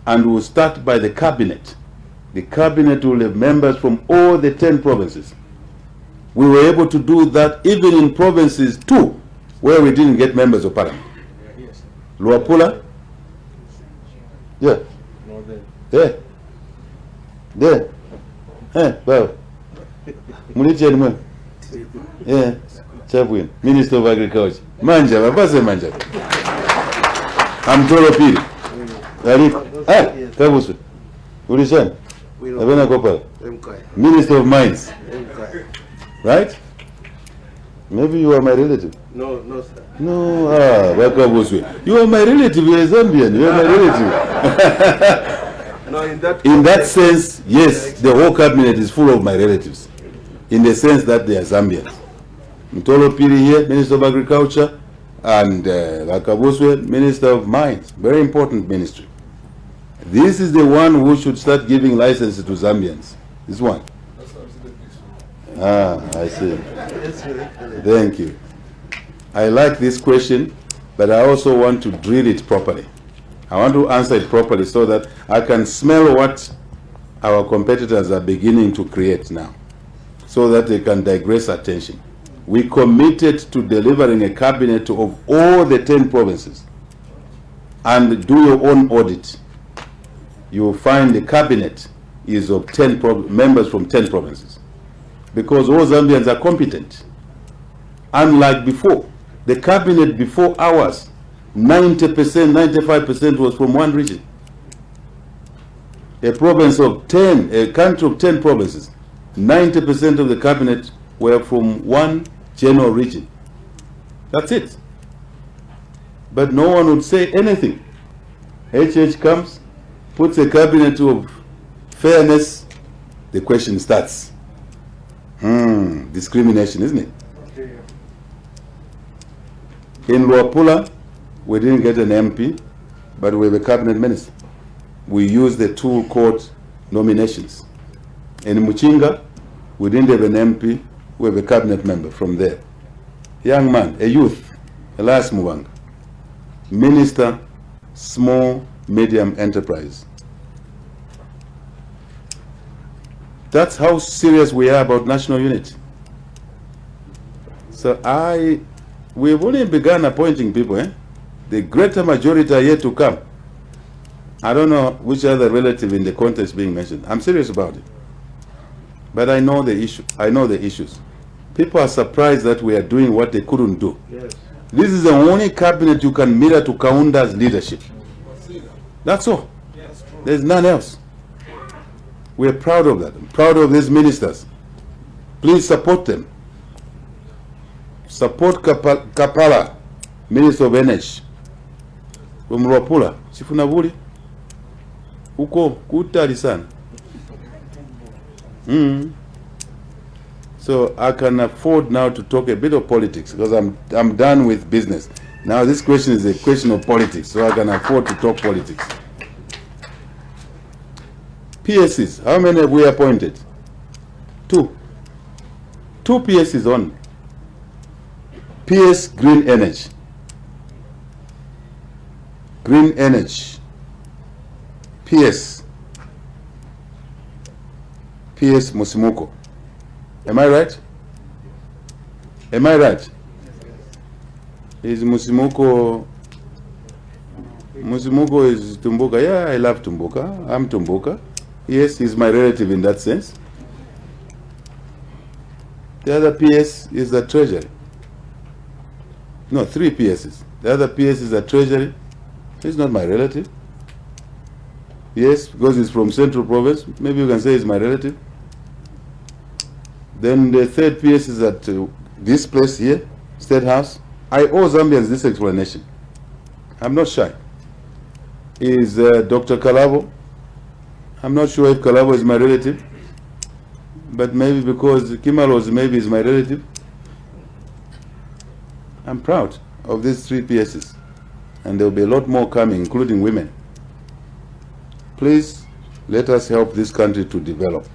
And we'll start by the cabinet. The cabinet will have members from all the 10 provinces. We were able to do that even in provinces too, where we didn't get members of parliament. Luapula? Yeah. There. There. Well. Mulichen. Yeah. Chapwin. Minister of Agriculture. Manja, wapase manja. Amtolo pili. Kabusu. Ulishan. Abena Kopal. Minister of Mines. Right? Maybe you are my relative. No, no, sir. No, Wakabuswe. You are my relative, you are Zambian, you are my relative. No, in that sense, yes, the whole cabinet is full of my relatives. In the sense that they are Zambians. Mtolo Piri here, Minister of Agriculture, and Wakabuswe, Minister of Mines. Very important ministry. This is the one who should start giving licenses to Zambians. This one. I see. Thank you. I like this question, but I also want to drill it properly. I want to answer it properly so that I can smell what our competitors are beginning to create now, so that they can digress attention. We committed to delivering a cabinet of all the 10 provinces. And do your own audit. You will find the cabinet is of 10 members from 10 provinces. Because all Zambians are competent. Unlike before, the cabinet before ours, 90%, 95% was from one region. A province of 10, a country of 10 provinces, 90% of the cabinet were from one general region. That's it. But no one would say anything. HH comes, puts a cabinet of fairness, the question starts. Discrimination, isn't it? In Luapula, we didn't get an MP, but we have a cabinet minister. We used the tool called nominations. In Muchinga, we didn't have an MP, we have a cabinet member from there. Young man, a youth, Elias Muwanga. Minister, small, medium enterprise. That's how serious we are about national unity. So we've only begun appointing people, The greater majority are yet to come. I don't know which other relative in the context being mentioned. I'm serious about it. But I know the issue. I know the issues. People are surprised that we are doing what they couldn't do. Yes. This is the only cabinet you can mirror to Kaunda's leadership. That's all. There's none else. We're proud of that. I'm proud of these ministers. Please support them. Support Kapala, Minister of Energy. From Luapula, Chifunabuli. Uko kutali sana. So I can afford now to talk a bit of politics because I'm done with business. Now this question is a question of politics, so I can afford to talk politics. PSCs, how many have we appointed? 2. 2 PSCs only. PS Green Energy. Green Energy. PS Musimuko. Am I right? Am I right? Is Musimuko is Tumbuka? Yeah, I love Tumbuka. I'm Tumbuka. Yes, he's my relative in that sense. The other PS is the treasury. No, 3 PSs. The other PS is the treasury. He's not my relative. Yes, because he's from Central Province. Maybe you can say he's my relative. Then the 3rd PS is at this place here, State House. I owe Zambians this explanation. I'm not shy. Is Dr. Kalabo. I'm not sure if Kalabo is my relative, but maybe because Kimalos maybe is my relative. I'm proud of these 3 PSs, and there will be a lot more coming, including women. Please, let us help this country to develop.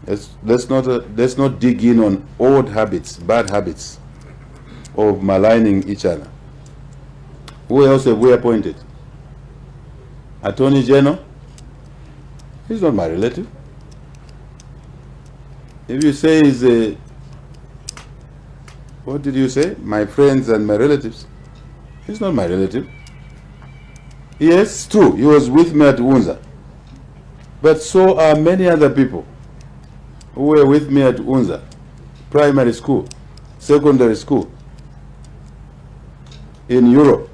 Let's not dig in on old habits, bad habits of maligning each other. Who else have we appointed? Attorney General? He's not my relative. If you say he's a, what did you say? My friends and my relatives. He's not my relative. Yes, true, he was with me at Unza. But so are many other people who were with me at Unza, primary school, secondary school, in Europe,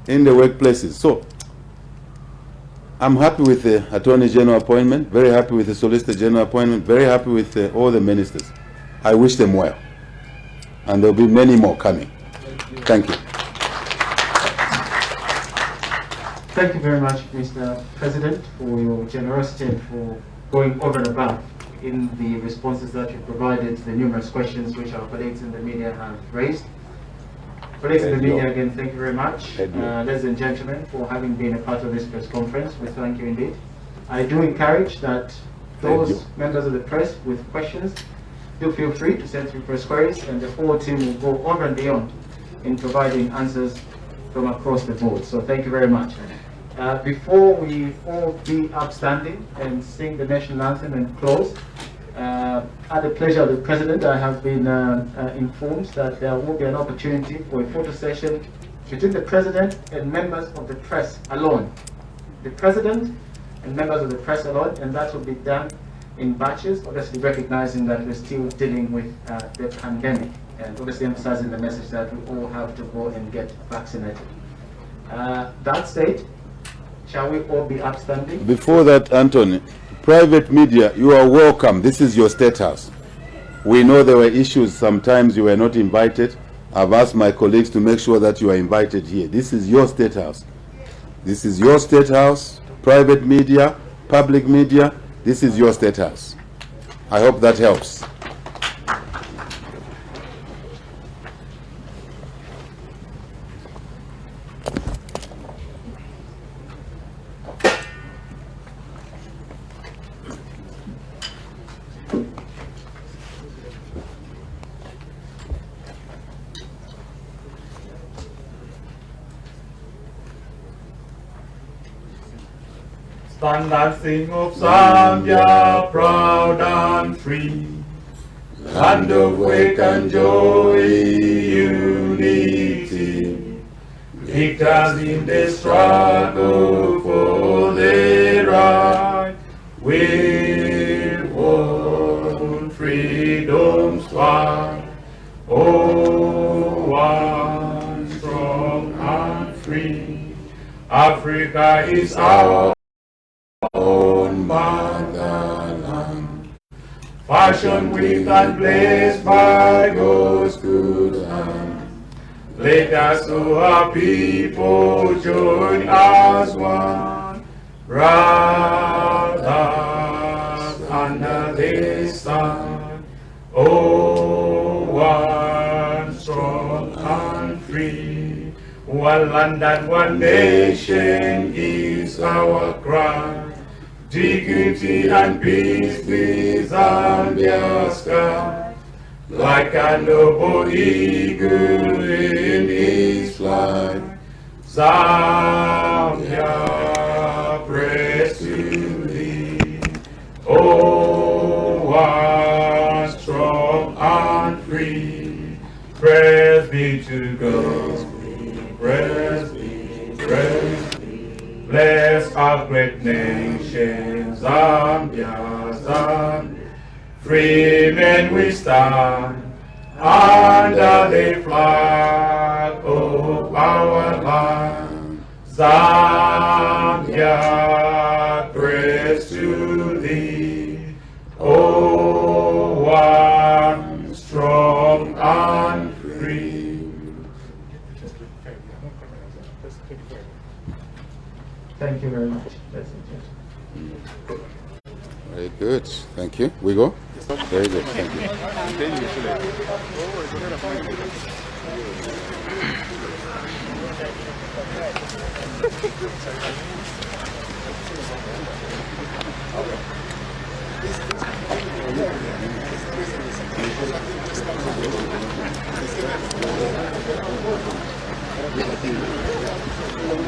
in the workplaces. So, I'm happy with the Attorney General appointment, very happy with the Solicitor General appointment, very happy with all the ministers. I wish them well. And there will be many more coming. Thank you. Thank you very much, Mr. President, for your generosity and for going over and above in the responses that you provided to the numerous questions which our colleagues in the media have raised. Colleagues in the media, again, thank you very much. Ladies and gentlemen, for having been a part of this press conference. We thank you indeed. I do encourage that those members of the press with questions, do feel free to send through press queries, and the whole team will go over and beyond in providing answers from across the board. So thank you very much. Before we all be upstanding and sing the national anthem and close, at the pleasure of the President, I have been informed that there will be an opportunity for a photo session between the President and members of the press alone. The President and members of the press alone, and that will be done in batches, obviously recognizing that we're still dealing with the pandemic, and obviously emphasizing the message that we all have to go and get vaccinated. That said, shall we all be upstanding? Before that, Anthony, private media, you are welcome. This is your State House. We know there were issues. Sometimes you were not invited. I've asked my colleagues to make sure that you are invited here. This is your State House. This is your State House. Private media, public media, this is your State House. I hope that helps. Stand and sing of Zambia, proud and free, land of wake and joy, unity, victors in the struggle for the right, we won freedom's flag, oh, one strong and free, Africa is our own motherland, fashioned with and blessed by God's good hand. Let us, O our people, join as one, brothers under the sun. Oh, one strong and free, one land and one nation is our cry. Dignity and peace be Zambia's sky, like a noble eagle in its flight. Zambia, strong and free. Praise be to God. Praise be, praise be. Bless our great nation, Zambia, Zambia. Free men we stand under the flag of our land. Zambia, praise to thee, O one strong and free. Thank you very much. Very good. Thank you. We go? Very good. Thank you. Thank you.